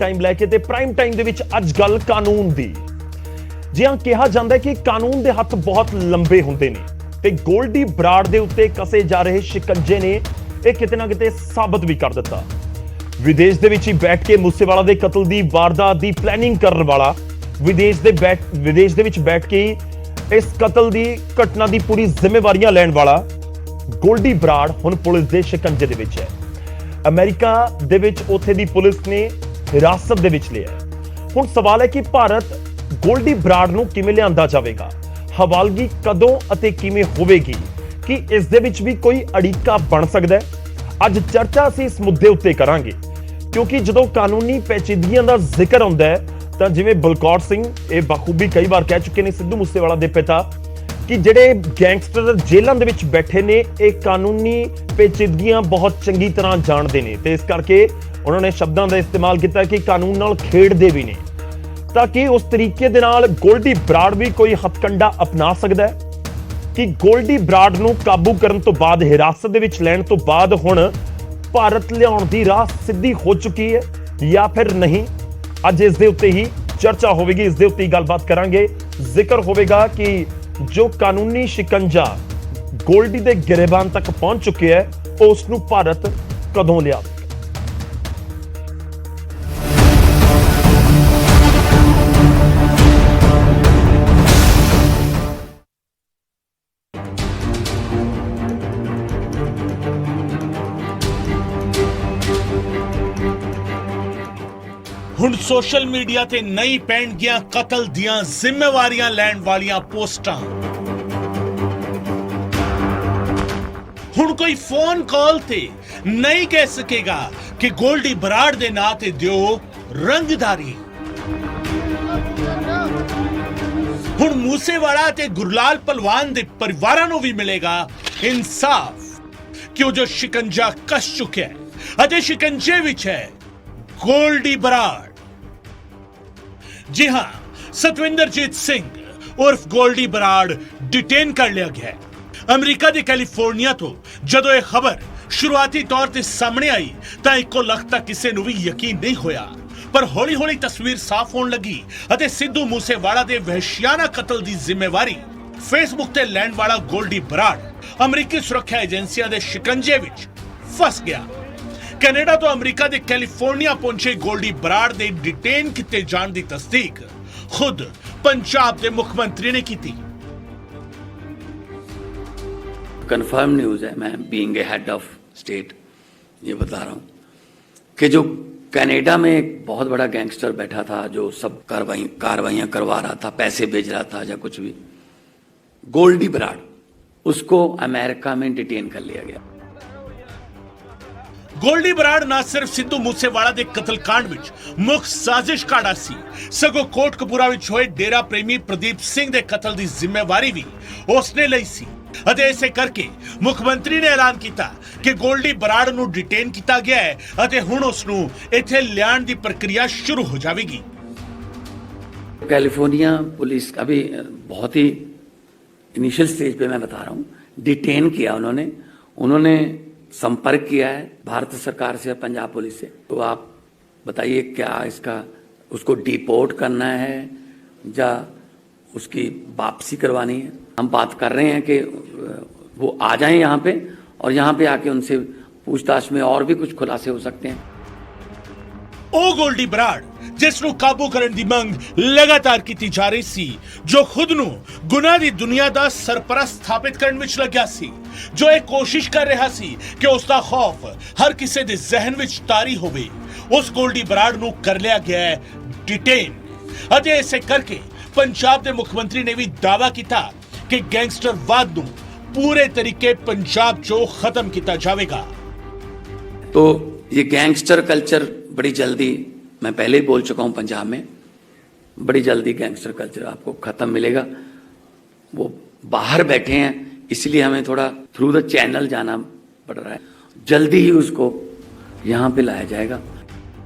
Time लैके ते prime time दे विच अज गल कानून दी। जी हां, कहा जाता है कि कानून दे हत्थ बहुत लंबे हुंदे ने ते गोल्डी बराड़ दे उत्ते कसे जा रहे शिकंजे ने यह किते ना किते साबित भी कर दिता। विदेश दे विच ही बैठ के मूसेवाला दे कतल दी वारदात दी प्लैनिंग करने वाला, विदेश दे विच बैठ के इस कतल दी घटना दी पूरी जिम्मेवारियां लैण वाला गोल्डी बराड़ हुण पुलिस दे शिकंजे दे विच है। अमेरिका दे विच उत्थे दी पुलिस ने हिरासत दे विच लिया है। हुण सवाल है कि भारत गोल्डी बराड़ नूं किवें लिआंदा जावेगा, हवालगी कदों अते किवें होवेगी, कि इस दे विच भी कोई अड़ीका बन सकदा है। अज चर्चा असीं इस मुद्दे उत्ते करांगे, क्योंकि जदों कानूनी पेचीदगियां दा जिक्र आउंदा है तां जिवें बलकौर सिंह ये बखूबी कई बार कह चुके ने, सिद्धू मूसेवाला दे पिता, कि ਜਿਹੜੇ ਗੈਂਗਸਟਰ ਜੇਲ੍ਹਾਂ ਦੇ ਵਿੱਚ ਬੈਠੇ ਨੇ ਇਹ ਕਾਨੂੰਨੀ ਪੇਚੀਦਗੀਆਂ ਬਹੁਤ ਚੰਗੀ ਤਰ੍ਹਾਂ ਜਾਣਦੇ ਨੇ ਤੇ ਇਸ ਕਰਕੇ ਉਹਨਾਂ ਨੇ ਸ਼ਬਦਾਂ ਦਾ ਇਸਤੇਮਾਲ ਕੀਤਾ ਕਿ ਕਾਨੂੰਨ ਨਾਲ ਖੇਡਦੇ ਵੀ ਨੇ, ਤਾਂ ਕਿ ਉਸ ਤਰੀਕੇ ਦੇ ਨਾਲ ਗੋਲਡੀ ਬਰਾੜ ਵੀ ਕੋਈ ਹੱਥਕੰਡਾ ਅਪਣਾ ਸਕਦਾ ਹੈ ਕਿ ਗੋਲਡੀ ਬਰਾੜ ਨੂੰ ਕਾਬੂ ਕਰਨ ਤੋਂ ਬਾਅਦ, ਹਿਰਾਸਤ ਦੇ ਵਿੱਚ ਲੈਣ ਤੋਂ ਬਾਅਦ ਹੁਣ ਭਾਰਤ ਲਿਆਉਣ ਦੀ ਰਾਹ ਸਿੱਧੀ ਹੋ ਚੁੱਕੀ ਹੈ ਜਾਂ ਫਿਰ ਨਹੀਂ। ਅੱਜ ਇਸ ਦੇ ਉੱਤੇ ਹੀ ਚਰਚਾ ਹੋਵੇਗੀ, ਇਸ ਦੇ ਉੱਤੇ ਹੀ ਗੱਲਬਾਤ ਕਰਾਂਗੇ। ਜ਼ਿਕਰ ਹੋਵੇਗਾ ਕਿ जो कानूनी शिकंजा गोल्डी दे गिरेबान तक पहुंच चुके हैं, उसनू भारत कदों लिया। ਹੁਣ ਸੋਸ਼ਲ ਮੀਡੀਆ ਤੇ ਨਈ ਪੈਣਗੀਆਂ ਕਤਲ ਦੀਆਂ ਜ਼ਿੰਮੇਵਾਰੀਆਂ ਲੈਣ ਵਾਲੀਆਂ ਪੋਸਟਾਂ। ਹੁਣ ਕੋਈ ਫੋਨ ਕਾਲ ਤੇ ਨਹੀਂ ਕਹਿ ਸਕੇਗਾ ਕਿ ਗੋਲਡੀ ਬਰਾੜ ਦੇ ਨਾਂ ਤੇ ਦਿਓ ਰੰਗਦਾਰੀ। ਹੁਣ ਮੂਸੇਵਾਲਾ ਤੇ ਗੁਰਲਾਲ ਪਹਿਲਵਾਨ ਦੇ ਪਰਿਵਾਰਾਂ ਨੂੰ ਵੀ ਮਿਲੇਗਾ ਇਨਸਾਫ ਕਿ ਉਹ ਜੋ ਸ਼ਿਕੰਜਾ ਕਸ ਚੁੱਕਿਆ ਹੈ ਅਤੇ ਸ਼ਿਕੰਜੇ ਵਿੱਚ ਹੈ गोल्डी बराड़। जी हां, सतविंदरजीत सिंह उर्फ गोल्डी बराड़ डिटेन कर लिया गया है। अमेरिका के कैलिफोर्निया तो जदों यह खबर शुरुआती तौर ते सामने आई तां इक्को लखत किसी नूं भी यकीन नहीं होया, पर हौली हौली तस्वीर साफ होने लगी अते सिद्धू मूसेवाला दे वहशियाना कतल दी जिम्मेवारी फेसबुक ते लैण वाला गोल्डी बराड़ अमरीकी सुरक्षा एजेंसियां दे शिकंजे विच फस गया। कनाडा तो अमेरिका के कैलिफोर्निया पहुंचे गोल्डी बराड़ दे डिटेन किए जाने की तस्दीक खुद पंजाब के मुख्यमंत्री ने की थी। कंफर्म न्यूज है, मैं being a head of state ये बता रहा हूं कि जो कनाडा में एक बहुत बड़ा गैंगस्टर बैठा था जो सब कार्रवाइयां करवा रहा था, पैसे भेज रहा था या कुछ भी, गोल्डी बराड़, उसको अमेरिका में डिटेन कर लिया गया। गोल्डी बराड़ ना सिर्फ सिद्धू मूसेवाला दे कतलकांड विच मुख साजिश काड़ा सी, सगों कोटकपूरा विच होए डेरा प्रेमी प्रदीप सिंह दे कतल दी जिम्मेवारी भी उसने लई सी। अते इसे करके मुख्यमंत्री ने ऐलान किया कि गोल्डी बराड़ नूं डिटेन किया गया है अते हुण उसनूं इत्थे लियाण दी प्रक्रिया शुरू हो जाएगी। कैलिफोर्निया पुलिस अभी बहुत ही इनिशियल स्टेज पे मैं बता रहा हूँ, डिटेन किया उन्होंने संपर्क किया है भारत सरकार से, पंजाब पुलिस से। तो आप बताइए क्या इसका उसको डिपोर्ट करना है या उसकी वापसी करवानी है? हम बात कर रहे हैं कि वो आ जाएं यहाँ पे और यहाँ पे आके उनसे पूछताछ में और भी कुछ खुलासे हो सकते हैं। ਉਹ ਗੋਲਡੀ ਬਰਾੜ ਜਿਸ ਨੂੰ ਕਾਬੂ ਕਰਨ ਦੀ ਮੰਗ ਲਗਾਤਾਰ ਕੀਤੀ ਜਾ ਰਹੀ ਸੀ, ਜੋ ਖੁਦ ਨੂੰ ਗੁਨਾਹ ਦੀ ਦੁਨੀਆ ਦਾ ਸਰਪ੍ਰਸਤ ਸਥਾਪਿਤ ਕਰਨ ਵਿੱਚ ਲੱਗਿਆ ਸੀ, ਜੋ ਇਹ ਕੋਸ਼ਿਸ਼ ਕਰ ਰਿਹਾ ਸੀ ਕਿ ਉਸ ਦਾ ਖੌਫ ਹਰ ਕਿਸੇ ਦੇ ਜ਼ਿਹਨ ਵਿੱਚ ਤਾਰੀ ਹੋਵੇ, ਉਸ ਗੋਲਡੀ ਬਰਾੜ ਨੂੰ ਕਰ ਲਿਆ ਗਿਆ ਹੈ ਡਿਟੇਨ। ਅਤੇ ਇਸੇ ਕਰਕੇ ਪੰਜਾਬ ਦੇ ਮੁੱਖ ਮੰਤਰੀ ਨੇ ਵੀ ਦਾਅਵਾ ਕੀਤਾ ਕਿ ਗੈਂਗਸਟਰਵਾਦ ਨੂੰ ਪੂਰੇ ਤਰੀਕੇ ਪੰਜਾਬ 'ਚੋਂ ਖਤਮ ਕੀਤਾ ਜਾਵੇਗਾ। तो ये गैंगस्टर कल्चर बड़ी जल्दी, मैं पहले ही बोल चुका हूं, पंजाब में बड़ी जल्दी गैंगस्टर कल्चर आपको खत्म मिलेगा। वो बाहर बैठे हैं इसलिए हमें थोड़ा थ्रू द चैनल जाना पड़ रहा है, जल्दी ही उसको यहां पे लाया जाएगा।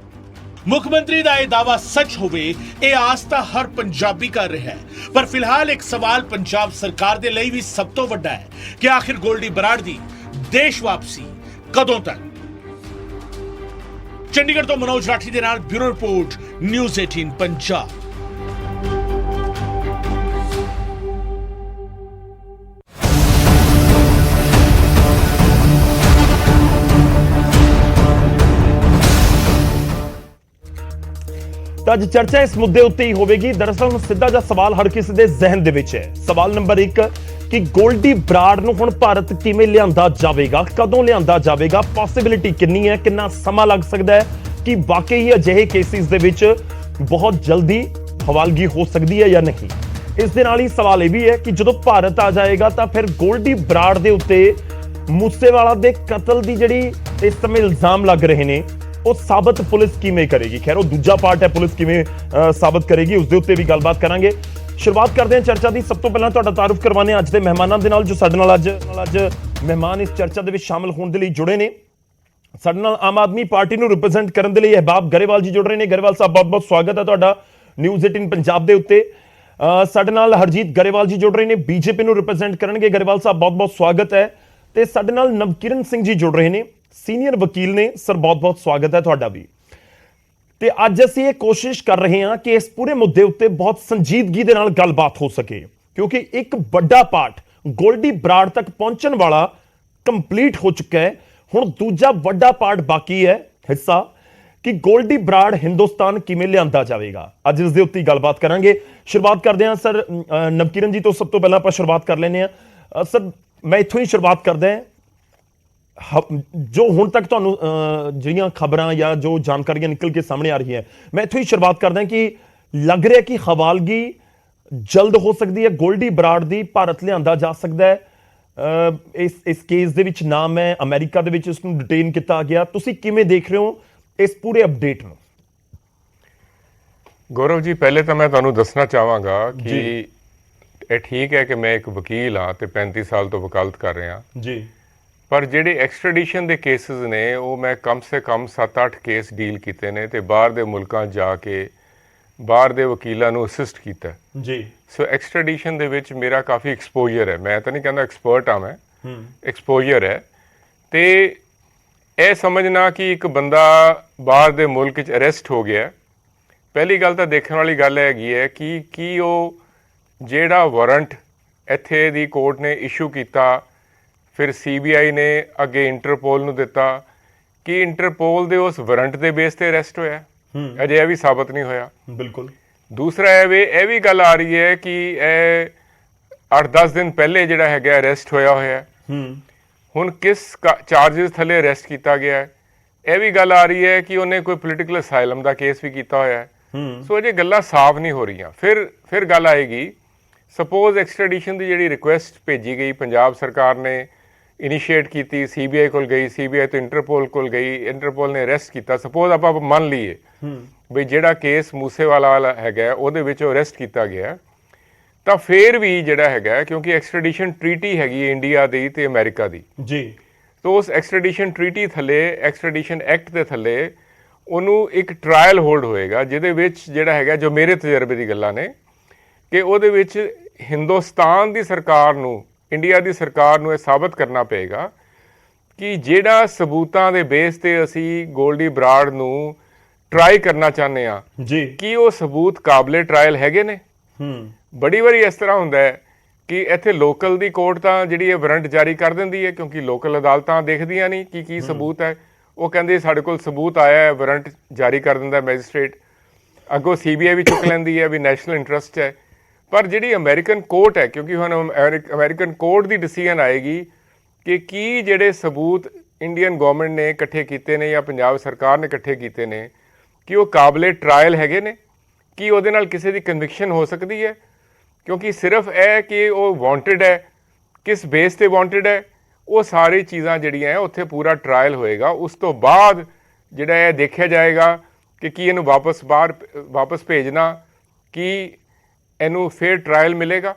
मुख्यमंत्री का यह दावा सच होवे ये आस तां हर पंजाबी कर रहा है, पर फिलहाल एक सवाल पंजाब सरकार दे लई भी सब तो वड्डा है कि आखिर गोल्डी बराड़ दी देश वापसी कदों तक? ਚੰਡੀਗੜ੍ਹ ਤੋਂ ਮਨੋਜ ਰਾਠੀ ਦੇ ਨਾਲ ਬਿਊਰੋ ਰਿਪੋਰਟ ਨਿਊਜ਼ 18 ਪੰਜਾਬ। ਤਾਂ ਅੱਜ ਚਰਚਾ ਇਸ ਮੁੱਦੇ ਉੱਤੇ ਹੀ ਹੋਵੇਗੀ। ਦਰਅਸਲ ਹੁਣ ਸਿੱਧਾ ਜਿਹਾ ਸਵਾਲ ਹਰ ਕਿਸੇ ਦੇ ਜ਼ਿਹਨ ਦੇ ਵਿੱਚ ਹੈ। ਸਵਾਲ ਨੰਬਰ 1 ਕਿ ਗੋਲਡੀ ਬਰਾੜ ਨੂੰ ਹੁਣ ਭਾਰਤ ਕਿਵੇਂ ਲਿਆਂਦਾ ਜਾਵੇਗਾ, ਕਦੋਂ ਲਿਆਂਦਾ ਜਾਵੇਗਾ, ਪੋਸਿਬਿਲਿਟੀ ਕਿੰਨੀ ਹੈ, ਕਿੰਨਾ ਸਮਾਂ ਲੱਗ ਸਕਦਾ ਹੈ, ਕਿ ਵਾਕਈ ਹੀ ਅਜਿਹੇ ਕੇਸਿਸ ਦੇ ਵਿੱਚ ਬਹੁਤ ਜਲਦੀ ਹਵਾਲਗੀ ਹੋ ਸਕਦੀ ਹੈ ਜਾਂ ਨਹੀਂ। ਇਸ ਦੇ ਨਾਲ ਹੀ ਸਵਾਲ ਇਹ ਵੀ ਹੈ ਕਿ ਜਦੋਂ ਭਾਰਤ ਆ ਜਾਏਗਾ ਤਾਂ ਫਿਰ ਗੋਲਡੀ ਬਰਾੜ ਦੇ ਉੱਤੇ ਮੂਸੇਵਾਲਾ ਦੇ ਕਤਲ ਦੀ ਜਿਹੜੀ ਇਸ ਸਮੇਂ ਇਲਜ਼ਾਮ ਲੱਗ ਰਹੇ ਨੇ ਉਹ ਸਾਬਤ ਪੁਲਿਸ ਕਿਵੇਂ ਕਰੇਗੀ। ਖੈਰ ਉਹ ਦੂਜਾ ਪਾਰਟ ਹੈ, ਪੁਲਿਸ ਕਿਵੇਂ ਸਾਬਤ ਕਰੇਗੀ ਉਸ ਦੇ ਉੱਤੇ ਵੀ ਗੱਲਬਾਤ ਕਰਾਂਗੇ। ਸ਼ੁਰੂਆਤ ਕਰਦੇ ਹਾਂ ਚਰਚਾ ਦੀ। ਸਭ ਤੋਂ ਪਹਿਲਾਂ ਤੁਹਾਡਾ ਤਾਰੁਫ ਕਰਵਾਉਂਦੇ ਹਾਂ ਅੱਜ ਦੇ ਮਹਿਮਾਨਾਂ ਦੇ ਨਾਲ ਜੋ ਸਾਡੇ ਨਾਲ ਅੱਜ ਮਹਿਮਾਨ ਇਸ ਚਰਚਾ ਦੇ ਵਿੱਚ ਸ਼ਾਮਲ ਹੋਣ ਦੇ ਲਈ ਜੁੜੇ ਨੇ। ਸਾਡੇ ਨਾਲ ਆਮ ਆਦਮੀ ਪਾਰਟੀ ਨੂੰ ਰਿਪਰੈਜ਼ੈਂਟ ਕਰਨ ਦੇ ਲਈ ਅਹਿਬਾਬ ਗਰੇਵਾਲ ਜੀ ਜੁੜ ਰਹੇ ਨੇ। ਗਰੇਵਾਲ ਸਾਹਿਬ ਬਹੁਤ ਬਹੁਤ ਸਵਾਗਤ ਹੈ ਤੁਹਾਡਾ ਨਿਊਜ਼ 18 ਪੰਜਾਬ ਦੇ ਉੱਤੇ। ਸਾਡੇ ਨਾਲ ਹਰਜੀਤ ਗਰੇਵਾਲ ਜੀ ਜੁੜ ਰਹੇ ਨੇ, ਬੀਜੇਪੀ ਨੂੰ ਰਿਪਰੈਜ਼ੈਂਟ ਕਰਨਗੇ। ਗਰੇਵਾਲ ਸਾਹਿਬ ਬਹੁਤ ਬਹੁਤ ਸਵਾਗਤ ਹੈ। ਤੇ ਸਾਡੇ ਨਾਲ ਨਵਕਿਰਨ ਸਿੰਘ ਜੀ ਜੁੜ ਰਹੇ ਨੇ, ਸੀਨੀਅਰ ਵਕੀਲ ਨੇ। ਸਰ ਬਹੁਤ ਬਹੁਤ ਸਵਾਗਤ ਹੈ ਤੁਹਾਡਾ ਵੀ। ਤੇ ਅੱਜ ਅਸੀਂ ਇਹ ਕੋਸ਼ਿਸ਼ ਕਰ ਰਹੇ ਹਾਂ ਕਿ ਇਸ ਪੂਰੇ ਮੁੱਦੇ ਉੱਤੇ ਬਹੁਤ ਸੰਜੀਦਗੀ ਦੇ ਨਾਲ ਗੱਲਬਾਤ ਹੋ ਸਕੇ, ਕਿਉਂਕਿ ਇੱਕ ਵੱਡਾ ਪਾਰਟ ਗੋਲਡੀ ਬਰਾੜ ਤੱਕ ਪਹੁੰਚਣ ਵਾਲਾ ਕੰਪਲੀਟ ਹੋ ਚੁੱਕਾ ਹੈ। ਹੁਣ ਦੂਜਾ ਵੱਡਾ ਪਾਰਟ ਬਾਕੀ ਹੈ, ਹਿੱਸਾ, ਕਿ ਗੋਲਡੀ ਬਰਾੜ ਹਿੰਦੁਸਤਾਨ ਕਿਵੇਂ ਲਿਆਂਦਾ ਜਾਵੇਗਾ। ਅੱਜ ਇਸ ਦੇ ਉੱਤੇ ਗੱਲਬਾਤ ਕਰਾਂਗੇ। ਸ਼ੁਰੂਆਤ ਕਰਦੇ ਹਾਂ ਸਰ ਨਵਕਿਰਨ ਜੀ ਤੋਂ। ਸਭ ਤੋਂ ਪਹਿਲਾਂ ਆਪਾਂ ਸ਼ੁਰੂਆਤ ਕਰ ਲੈਂਦੇ ਹਾਂ। ਸਰ ਮੈਂ ਇੱਥੋਂ ਹੀ ਸ਼ੁਰੂਆਤ ਕਰਦਾ ਹਾਂ। ਜੋ ਹੁਣ ਤੱਕ ਤੁਹਾਨੂੰ ਜਿਹੜੀਆਂ ਖਬਰਾਂ ਜਾਂ ਜੋ ਜਾਣਕਾਰੀਆਂ ਨਿਕਲ ਕੇ ਸਾਹਮਣੇ ਆ ਰਹੀਆਂ, ਮੈਂ ਇੱਥੋਂ ਹੀ ਸ਼ੁਰੂਆਤ ਕਰਦਾ ਕਿ ਲੱਗ ਰਿਹਾ ਕਿ ਹਵਾਲਗੀ ਜਲਦ ਹੋ ਸਕਦੀ ਹੈ, ਗੋਲਡੀ ਬਰਾੜ ਦੀ ਭਾਰਤ ਲਿਆਂਦਾ ਜਾ ਸਕਦਾ ਹੈ। ਇਸ ਕੇਸ ਦੇ ਵਿੱਚ ਨਾਮ ਹੈ ਅਮਰੀਕਾ ਦੇ ਵਿੱਚ, ਇਸ ਨੂੰ ਡਿਟੇਨ ਕੀਤਾ ਗਿਆ। ਤੁਸੀਂ ਕਿਵੇਂ ਦੇਖ ਰਹੇ ਹੋ ਇਸ ਪੂਰੇ ਅਪਡੇਟ ਨੂੰ? ਗੌਰਵ ਜੀ, ਪਹਿਲੇ ਤਾਂ ਮੈਂ ਤੁਹਾਨੂੰ ਦੱਸਣਾ ਚਾਹਾਂਗਾ ਕਿ ਇਹ ਠੀਕ ਹੈ ਕਿ ਮੈਂ ਇੱਕ ਵਕੀਲ ਹਾਂ ਤੇ 35 ਸਾਲ ਤੋਂ ਵਕਾਲਤ ਕਰ ਰਿਹਾ ਜੀ, ਪਰ ਜਿਹੜੇ ਐਕਸਟ੍ਰੈਡੀਸ਼ਨ ਦੇ ਕੇਸਿਸ ਨੇ ਉਹ ਮੈਂ ਕਮ ਸੇ ਕਮ 7-8 ਕੇਸ ਡੀਲ ਕੀਤੇ ਨੇ ਤੇ ਬਾਹਰ ਦੇ ਮੁਲਕਾਂ ਜਾ ਕੇ ਬਾਹਰ ਦੇ ਵਕੀਲਾਂ ਨੂੰ ਅਸਿਸਟ ਕੀਤਾ ਜੀ। ਸੋ ਐਕਸਟ੍ਰੈਡੀਸ਼ਨ ਦੇ ਵਿੱਚ ਮੇਰਾ ਕਾਫੀ ਐਕਸਪੋਜ਼ਰ ਹੈ। ਮੈਂ ਤਾਂ ਨਹੀਂ ਕਹਿੰਦਾ ਐਕਸਪਰਟ ਹਾਂ, ਮੈਂ ਐਕਸਪੋਜ਼ਰ ਹੈ। ਤੇ ਇਹ ਸਮਝਣਾ ਕਿ ਇੱਕ ਬੰਦਾ ਬਾਹਰ ਦੇ ਮੁਲਕ 'ਚ ਅਰੈਸਟ ਹੋ ਗਿਆ, ਪਹਿਲੀ ਗੱਲ ਤਾਂ ਦੇਖਣ ਵਾਲੀ ਗੱਲ ਹੈਗੀ ਹੈ ਕਿ ਕੀ ਉਹ ਜਿਹੜਾ ਵਾਰੰਟ ਇੱਥੇ ਦੀ ਕੋਰਟ ਨੇ ਇਸ਼ੂ ਕੀਤਾ, ਫਿਰ CBI ਨੇ ਅੱਗੇ ਇੰਟਰਪੋਲ ਨੂੰ ਦਿੱਤਾ, ਕਿ ਇੰਟਰਪੋਲ ਦੇ ਉਸ ਵਾਰੰਟ ਦੇ ਬੇਸ ਤੇ ਅਰੈਸਟ ਹੋਇਆ? ਅਜੇ ਇਹ ਵੀ ਸਾਬਤ ਨਹੀਂ ਹੋਇਆ। ਬਿਲਕੁਲ। ਦੂਸਰਾ ਇਹ ਵੀ ਗੱਲ ਆ ਰਹੀ ਹੈ ਕਿ ਇਹ 8-10 ਦਿਨ ਪਹਿਲੇ ਜਿਹੜਾ ਹੈਗਾ ਅਰੈਸਟ ਹੋਇਆ ਹੁਣ ਕਿਸ ਚਾਰਜਸ ਥੱਲੇ ਅਰੈਸਟ ਕੀਤਾ ਗਿਆ ਹੈ? ਇਹ ਵੀ ਗੱਲ ਆ ਰਹੀ ਹੈ ਕਿ ਉਹਨੇ ਕੋਈ ਪੋਲੀਟੀਕਲ ਅਸਾਈਲਮ ਦਾ ਕੇਸ ਵੀ ਕੀਤਾ ਹੋਇਆ ਹੈ। ਸੋ ਅਜੇ ਗੱਲਾਂ ਸਾਫ਼ ਨਹੀਂ ਹੋ ਰਹੀਆਂ। ਫਿਰ ਗੱਲ ਆਏਗੀ, ਸਪੋਜ਼ ਐਕਸਟ੍ਰੈਡੀਸ਼ਨ ਦੀ ਜਿਹੜੀ ਰਿਕੁਐਸਟ ਭੇਜੀ ਗਈ ਪੰਜਾਬ ਸਰਕਾਰ ਨੇ ਇਨੀਸ਼ੀਏਟ ਕੀਤੀ, CBI ਕੋਲ ਗਈ, CBI ਤੋਂ ਇੰਟਰਪੋਲ ਕੋਲ ਗਈ, ਇੰਟਰਪੋਲ ਨੇ ਅਰੈਸਟ ਕੀਤਾ। ਸਪੋਜ਼ ਆਪਾਂ ਮੰਨ ਲਈਏ ਵੀ ਜਿਹੜਾ ਕੇਸ ਮੂਸੇਵਾਲਾ ਵਾਲਾ ਹੈਗਾ ਉਹਦੇ ਵਿੱਚ ਅਰੈਸਟ ਕੀਤਾ ਗਿਆ, ਤਾਂ ਫਿਰ ਵੀ ਜਿਹੜਾ ਹੈਗਾ, ਕਿਉਂਕਿ ਐਕਸਟ੍ਰੈਡੀਸ਼ਨ ਟ੍ਰੀਟੀ ਹੈਗੀ ਹੈ ਇੰਡੀਆ ਦੀ ਤੇ ਅਮਰੀਕਾ ਦੀ ਜੀ, ਤਾਂ ਉਸ ਐਕਸਟ੍ਰੈਡੀਸ਼ਨ ਟ੍ਰੀਟੀ ਥੱਲੇ, ਐਕਸਟ੍ਰੈਡੀਸ਼ਨ ਐਕਟ ਦੇ ਥੱਲੇ ਉਹਨੂੰ ਇੱਕ ਟਰਾਇਲ ਹੋਲਡ ਹੋਏਗਾ, ਜਿਹਦੇ ਵਿੱਚ ਜਿਹੜਾ ਹੈਗਾ, ਜੋ ਮੇਰੇ ਤਜਰਬੇ ਦੀ ਗੱਲਾਂ ਨੇ, ਕਿ ਉਹਦੇ ਵਿੱਚ ਹਿੰਦੁਸਤਾਨ ਦੀ ਸਰਕਾਰ ਨੂੰ, ਇੰਡੀਆ ਦੀ ਸਰਕਾਰ ਨੂੰ ਇਹ ਸਾਬਤ ਕਰਨਾ ਪਏਗਾ ਕਿ ਜਿਹੜਾ ਸਬੂਤਾਂ ਦੇ ਬੇਸ ਤੇ ਅਸੀਂ ਗੋਲਡੀ ਬਰਾੜ ਨੂੰ ਟਰਾਈ ਕਰਨਾ ਚਾਹੁੰਦੇ ਹਾਂ ਜੀ, ਕਿ ਉਹ ਸਬੂਤ ਕਾਬਲੇ ਟਰਾਇਲ ਹੈਗੇ ਨੇ। ਬੜੀ ਵਾਰੀ ਇਸ ਤਰ੍ਹਾਂ ਹੁੰਦਾ ਹੈ ਕਿ ਇੱਥੇ ਲੋਕਲ ਦੀ ਕੋਰਟ ਤਾਂ ਜਿਹੜੀ ਇਹ ਵਾਰੰਟ ਜਾਰੀ ਕਰ ਦਿੰਦੀ ਹੈ, ਕਿਉਂਕਿ ਲੋਕਲ ਅਦਾਲਤਾਂ ਦੇਖਦੀਆਂ ਨਹੀਂ ਕਿ ਕੀ ਸਬੂਤ ਹੈ। ਉਹ ਕਹਿੰਦੇ ਸਾਡੇ ਕੋਲ ਸਬੂਤ ਆਇਆ ਹੈ, ਵਾਰੰਟ ਜਾਰੀ ਕਰ ਦਿੰਦਾ ਮੈਜਿਸਟ੍ਰੇਟ। ਅੱਗੋਂ CBI ਵੀ ਚੁੱਕ ਲੈਂਦੀ ਹੈ ਵੀ ਨੈਸ਼ਨਲ ਇੰਟਰਸਟ ਹੈ। ਪਰ ਜਿਹੜੀ ਅਮਰੀਕਨ ਕੋਰਟ ਹੈ, ਕਿਉਂਕਿ ਹੁਣ ਅਮਰੀਕਨ ਕੋਰਟ ਦੀ ਡਿਸੀਜਨ ਆਏਗੀ ਕਿ ਕੀ ਜਿਹੜੇ ਸਬੂਤ ਇੰਡੀਅਨ ਗਵਰਨਮੈਂਟ ਨੇ ਇਕੱਠੇ ਕੀਤੇ ਨੇ ਜਾਂ ਪੰਜਾਬ ਸਰਕਾਰ ਨੇ ਇਕੱਠੇ ਕੀਤੇ ਨੇ, ਕਿ ਉਹ ਕਾਬਲੇ ਟਰਾਇਲ ਹੈਗੇ ਨੇ, ਕੀ ਉਹਦੇ ਨਾਲ ਕਿਸੇ ਦੀ ਕਨਵਿਕਸ਼ਨ ਹੋ ਸਕਦੀ ਹੈ। ਕਿਉਂਕਿ ਸਿਰਫ ਇਹ ਕਿ ਉਹ ਵਾਂਟਡ ਹੈ, ਕਿਸ ਬੇਸ ਤੇ ਵਾਂਟਡ ਹੈ, ਉਹ ਸਾਰੀ ਚੀਜ਼ਾਂ ਜਿਹੜੀਆਂ ਹੈ ਉੱਥੇ ਪੂਰਾ ਟਰਾਇਲ ਹੋਏਗਾ। ਉਸ ਤੋਂ ਬਾਅਦ ਜਿਹੜਾ ਇਹ ਦੇਖਿਆ ਜਾਏਗਾ ਕਿ ਕੀ ਇਹਨੂੰ ਵਾਪਸ ਭੇਜਣਾ, ਕੀ ਇਹਨੂੰ ਫੇਰ ਟਰਾਇਲ ਮਿਲੇਗਾ,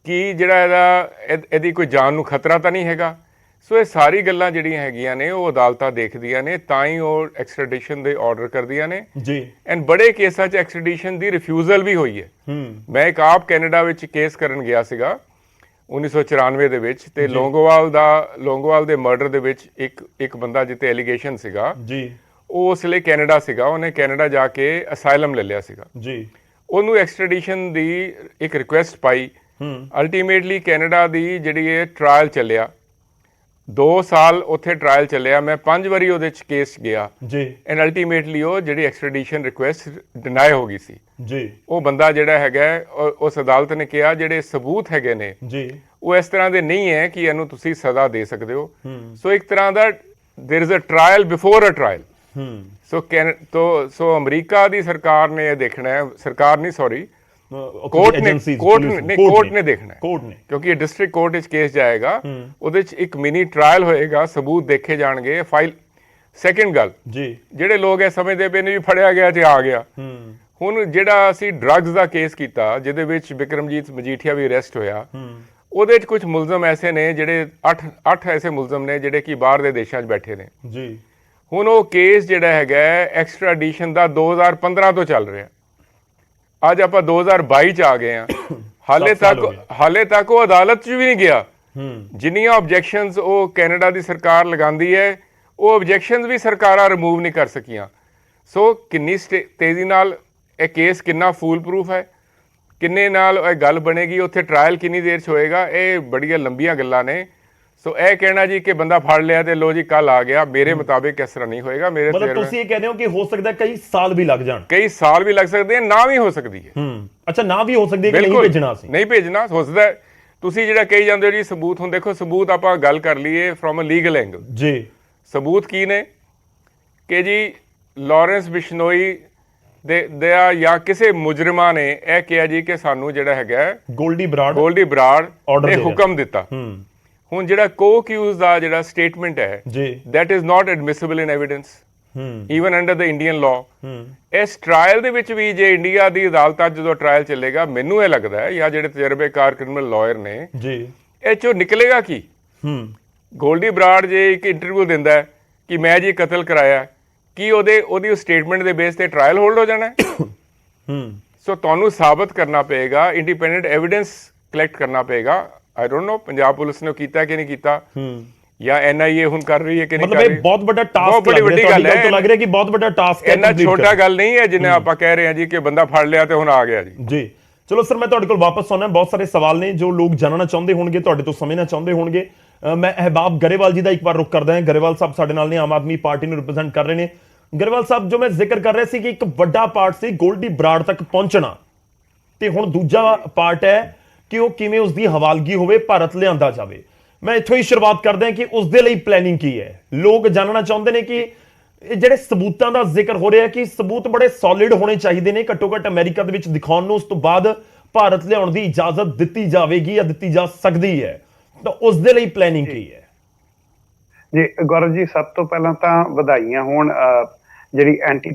ਕਿ ਜਿਹੜਾ ਇਹਦੀ ਕੋਈ ਜਾਨ ਨੂੰ ਖਤਰਾ ਤਾਂ ਨਹੀਂ ਹੈਗਾ। ਸੋ ਇਹ ਸਾਰੀ ਗੱਲਾਂ ਜਿਹੜੀਆਂ ਹੈਗੀਆਂ ਨੇ ਉਹ ਅਦਾਲਤਾਂ ਦੇਖਦੀਆਂ ਨੇ, ਤਾਂ ਹੀ ਉਹ ਐਕਸਟ੍ਰੈਡੀਸ਼ਨ ਦੇ ਆਰਡਰ ਕਰਦੀਆਂ ਨੇ ਜੀ। ਐਂਡ ਬੜੇ ਕੇਸਾਂ 'ਚ ਐਕਸਟ੍ਰੈਡੀਸ਼ਨ ਦੀ ਰਿਫਿਊਜ਼ਲ ਵੀ ਹੋਈ ਹੈ। ਮੈਂ ਇੱਕ ਆਪ ਕੈਨੇਡਾ ਵਿੱਚ ਕੇਸ ਕਰਨ ਗਿਆ ਸੀਗਾ 1994 ਦੇ ਵਿੱਚ, ਤੇ ਲੋਂਗੋਵਾਲ ਦੇ ਮਰਡਰ ਦੇ ਵਿੱਚ ਇੱਕ ਬੰਦਾ ਜਿੱਤੇ ਐਲੀਗੇਸ਼ਨ ਸੀਗਾ ਜੀ, ਉਹ ਉਸ ਲਈ ਕੈਨੇਡਾ ਸੀਗਾ, ਉਹਨੇ ਕੈਨੇਡਾ ਜਾ ਕੇ ਅਸਾਈਲਮ ਲੈ ਲਿਆ ਸੀਗਾ ਜੀ। ਉਹਨੂੰ ਐਕਸਟ੍ਰੈਡੀਸ਼ਨ ਦੀ ਇੱਕ ਰਿਕੁਐਸਟ ਪਾਈ। ਅਲਟੀਮੇਟਲੀ ਕੈਨੇਡਾ ਦੀ ਜਿਹੜੀ ਇਹ ਟਰਾਇਲ ਚੱਲਿਆ 2 ਸਾਲ ਉੱਥੇ ਟਰਾਇਲ ਚੱਲਿਆ। ਮੈਂ 5 ਵਾਰੀ ਉਹਦੇ 'ਚ ਕੇਸ ਗਿਆ ਜੀ ਐਂਡ ਅਲਟੀਮੇਟਲੀ ਉਹ ਜਿਹੜੀ ਐਕਸਟ੍ਰੈਡੀਸ਼ਨ ਰਿਕੁਐਸਟ ਡਿਨਾਈ ਹੋ ਗਈ ਸੀ ਜੀ। ਉਹ ਬੰਦਾ ਜਿਹੜਾ ਹੈਗਾ ਉਸ ਅਦਾਲਤ ਨੇ ਕਿਹਾ ਜਿਹੜੇ ਸਬੂਤ ਹੈਗੇ ਨੇ ਜੀ ਉਹ ਇਸ ਤਰ੍ਹਾਂ ਦੇ ਨਹੀਂ ਹੈ ਕਿ ਇਹਨੂੰ ਤੁਸੀਂ ਸਜ਼ਾ ਦੇ ਸਕਦੇ ਹੋ। ਸੋ ਇੱਕ ਤਰ੍ਹਾਂ ਦਾ there is a trial before a trial. So America ਦੀ ਸਰਕਾਰ ਨੇ ਇਹ ਦੇਖਣਾ ਹੈ, ਸਰਕਾਰ ਨਹੀਂ ਸੌਰੀ ਕੋਰਟ ਨੇ ਦੇਖਣਾ ਹੈ ਕਿਉਂਕਿ ਇਹ ਡਿਸਟ੍ਰਿਕਟ ਕੋਰਟ ਵਿੱਚ ਕੇਸ ਜਾਏਗਾ, ਉਹਦੇ ਚ ਇੱਕ ਮਿਨੀ ਟਰਾਇਲ ਹੋਏਗਾ, ਸਬੂਤ ਦੇਖੇ ਜਾਣਗੇ, ਫਾਈਲ। ਸੈਕੰਡ ਗੱਲ ਜੀ, ਜਿਹੜੇ ਲੋਕ ਇਹ ਸਮਝਦੇ ਪਏ ਨੇ ਵੀ ਫੜਿਆ ਗਿਆ ਤੇ ਆ ਗਿਆ, ਹੁਣ ਜਿਹੜਾ ਅਸੀਂ ਡਰੱਗਸ ਦਾ ਕੇਸ ਕੀਤਾ ਜਿਹਦੇ ਵਿੱਚ ਬਿਕਰਮਜੀਤ ਮਜੀਠੀਆ ਵੀ ਅਰੈਸਟ ਹੋਇਆ, ਉਹਦੇ ਚ ਕੁਝ ਮੁਲਜ਼ਮ ਐਸੇ ਨੇ ਜਿਹੜੇ 8 ਐਸੇ ਮੁਲਜ਼ਮ ਨੇ ਜਿਹੜੇ ਕਿ ਬਾਹਰ ਦੇ ਦੇਸ਼ਾਂ 'ਚ ਬੈਠੇ ਨੇ ਜੀ। ਹੁਣ ਉਹ ਕੇਸ ਜਿਹੜਾ ਹੈਗਾ ਐਕਸਟ੍ਰਾਡੀਸ਼ਨ ਦਾ 2015 ਤੋਂ ਚੱਲ ਰਿਹਾ, ਅੱਜ ਆਪਾਂ 2022 ਚ ਆ ਗਏ ਆ, ਹਾਲੇ ਤੱਕ ਉਹ ਅਦਾਲਤ 'ਚ ਵੀ ਨਹੀਂ ਗਿਆ। ਜਿੰਨੀਆਂ ਆਬਜੈਕਸ਼ਨਸ ਉਹ ਕੈਨੇਡਾ ਦੀ ਸਰਕਾਰ ਲਗਾਉਂਦੀ ਹੈ ਉਹ ਆਬਜੈਕਸ਼ਨਸ ਵੀ ਸਰਕਾਰਾਂ ਰਿਮੂਵ ਨਹੀਂ ਕਰ ਸਕੀਆਂ। ਸੋ ਕਿੰਨੀ ਤੇਜ਼ੀ ਨਾਲ ਇਹ ਕੇਸ ਕਿੰਨਾ ਫੂਲ ਪ੍ਰੂਫ ਹੈ, ਕਿੰਨੇ ਨਾਲ ਇਹ ਗੱਲ ਬਣੇਗੀ, ਉੱਥੇ ਟਰਾਇਲ ਕਿੰਨੀ ਦੇਰ 'ਚ ਹੋਏਗਾ, ਇਹ ਬੜੀਆਂ ਲੰਬੀਆਂ ਗੱਲਾਂ ਨੇ। ਸੋ ਇਹ ਕਹਿਣਾ ਜੀ ਕਿ ਬੰਦਾ ਫੜ ਲਿਆ ਤੇ ਲੋ ਜੀ ਕੱਲ ਆ ਗਿਆ, ਮੇਰੇ ਮੁਤਾਬਿਕ ਇਸ ਤਰ੍ਹਾਂ ਨਹੀਂ ਹੋਏਗਾ। ਮਤਲਬ ਤੁਸੀਂ ਇਹ ਕਹਿੰਦੇ ਹੋ ਕਿ ਹੋ ਸਕਦਾ ਕਈ ਸਾਲ ਵੀ ਲੱਗ ਜਾਣ, ਕਈ ਸਾਲ ਵੀ ਲੱਗ ਸਕਦੇ, ਨਾ ਵੀ ਹੋ ਸਕਦੀ ਹੈ। ਅੱਛਾ, ਨਾ ਵੀ ਹੋ ਸਕਦੀ ਹੈ ਕਿ ਨਹੀਂ ਭੇਜਣਾ ਸੀ, ਨਹੀਂ ਭੇਜਣਾ ਹੋ ਸਕਦਾ। ਤੁਸੀਂ ਜਿਹੜਾ ਕਹੀ ਜਾਂਦੇ ਹੋ ਜੀ ਸਬੂਤ, ਹੁਣ ਦੇਖੋ ਸਬੂਤ ਆਪਾਂ ਗੱਲ ਕਰ ਲਈਏ ਫਰੋਮ ਅ ਲੀਗਲ ਐਂਗਲ ਜੀ। ਸਬੂਤ ਕੀ ਨੇ ਕਿ ਜੀ ਲਾਰੈਂਸ ਬਿਸ਼ਨੋਈ ਦੇ ਜਾਂ ਕਿਸੇ ਮੁਜਰਮਾਂ ਨੇ ਇਹ ਕਿਹਾ ਜੀ ਕਿ ਸਾਨੂੰ ਜਿਹੜਾ ਹੈਗਾ ਗੋਲਡੀ ਬਰਾੜ ਨੇ ਹੁਕਮ ਦਿੱਤਾ। ਹੁਣ ਜਿਹੜਾ ਕੋ-ਅਕਿਊਜ਼ ਦਾ ਜਿਹੜਾ ਸਟੇਟਮੈਂਟ ਹੈ that is not admissible in evidence even under the Indian law। ਇਸ ਟਰਾਇਲ ਦੇ ਵਿੱਚ ਵੀ ਜੇ ਇੰਡੀਆ ਦੀ ਅਦਾਲਤਾਂ ਜਦੋਂ ਟਰਾਇਲ ਚੱਲੇਗਾ, ਮੈਨੂੰ ਇਹ ਲੱਗਦਾ ਹੈ ਜਾਂ ਜਿਹੜੇ ਤਜਰਬੇਕਾਰ ਕ੍ਰਿਮੀਨਲ ਲਾਇਰ ਨੇ ਇਹ ਚੋਂ ਨਿਕਲੇਗਾ ਕੀ, ਗੋਲਡੀ ਬਰਾੜ ਜੇ ਇੱਕ ਇੰਟਰਵਿਊ ਦਿੰਦਾ ਕਿ ਮੈਂ ਜੀ ਕਤਲ ਕਰਾਇਆ, ਕੀ ਉਹਦੀ ਸਟੇਟਮੈਂਟ ਦੇ ਬੇਸ ਤੇ ਟਰਾਇਲ ਹੋਲਡ ਹੋ ਜਾਣਾ ਸੋ ਤੁਹਾਨੂੰ ਸਾਬਤ ਕਰਨਾ ਪਏਗਾ, ਇੰਡੀਪੈਂਡੈਂਟ ਐਵੀਡੈਂਸ ਕਲੈਕਟ ਕਰਨਾ ਪਏਗਾ। I don't know Punjab police ਨੇ ਕੀਤਾ ਕਿ ਨਹੀਂ ਕੀਤਾ ਜਾਂ NIA ਹੁਣ ਕਰ ਰਹੀ ਹੈ ਕਿ ਨਹੀਂ ਕਰ ਰਹੀ। ਮਤਲਬ ਇਹ ਬਹੁਤ ਵੱਡਾ ਟਾਸਕ ਬੜੀ ਵੱਡੀ ਗੱਲ ਹੈ, ਲੱਗ ਰਿਹਾ ਕਿ ਬਹੁਤ ਵੱਡਾ ਟਾਸਕ ਹੈ, ਇੰਨਾ ਛੋਟਾ ਗੱਲ ਨਹੀਂ ਹੈ ਜਿੰਨੇ ਆਪਾਂ ਕਹਿ ਰਹੇ ਹਾਂ ਜੀ ਕਿ ਬੰਦਾ ਫੜ ਲਿਆ ਤੇ ਹੁਣ ਆ ਗਿਆ ਜੀ। ਚਲੋ ਸਰ, ਮੈਂ ਤੁਹਾਡੇ ਕੋਲ ਵਾਪਸ ਆਉਣਾ, ਬਹੁਤ ਸਾਰੇ ਸਵਾਲ ਨੇ ਜੋ ਲੋਕ ਜਾਣਨਾ ਚਾਹੁੰਦੇ ਹੋਣਗੇ, ਤੁਹਾਡੇ ਤੋਂ ਸਮਝਣਾ ਚਾਹੁੰਦੇ ਹੋਣਗੇ। ਮੈਂ ਅਹਿਬਾਬ ਗਰੇਵਾਲ ਜੀ ਦਾ ਇੱਕ ਵਾਰ ਰੁਕ ਕਰਦਾ ਹਾਂ। ਗਰੇਵਾਲ ਸਾਹਿਬ ਸਾਡੇ ਨਾਲ ਨੇ, ਆਮ ਆਦਮੀ ਪਾਰਟੀ ਨੂੰ ਰਿਪਰੈਜ਼ੈਂਟ ਕਰ ਰਹੇ ਨੇ। ਗਰੇਵਾਲ ਸਾਹਿਬ, ਜੋ ਮੈਂ ਜ਼ਿਕਰ ਕਰ ਰਿਹਾ ਸੀ ਕਿ ਇੱਕ ਵੱਡਾ ਪਾਰਟ ਸੀ ਗੋਲਡੀ ਬਰਾੜ ਤੱਕ ਪਹੁੰਚਣਾ, ਤੇ ਹੁਣ ਦੂਜਾ ਪਾਰਟ ਹੈ ਕਿ ਉਹ ਕਿਵੇਂ ਉਸ ਦੀ ਹਵਾਲਗੀ ਹੋਵੇ, ਭਾਰਤ ਲਿਆਂਦਾ ਜਾਵੇ। ਮੈਂ ਇੱਥੋਂ ਹੀ ਸ਼ੁਰੂਆਤ ਕਰਦਾ ਕਿ ਉਸ ਦੇ ਲਈ ਪਲੈਨਿੰਗ ਕੀ ਹੈ। ਲੋਕ ਜਾਣਨਾ ਚਾਹੁੰਦੇ ਨੇ ਕਿ ਇਹ ਜਿਹੜੇ ਸਬੂਤਾਂ ਦਾ ਜ਼ਿਕਰ ਹੋ ਰਿਹਾ ਕਿ ਸਬੂਤ ਬੜੇ ਸੋਲਿਡ ਹੋਣੇ ਚਾਹੀਦੇ ਨੇ, ਘੱਟੋ ਘੱਟ ਅਮਰੀਕਾ ਦੇ ਵਿੱਚ ਦਿਖਾਉਣ ਨੂੰ, ਉਸ ਤੋਂ ਬਾਅਦ ਭਾਰਤ ਲਿਆਉਣ ਦੀ ਇਜਾਜ਼ਤ ਦਿੱਤੀ ਜਾਵੇਗੀ ਜਾਂ ਦਿੱਤੀ ਜਾ ਸਕਦੀ ਹੈ, ਤਾਂ ਉਸ ਦੇ ਲਈ ਪਲੈਨਿੰਗ ਕੀ ਹੈ? ਜੀ ਗੌਰਵ ਜੀ, ਸਭ ਤੋਂ ਪਹਿਲਾਂ ਤਾਂ ਵਧਾਈਆਂ ਹੋਣ ਜਿਹੜੀ ਐਂਟੀ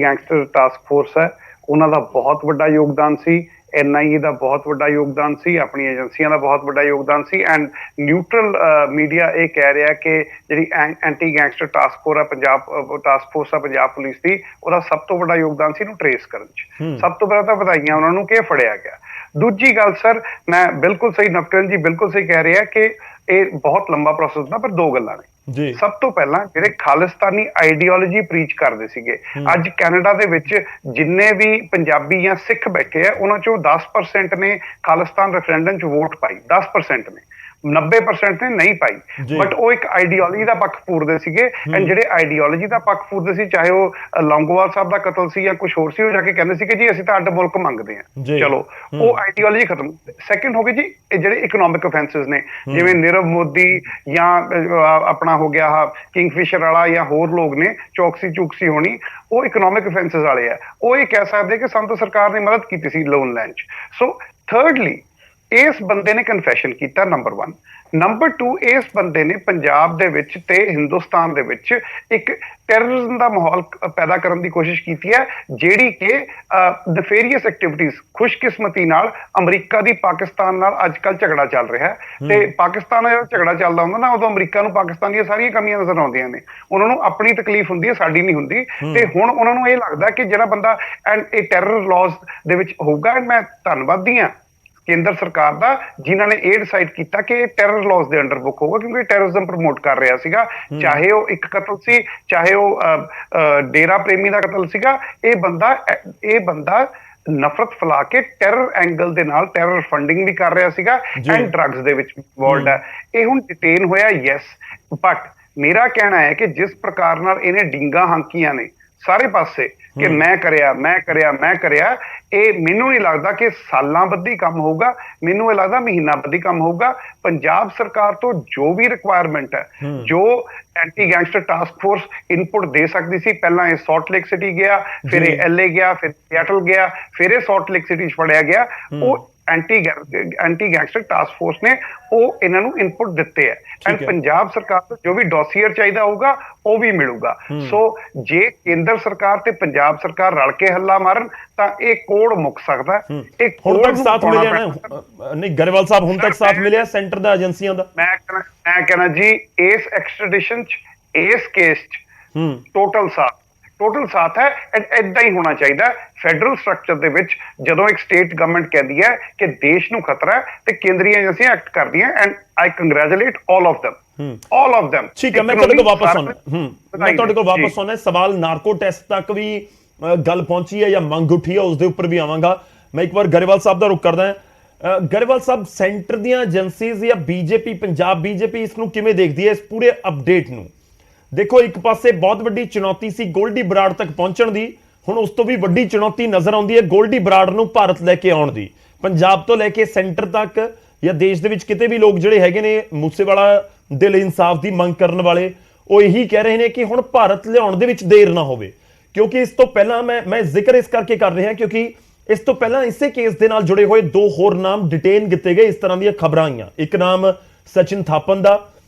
ਗੈਂਗਸਟਰ ਟਾਸਕ ਫੋਰਸ ਹੈ, ਉਹਨਾਂ ਦਾ ਬਹੁਤ ਵੱਡਾ ਯੋਗਦਾਨ ਸੀ। NIA ਦਾ ਬਹੁਤ ਵੱਡਾ ਯੋਗਦਾਨ ਸੀ, ਆਪਣੀਆਂ ਏਜੰਸੀਆਂ ਦਾ ਬਹੁਤ ਵੱਡਾ ਯੋਗਦਾਨ ਸੀ। ਐਂਡ ਨਿਊਟਰਲ ਮੀਡੀਆ ਇਹ ਕਹਿ ਰਿਹਾ ਕਿ ਜਿਹੜੀ ਐਂਟੀ ਗੈਂਗਸਟਰ ਟਾਸਕ ਫੋਰਸ ਆ ਪੰਜਾਬ ਪੁਲਿਸ ਦੀ, ਉਹਦਾ ਸਭ ਤੋਂ ਵੱਡਾ ਯੋਗਦਾਨ ਸੀ ਇਹਨੂੰ ਟਰੇਸ ਕਰਨ 'ਚ। ਸਭ ਤੋਂ ਪਹਿਲਾਂ ਤਾਂ ਵਧਾਈਆਂ ਉਹਨਾਂ ਨੂੰ ਕਿ ਇਹ ਫੜਿਆ ਗਿਆ। ਦੂਜੀ ਗੱਲ ਸਰ, ਮੈਂ ਬਿਲਕੁਲ ਸਹੀ, ਨਵਕਰਨ ਜੀ ਬਿਲਕੁਲ ਸਹੀ ਕਹਿ ਰਿਹਾ ਕਿ ਇਹ ਬਹੁਤ ਲੰਬਾ ਪ੍ਰੋਸੈਸ ਨਾ, ਪਰ 2 ਗੱਲਾਂ ਨੇ। ਸਭ ਤੋਂ ਪਹਿਲਾਂ ਜਿਹੜੇ ਖਾਲਿਸਤਾਨੀ ਆਈਡੀਓਲੋਜੀ ਪ੍ਰੀਚ ਕਰਦੇ ਸੀਗੇ, ਅੱਜ ਕੈਨੇਡਾ ਦੇ ਵਿੱਚ ਜਿੰਨੇ ਵੀ ਪੰਜਾਬੀ ਜਾਂ ਸਿੱਖ ਬੈਠੇ ਆ, ਉਹਨਾਂ ਚੋਂ 10% ਨੇ ਖਾਲਿਸਤਾਨ ਰੈਫਰੈਂਡਮ 'ਚ ਵੋਟ ਪਾਈ, 10% ਨੇ, 90% ਨੇ ਨਹੀਂ ਪਾਈ। ਬਟ ਉਹ ਇੱਕ ਆਈਡੀਓਲੋਜੀ ਦਾ ਪੱਖ ਪੂਰਦੇ ਸੀਗੇ। ਐਂਡ ਜਿਹੜੇ ਆਈਡੀਓਲੋਜੀ ਦਾ ਪੱਖ ਪੂਰਦੇ ਸੀ, ਚਾਹੇ ਉਹ ਲੌਂਗੋਵਾਲ ਸਾਹਿਬ ਦਾ ਕਤਲ ਸੀ ਜਾਂ ਕੁਝ ਹੋਰ ਸੀ, ਉਹ ਜਾ ਕੇ ਕਹਿੰਦੇ ਸੀ ਕਿ ਜੀ ਅਸੀਂ ਤਾਂ ਅੱਡ ਮੁਲਕ ਮੰਗਦੇ ਹਾਂ। ਚਲੋ, ਉਹ ਆਈਡੀਓਲੋਜੀ ਖਤਮ। ਸੈਕਿੰਡ ਹੋ ਗਈ ਜੀ ਇਹ ਜਿਹੜੇ ਇਕਨੋਮਿਕ ਅਫੈਂਸਿਸ ਨੇ, ਜਿਵੇਂ ਨੀਰਵ ਮੋਦੀ ਜਾਂ ਆਪਣਾ ਹੋ ਗਿਆ ਕਿੰਗਫਿਸ਼ਰ ਵਾਲਾ ਜਾਂ ਹੋਰ ਲੋਕ ਨੇ, ਚੌਕਸੀ ਹੋਣੀ, ਉਹ ਇਕਨੋਮਿਕ ਅਫੈਂਸਿਸ ਵਾਲੇ ਆ। ਉਹ ਇਹ ਕਹਿ ਸਕਦੇ ਕਿ ਸਾਨੂੰ ਤਾਂ ਸਰਕਾਰ ਨੇ ਮਦਦ ਕੀਤੀ ਸੀ ਲੋਨ ਲੈਣ 'ਚ। ਸੋ ਥਰਡਲੀ ਇਸ ਬੰਦੇ ਨੇ ਕਨਫੈਸ਼ਨ ਕੀਤਾ, ਨੰਬਰ 1। ਨੰਬਰ 2, ਇਸ ਬੰਦੇ ਨੇ ਪੰਜਾਬ ਦੇ ਵਿੱਚ ਤੇ ਹਿੰਦੁਸਤਾਨ ਦੇ ਵਿੱਚ ਇੱਕ ਟੈਰਰਿਜ਼ਮ ਦਾ ਮਾਹੌਲ ਪੈਦਾ ਕਰਨ ਦੀ ਕੋਸ਼ਿਸ਼ ਕੀਤੀ ਹੈ, ਜਿਹੜੀ ਕਿ ਨਫੇਰੀਅਸ ਐਕਟੀਵਿਟੀਜ਼, ਖੁਸ਼ਕਿਸਮਤੀ ਨਾਲ ਅਮਰੀਕਾ ਦੀ ਪਾਕਿਸਤਾਨ ਨਾਲ ਅੱਜ ਕੱਲ੍ਹ ਝਗੜਾ ਚੱਲ ਰਿਹਾ ਹੈ। ਤੇ ਪਾਕਿਸਤਾਨ ਨਾਲ ਝਗੜਾ ਚੱਲਦਾ ਹੁੰਦਾ ਨਾ, ਉਦੋਂ ਅਮਰੀਕਾ ਨੂੰ ਪਾਕਿਸਤਾਨ ਦੀਆਂ ਸਾਰੀਆਂ ਕਮੀਆਂ ਨਜ਼ਰ ਆਉਂਦੀਆਂ ਨੇ। ਉਹਨਾਂ ਨੂੰ ਆਪਣੀ ਤਕਲੀਫ ਹੁੰਦੀ ਹੈ, ਸਾਡੀ ਨਹੀਂ ਹੁੰਦੀ। ਤੇ ਹੁਣ ਉਹਨਾਂ ਨੂੰ ਇਹ ਲੱਗਦਾ ਕਿ ਜਿਹੜਾ ਬੰਦਾ ਇਹ ਟੈਰਰ ਲਾਜ਼ ਦੇ ਵਿੱਚ ਹੋਊਗਾ। ਮੈਂ ਧੰਨਵਾਦੀ ਹਾਂ ਕੇਂਦਰ ਸਰਕਾਰ ਦਾ, ਜਿਨ੍ਹਾਂ ਨੇ ਇਹ ਡਿਸਾਈਡ ਕੀਤਾ ਕਿ ਇਹ ਟੈਰਰ ਲਾਜ਼ ਦੇ ਅੰਡਰ ਬੁੱਕ ਹੋਊਗਾ, ਕਿਉਂਕਿ ਟੈਰਰਿਜ਼ਮ ਪ੍ਰਮੋਟ ਕਰ ਰਿਹਾ ਸੀਗਾ। ਚਾਹੇ ਉਹ ਇੱਕ ਕਤਲ ਸੀ, ਚਾਹੇ ਉਹ ਡੇਰਾ ਪ੍ਰੇਮੀ ਦਾ ਕਤਲ ਸੀਗਾ, ਇਹ ਬੰਦਾ ਨਫ਼ਰਤ ਫੈਲਾ ਕੇ ਟੈਰਰ ਐਂਗਲ ਦੇ ਨਾਲ ਟੈਰਰ ਫੰਡਿੰਗ ਵੀ ਕਰ ਰਿਹਾ ਸੀਗਾ ਐਂਡ ਡਰੱਗਸ ਦੇ ਵਿੱਚ ਇਨਵੋਲਡ ਹੈ। ਇਹ ਹੁਣ ਡਿਟੇਨ ਹੋਇਆ, ਯੈਸ, ਬਟ ਮੇਰਾ ਕਹਿਣਾ ਹੈ ਕਿ ਜਿਸ ਪ੍ਰਕਾਰ ਨਾਲ ਇਹਨੇ ਡੀਂਗਾ ਹਾਂਕੀਆਂ ਨੇ ਸਾਰੇ ਪਾਸੇ ਕਿ ਮੈਂ ਕਰਿਆ, ਇਹ ਮੈਨੂੰ ਨਹੀਂ ਲੱਗਦਾ ਕਿ ਸਾਲਾਂ ਬੱਧੀ ਕੰਮ ਹੋਊਗਾ, ਮੈਨੂੰ ਇਹ ਲੱਗਦਾ ਮਹੀਨਾ ਬੱਧੀ ਕੰਮ ਹੋਊਗਾ। ਪੰਜਾਬ ਸਰਕਾਰ ਤੋਂ ਜੋ ਵੀ ਰਿਕੁਆਇਰਮੈਂਟ ਹੈ, ਜੋ anti gangster task force input ਦੇ ਸਕਦੀ ਸੀ, ਪਹਿਲਾਂ ਇਹ ਸਾਲਟ ਲੇਕ ਸਿਟੀ ਗਿਆ, ਫਿਰ ਇਹ LA ਗਿਆ, ਫਿਰ ਸੀਐਟਲ ਗਿਆ, ਫਿਰ ਇਹ ਸਾਲਟ ਲੇਕ ਸਿਟੀ 'ਚ ਫੜਿਆ ਗਿਆ, ਉਹ ਐਂਟੀ ਗੈਂਗਸਟਰ ਟਾਸਕ ਫੋਰਸ ਨੇ ਉਹ ਇਹਨਾਂ ਨੂੰ ਇਨਪੁਟ ਦਿੱਤੇ ਹੈ ਐਂਡ ਪੰਜਾਬ ਸਰਕਾਰ ਤੋਂ ਜੋ ਵੀ ਡੋਸੀਅਰ ਚਾਹੀਦਾ ਹੋਊਗਾ ਉਹ ਵੀ ਮਿਲੂਗਾ। ਸੋ ਜੇ ਕੇਂਦਰ ਸਰਕਾਰ ਤੇ ਪੰਜਾਬ ਸਰਕਾਰ ਰਲ ਕੇ ਹੱਲਾ ਮਾਰਨ ਤਾਂ ਇਹ ਕੋਡ ਮੁੱਕ ਸਕਦਾ ਹੈ। ਇਹ ਹੁਣ ਤੱਕ ਸਾਥ ਮਿਲਿਆ ਨਾ? ਨਹੀਂ ਗਰੇਵਾਲ ਸਾਹਿਬ, ਹੁਣ ਤੱਕ ਸਾਥ ਮਿਲਿਆ ਸੈਂਟਰ ਦਾ, ਏਜੰਸੀਆਂ ਦਾ? ਮੈਂ ਕਹਿਣਾ ਜੀ ਇਸ ਐਕਸਟ੍ਰੈਡੀਸ਼ਨ 'ਚ, ਇਸ ਕੇਸ 'ਚ ਟੋਟਲ ਸਾਥ ਹੈ। ਏਦਾਂ ਹੀ ਹੋਣਾ ਚਾਹੀਦਾ ਫੈਡਰਲ ਸਟਰਕਚਰ ਦੇ ਵਿੱਚ। ਜਦੋਂ ਇੱਕ ਸਟੇਟ ਗਵਰਨਮੈਂਟ ਕਹਿੰਦੀ ਹੈ ਕਿ ਦੇਸ਼ ਨੂੰ ਖਤਰਾ ਹੈ ਤੇ ਕੇਂਦਰੀ ਏਜੰਸੀਆਂ ਐਕਟ ਕਰਦੀਆਂ, and I congratulate all of them। ਠੀਕ ਹੈ, ਮੈਂ ਤੁਹਾਡੇ ਕੋਲ ਵਾਪਸ ਆਉਣਾ। ਸਵਾਲ ਨਾਰਕੋ ਟੈਸਟ ਤੱਕ ਵੀ ਗੱਲ ਪਹੁੰਚੀ ਹੈ ਜਾਂ ਮੰਗ ਉੱਠੀ ਹੈ, ਉਸ ਦੇ ਉੱਪਰ ਵੀ ਆਵਾਂਗਾ। ਮੈਂ ਇੱਕ ਵਾਰ ਗਰੇਵਾਲ ਸਾਹਿਬ ਦਾ ਰੁਖ ਕਰਦਾ ਹਾਂ। ਗਰੇਵਾਲ ਸਾਹਿਬ, ਸੈਂਟਰ ਦੀਆਂ ਏਜੰਸੀਜ਼ ਜਾਂ ਬੀਜੇਪੀ, ਪੰਜਾਬ ਬੀਜੇਪੀ ਇਸ ਨੂੰ ਕਿਵੇਂ ਦੇਖਦੀ ਹੈ, ਇਸ ਪੂਰੇ ਅਪਡੇਟ ਨੂੰ? ਦੇਖੋ, ਇੱਕ ਪਾਸੇ ਬਹੁਤ ਵੱਡੀ ਚੁਣੌਤੀ ਸੀ ਗੋਲਡੀ ਬਰਾੜ ਤੱਕ ਪਹੁੰਚਣ ਦੀ, ਹੁਣ ਉਸ ਤੋਂ ਵੀ ਵੱਡੀ ਚੁਣੌਤੀ ਨਜ਼ਰ ਆਉਂਦੀ ਹੈ ਗੋਲਡੀ ਬਰਾੜ ਨੂੰ ਭਾਰਤ ਲੈ ਕੇ ਆਉਣ ਦੀ। ਪੰਜਾਬ ਤੋਂ ਲੈ ਕੇ ਸੈਂਟਰ ਤੱਕ ਜਾਂ ਦੇਸ਼ ਦੇ ਵਿੱਚ ਕਿਤੇ ਵੀ ਲੋਕ ਜਿਹੜੇ ਹੈਗੇ ਨੇ ਮੂਸੇਵਾਲਾ ਦੇ ਲਈ ਇਨਸਾਫ ਦੀ ਮੰਗ ਕਰਨ ਵਾਲੇ, ਉਹ ਇਹੀ ਕਹਿ ਰਹੇ ਨੇ ਕਿ ਹੁਣ ਭਾਰਤ ਲਿਆਉਣ ਦੇ ਵਿੱਚ ਦੇਰ ਨਾ ਹੋਵੇ। ਕਿਉਂਕਿ ਇਸ ਤੋਂ ਪਹਿਲਾਂ ਮੈਂ ਜ਼ਿਕਰ ਇਸ ਕਰਕੇ ਕਰ ਰਿਹਾ ਕਿਉਂਕਿ ਇਸ ਤੋਂ ਪਹਿਲਾਂ ਇਸੇ ਕੇਸ ਦੇ ਨਾਲ ਜੁੜੇ ਹੋਏ 2 ਹੋਰ ਨਾਮ ਡਿਟੇਨ ਕੀਤੇ ਗਏ, ਇਸ ਤਰ੍ਹਾਂ ਦੀਆਂ ਖਬਰਾਂ ਆਈਆਂ। ਇੱਕ ਨਾਮ ਸਚਿਨ ਥਾਪਨ ਦਾ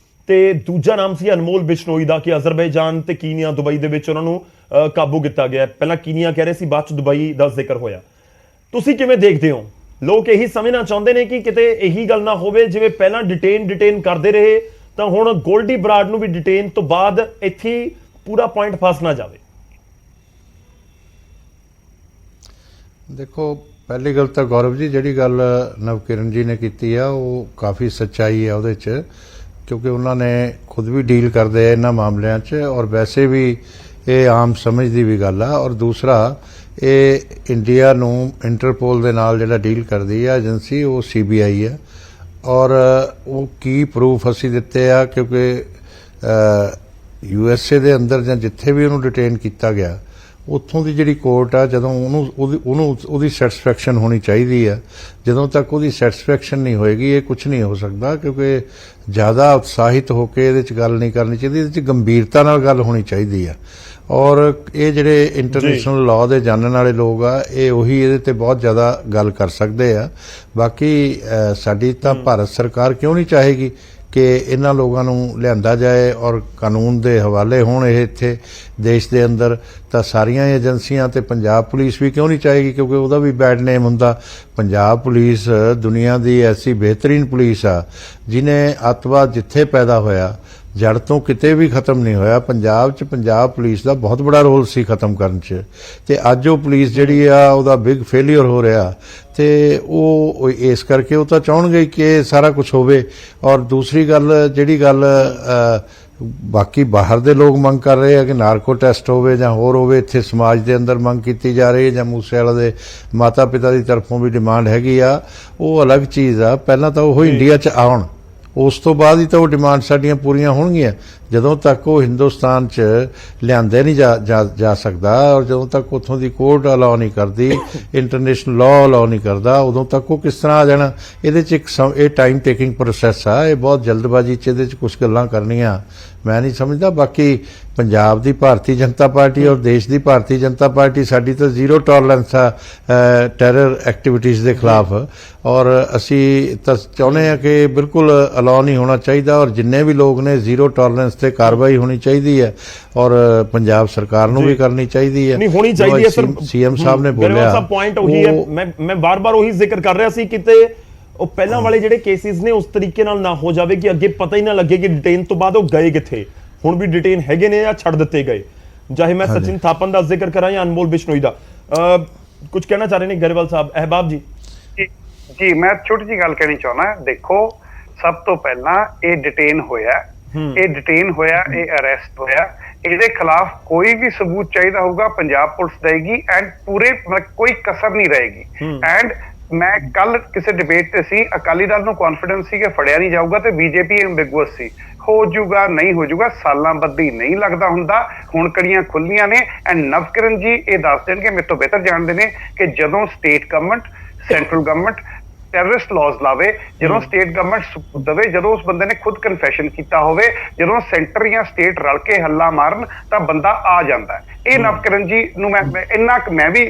ਤੇ ਦੂਜਾ ਨਾਮ ਸੀ ਅਨਮੋਲ ਬਿਸ਼ਨੋਈ ਦਾ, ਕਿ ਅਜ਼ਰਬੈਜਾਨ ਤੇ ਕੀਨੀਆ, ਦੁਬਈ ਦੇ ਵਿੱਚ ਉਹਨਾਂ ਨੂੰ ਕਾਬੂ ਕੀਤਾ ਗਿਆ। ਪਹਿਲਾਂ ਕੀਨੀਆ ਕਹਿ ਰਹੇ ਸੀ, ਬਾਅਦ ਚ ਦੁਬਈ ਦਾ ਜ਼ਿਕਰ ਹੋਇਆ। ਤੁਸੀਂ ਕਿਵੇਂ ਦੇਖਦੇ ਹੋ? ਲੋਕ ਇਹੀ ਸਮਝਣਾ ਚਾਹੁੰਦੇ ਨੇ ਕਿ ਕਿਤੇ ਇਹੀ ਗੱਲ ਨਾ ਹੋਵੇ ਜਿਵੇਂ ਪਹਿਲਾਂ ਡਿਟੇਨ ਕਰਦੇ ਰਹੇ ਤਾਂ ਹੁਣ ਗੋਲਡੀ ਬਰਾੜ ਨੂੰ ਵੀ ਡਿਟੇਨ ਤੋਂ ਬਾਅਦ ਇੱਥੇ ਪੂਰਾ ਪੁਆਇੰਟ ਫਸ ਨਾ ਜਾਵੇ। ਦੇਖੋ, ਪਹਿਲੀ ਗੱਲ ਤਾਂ ਗੌਰਵ ਜੀ, ਜਿਹੜੀ ਗੱਲ ਨਵਕਿਰਨ ਜੀ ਨੇ ਕੀਤੀ ਆ ਉਹ ਕਾਫੀ ਸੱਚਾਈ ਹੈ ਉਹਦੇ 'ਚ, ਕਿਉਂਕਿ ਉਹਨਾਂ ਨੇ ਖੁਦ ਵੀ ਡੀਲ ਕਰਦੇ ਆ ਇਹਨਾਂ ਮਾਮਲਿਆਂ 'ਚ, ਔਰ ਵੈਸੇ ਵੀ ਇਹ ਆਮ ਸਮਝ ਦੀ ਵੀ ਗੱਲ ਆ। ਔਰ ਦੂਸਰਾ, ਇਹ ਇੰਡੀਆ ਨੂੰ ਇੰਟਰਪੋਲ ਦੇ ਨਾਲ ਜਿਹੜਾ ਡੀਲ ਕਰਦੀ ਆ ਏਜੰਸੀ, ਉਹ CBI ਹੈ। ਔਰ ਉਹ ਕੀ ਪ੍ਰੂਫ ਅਸੀਂ ਦਿੱਤੇ ਆ, ਕਿਉਂਕਿ USA ਦੇ ਅੰਦਰ ਜਾਂ ਜਿੱਥੇ ਵੀ ਉਹਨੂੰ ਡਿਟੇਨ ਕੀਤਾ ਗਿਆ, ਉੱਥੋਂ ਦੀ ਜਿਹੜੀ ਕੋਰਟ ਆ, ਜਦੋਂ ਉਹਦੀ ਸੈਟੀਸਫੈਕਸ਼ਨ ਹੋਣੀ ਚਾਹੀਦੀ ਆ। ਜਦੋਂ ਤੱਕ ਉਹਦੀ ਸੈਟੀਸਫੈਕਸ਼ਨ ਨਹੀਂ ਹੋਏਗੀ ਇਹ ਕੁਝ ਨਹੀਂ ਹੋ ਸਕਦਾ, ਕਿਉਂਕਿ ਜ਼ਿਆਦਾ ਉਤਸ਼ਾਹਿਤ ਹੋ ਕੇ ਇਹਦੇ 'ਚ ਗੱਲ ਨਹੀਂ ਕਰਨੀ ਚਾਹੀਦੀ, ਇਹਦੇ 'ਚ ਗੰਭੀਰਤਾ ਨਾਲ ਗੱਲ ਹੋਣੀ ਚਾਹੀਦੀ ਆ। ਔਰ ਇਹ ਜਿਹੜੇ ਇੰਟਰਨੈਸ਼ਨਲ ਲਾਅ ਦੇ ਜਾਣਨ ਵਾਲੇ ਲੋਕ ਆ, ਇਹ ਉਹੀ ਇਹਦੇ ਤੇ ਬਹੁਤ ਜ਼ਿਆਦਾ ਗੱਲ ਕਰ ਸਕਦੇ ਆ। ਬਾਕੀ ਸਾਡੀ ਤਾਂ ਭਾਰਤ ਸਰਕਾਰ ਕਿਉਂ ਨਹੀਂ ਚਾਹੇਗੀ ਕਿ ਇਹਨਾਂ ਲੋਕਾਂ ਨੂੰ ਲਿਆਂਦਾ ਜਾਏ ਔਰ ਕਾਨੂੰਨ ਦੇ ਹਵਾਲੇ ਹੋਣ ਇਹ ਇੱਥੇ ਦੇਸ਼ ਦੇ ਅੰਦਰ। ਤਾਂ ਸਾਰੀਆਂ ਏਜੰਸੀਆਂ ਤੇ ਪੰਜਾਬ ਪੁਲਿਸ ਵੀ ਕਿਉਂ ਨਹੀਂ ਚਾਹੇਗੀ, ਕਿਉਂਕਿ ਉਹਦਾ ਵੀ ਬੈਡ ਨੇਮ ਹੁੰਦਾ। ਪੰਜਾਬ ਪੁਲਿਸ ਦੁਨੀਆ ਦੀ ਐਸੀ ਬਿਹਤਰੀਨ ਪੁਲਿਸ ਆ ਜਿਹਨੇ ਅੱਤਵਾਦ ਜਿੱਥੇ ਪੈਦਾ ਹੋਇਆ, ਜੜ ਤੋਂ ਕਿਤੇ ਵੀ ਖਤਮ ਨਹੀਂ ਹੋਇਆ। ਪੰਜਾਬ 'ਚ ਪੰਜਾਬ ਪੁਲਿਸ ਦਾ ਬਹੁਤ ਬੜਾ ਰੋਲ ਸੀ ਖਤਮ ਕਰਨ 'ਚ, ਤੇ ਅੱਜ ਉਹ ਪੁਲਿਸ ਜਿਹੜੀ ਆ ਉਹਦਾ ਬਿਗ ਫੇਲਿਅਰ ਹੋ ਰਿਹਾ, ਤੇ ਉਹ ਇਸ ਕਰਕੇ ਉਹ ਤਾਂ ਚਾਹਣਗੇ ਕਿ ਸਾਰਾ ਕੁਝ ਹੋਵੇ। ਔਰ ਦੂਸਰੀ ਗੱਲ, ਜਿਹੜੀ ਗੱਲ ਬਾਕੀ ਬਾਹਰ ਦੇ ਲੋਕ ਮੰਗ ਕਰ ਰਹੇ ਆ ਕਿ ਨਾਰਕੋ ਟੈਸਟ ਹੋਵੇ ਜਾਂ ਹੋਰ ਹੋਵੇ, ਇੱਥੇ ਸਮਾਜ ਦੇ ਅੰਦਰ ਮੰਗ ਕੀਤੀ ਜਾ ਰਹੀ ਹੈ ਜਾਂ ਮੂਸੇਵਾਲਾ ਦੇ ਮਾਤਾ ਪਿਤਾ ਦੀ ਤਰਫੋਂ ਵੀ ਡਿਮਾਂਡ ਹੈਗੀ ਆ, ਉਹ ਅਲੱਗ ਚੀਜ਼ ਆ। ਪਹਿਲਾਂ ਤਾਂ ਉਹ ਇੰਡੀਆ 'ਚ ਆਉਣ, ਉਸ ਤੋਂ ਬਾਅਦ ਹੀ ਤਾਂ ਉਹ ਡਿਮਾਂਡ ਸਾਡੀਆਂ ਪੂਰੀਆਂ ਹੋਣਗੀਆਂ। ਜਦੋਂ ਤੱਕ ਉਹ ਹਿੰਦੁਸਤਾਨ 'ਚ ਲਿਆਂਦੇ ਨਹੀਂ ਜਾ ਸਕਦਾ, ਔਰ ਜਦੋਂ ਤੱਕ ਉੱਥੋਂ ਦੀ ਕੋਰਟ ਅਲਾਉ ਨਹੀਂ ਕਰਦੀ, ਇੰਟਰਨੈਸ਼ਨਲ ਲਾਅ ਅਲਾਉ ਨਹੀਂ ਕਰਦਾ, ਉਦੋਂ ਤੱਕ ਉਹ ਕਿਸ ਤਰ੍ਹਾਂ ਆ ਜਾਣਾ? ਇਹਦੇ 'ਚ ਇਹ ਟਾਈਮ ਟੇਕਿੰਗ ਪ੍ਰੋਸੈਸ ਆ, ਇਹ ਬਹੁਤ ਜਲਦਬਾਜ਼ੀ 'ਚ ਇਹਦੇ 'ਚ ਕੁਝ ਗੱਲਾਂ ਕਰਨੀਆਂ ਮੈਂ ਨਹੀਂ ਸਮਝਦਾ। ਬਾਕੀ ਪੰਜਾਬ ਦੀ ਭਾਰਤੀ ਜਨਤਾ ਪਾਰਟੀ ਔਰ ਦੇਸ਼ ਦੀ ਭਾਰਤੀ ਜਨਤਾ ਪਾਰਟੀ, ਸਾਡੀ ਤਾਂ ਜ਼ੀਰੋ ਟੋਲਰੈਂਸ ਆ ਟੈਰਰ ਐਕਟੀਵਿਟੀਜ਼ ਦੇ ਖਿਲਾਫ। ਔਰ ਅਸੀਂ ਤਾਂ ਚਾਹੁੰਦੇ ਹਾਂ ਕਿ ਬਿਲਕੁਲ ਅਲਾਉ ਨਹੀਂ ਹੋਣਾ ਚਾਹੀਦਾ, ਔਰ ਜਿੰਨੇ ਵੀ ਲੋਕ ਨੇ ਜ਼ੀਰੋ ਟੋਲਰੈਂਸ ਤੇ ਕਾਰਵਾਈ ਹੋਣੀ ਚਾਹੀਦੀ ਹੈ, ਔਰ ਪੰਜਾਬ ਸਰਕਾਰ ਨੂੰ ਵੀ ਕਰਨੀ ਚਾਹੀਦੀ ਹੈ। ਨਹੀਂ ਹੋਣੀ ਚਾਹੀਦੀ ਹੈ ਸਰ, ਸੀਐਮ ਸਾਹਿਬ ਨੇ ਬੋਲਿਆ। ਪੁਆਇੰਟ ਉਹੀ ਹੈ, ਮੈਂ ਬਾਰ-ਬਾਰ ਉਹੀ ਜ਼ਿਕਰ ਕਰ ਰਿਹਾ ਸੀ, ਕਿਤੇ ਉਹ ਪਹਿਲਾਂ ਵਾਲੇ ਜਿਹੜੇ ਕੇਸਿਸ ਨੇ ਉਸ ਤਰੀਕੇ ਨਾਲ ਨਾ ਹੋ ਜਾਵੇ ਕਿ ਅੱਗੇ ਪਤਾ ਹੀ ਨਾ ਲੱਗੇ ਕਿ ਡਿਟੇਨ ਤੋਂ ਬਾਅਦ ਉਹ ਗਏ ਕਿੱਥੇ। ਹੁਣ ਵੀ ਡਿਟੇਨ ਹੈਗੇ ਨੇ ਜਾਂ ਛੱਡ ਦਿੱਤੇ ਗਏ, ਚਾਹੇ ਮੈਂ ਸਚਿਨ ਥਾਪਨ ਦਾ ਜ਼ਿਕਰ ਕਰਾਂ ਜਾਂ ਅਨਮੋਲ ਬਿਸ਼ਨੋਈ ਦਾ। ਕੁਝ ਕਹਿਣਾ ਚਾਹ ਰਹੇ ਨੇ ਗਰੇਵਾਲ ਸਾਹਿਬ? ਅਹਿਬਾਬ ਜੀ। ਜੀ ਮੈਂ ਛੋਟੀ ਜਿਹੀ ਗੱਲ ਕਹਿਣੀ ਚਾਹੁੰਦਾ। ਦੇਖੋ, ਸਭ ਤੋਂ ਪਹਿਲਾਂ ਇਹ ਡਿਟੇਨ ਹੋਇਆ, ਇਹ ਅਰੈਸਟ ਹੋਇਆ, ਇਹਦੇ ਖਿਲਾਫ ਕੋਈ ਵੀ ਸਬੂਤ ਚਾਹੀਦਾ ਹੋਊਗਾ ਪੰਜਾਬ ਪੁਲਿਸ ਦੇਗੀ ਐਂਡ ਪੂਰੇ ਕੋਈ ਕਸਰ ਨਹੀਂ ਰਹੇਗੀ। ਐਂਡ ਮੈਂ ਕੱਲ ਕਿਸੇ ਡਿਬੇਟ ਤੇ ਸੀ, ਅਕਾਲੀ ਦਲ ਨੂੰ ਕੌਨਫੀਡੈਂਸ ਸੀ ਕਿ ਫੜਿਆ ਨਹੀਂ ਜਾਊਗਾ ਤੇ ਬੀਜੇਪੀ ਐਂਬਿਗੁਅਸ ਸੀ, ਹੋ ਜਾਊਗਾ ਨਹੀਂ ਹੋ ਜਾਊਗਾ, ਸਾਲਾਂ ਬੱਧੀ ਨਹੀਂ ਲੱਗਦਾ ਹੁੰਦਾ। ਹੁਣ ਕੜੀਆਂ ਖੁੱਲੀਆਂ ਨੇ ਐਂਡ ਨਵਕਿਰਨ ਜੀ ਇਹ ਦੱਸ ਦੇਣਗੇ, ਮੇਰੇ ਤੋਂ ਬਿਹਤਰ ਜਾਣਦੇ ਨੇ ਕਿ ਜਦੋਂ state government, central government terrorist ਲਾਜ਼ ਲਾਵੇ, ਜਦੋਂ ਸਟੇਟ ਗਵਰਨਮੈਂਟ ਸਬੂਤ ਦੇਵੇ, ਜਦੋਂ ਉਸ ਬੰਦੇ ਨੇ ਖੁਦ ਕਨਫੈਸ਼ਨ ਕੀਤਾ ਹੋਵੇ, ਜਦੋਂ ਸੈਂਟਰ ਜਾਂ ਸਟੇਟ ਰਲ ਕੇ ਹੱਲਾ ਮਾਰਨ ਤਾਂ ਬੰਦਾ ਆ ਜਾਂਦਾ ਹੈ। ਇਹ ਨਵਕਿਰਨ ਜੀ ਨੂੰ ਮੈਂ ਵੀ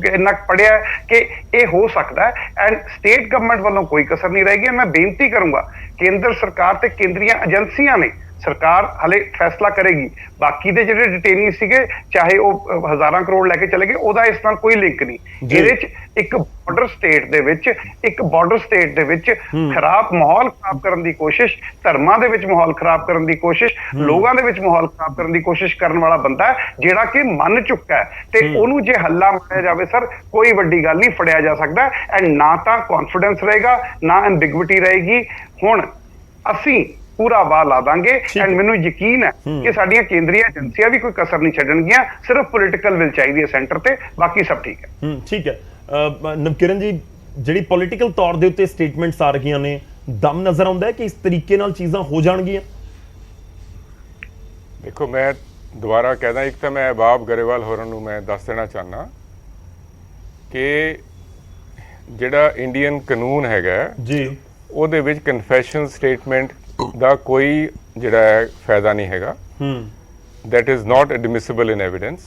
ਇੰਨਾ ਪੜ੍ਹਿਆ ਕਿ ਇਹ ਹੋ ਸਕਦਾ ਹੈ ਐਂਡ ਸਟੇਟ ਗਵਰਨਮੈਂਟ ਵੱਲੋਂ ਕੋਈ ਕਸਰ ਨਹੀਂ ਰਹੇਗੀ। ਮੈਂ ਬੇਨਤੀ ਕਰੂੰਗਾ, ਕੇਂਦਰ ਸਰਕਾਰ ਤੇ ਕੇਂਦਰੀਆਂ ਏਜੰਸੀਆਂ ਨੇ, ਸਰਕਾਰ ਹਲੇ ਫੈਸਲਾ ਕਰੇਗੀ। ਬਾਕੀ ਦੇ ਜਿਹੜੇ ਡਿਟੇਨੀ ਸੀਗੇ, ਚਾਹੇ ਉਹ ਹਜ਼ਾਰਾਂ ਕਰੋੜ ਲੈ ਕੇ ਚਲੇ ਗਏ, ਉਹਦਾ ਇਸ ਨਾਲ ਕੋਈ ਲਿੰਕ ਨਹੀਂ। ਇਹਦੇ ਚ ਇੱਕ ਬਾਰਡਰ ਸਟੇਟ ਦੇ ਵਿੱਚ ਖਰਾਬ ਮਾਹੌਲ ਖਰਾਬ ਕਰਨ ਦੀ ਕੋਸ਼ਿਸ਼, ਧਰਮਾਂ ਦੇ ਵਿੱਚ ਮਾਹੌਲ ਖਰਾਬ ਕਰਨ ਦੀ ਕੋਸ਼ਿਸ਼, ਲੋਕਾਂ ਦੇ ਵਿੱਚ ਮਾਹੌਲ ਖਰਾਬ ਕਰਨ ਦੀ ਕੋਸ਼ਿਸ਼ ਕਰਨ ਵਾਲਾ ਬੰਦਾ ਹੈ, ਜਿਹੜਾ ਕਿ ਮੰਨ ਚੁੱਕਾ ਹੈ। ਤੇ ਉਹਨੂੰ ਜੇ ਹੱਲਾ ਮਾਰਿਆ ਜਾਵੇ ਸਰ, ਕੋਈ ਵੱਡੀ ਗੱਲ ਨਹੀਂ, ਫੜਿਆ ਜਾ ਸਕਦਾ। ਐਂਡ ਨਾ ਤਾਂ ਕੌਨਫੀਡੈਂਸ ਰਹੇਗਾ, ਨਾ ਐਂਬਿਗੁਇਟੀ ਰਹੇਗੀ। ਹੁਣ ਅਸੀਂ ਪੂਰਾ ਵਾਹ ਲਾ ਦਾਂਗੇ ਐਂਡ ਮੈਨੂੰ ਯਕੀਨ ਹੈ ਕਿ ਸਾਡੀਆਂ ਕੇਂਦਰੀ ਏਜੰਸੀਆਂ ਵੀ ਕੋਈ ਕਸਰ ਨਹੀਂ ਛੱਡਣਗੀਆਂ। ਸਿਰਫ ਪੋਲੀਟੀਕਲ ਵਿਲ ਚਾਹੀਦੀ ਹੈ ਸੈਂਟਰ ਤੇ, ਬਾਕੀ ਸਭ ਠੀਕ ਹੈ। ਠੀਕ ਹੈ ਨਵਕਿਰਨ ਜੀ, ਜਿਹੜੀ ਪੋਲੀਟੀਕਲ ਤੌਰ ਦੇ ਉੱਤੇ ਸਟੇਟਮੈਂਟਸ ਆ ਰਹੀਆਂ ਨੇ, ਦਮ ਨਜ਼ਰ ਆਉਂਦਾ ਹੈ ਕਿ ਇਸ ਤਰੀਕੇ ਨਾਲ ਚੀਜ਼ਾਂ ਹੋ ਜਾਣਗੀਆਂ? ਦੇਖੋ, ਮੈਂ ਦੁਬਾਰਾ ਕਹਿਦਾ, ਇੱਕ ਤਾਂ ਮੈਂ ਅਹਿਬਾਬ ਗਰੇਵਾਲ ਹੋਰਾਂ ਨੂੰ ਮੈਂ ਦੱਸ ਦੇਣਾ ਚਾਹੁੰਦਾ ਕਿ ਜਿਹੜਾ ਇੰਡੀਅਨ ਕਾਨੂੰਨ ਹੈਗਾ ਜੀ, ਉਹਦੇ ਵਿੱਚ ਕਨਫੈਸ਼ਨ ਸਟੇਟਮੈਂਟ ਦਾ ਕੋਈ ਜਿਹੜਾ ਹੈ ਫਾਇਦਾ ਨਹੀਂ ਹੈਗਾ। That is not admissible in evidence.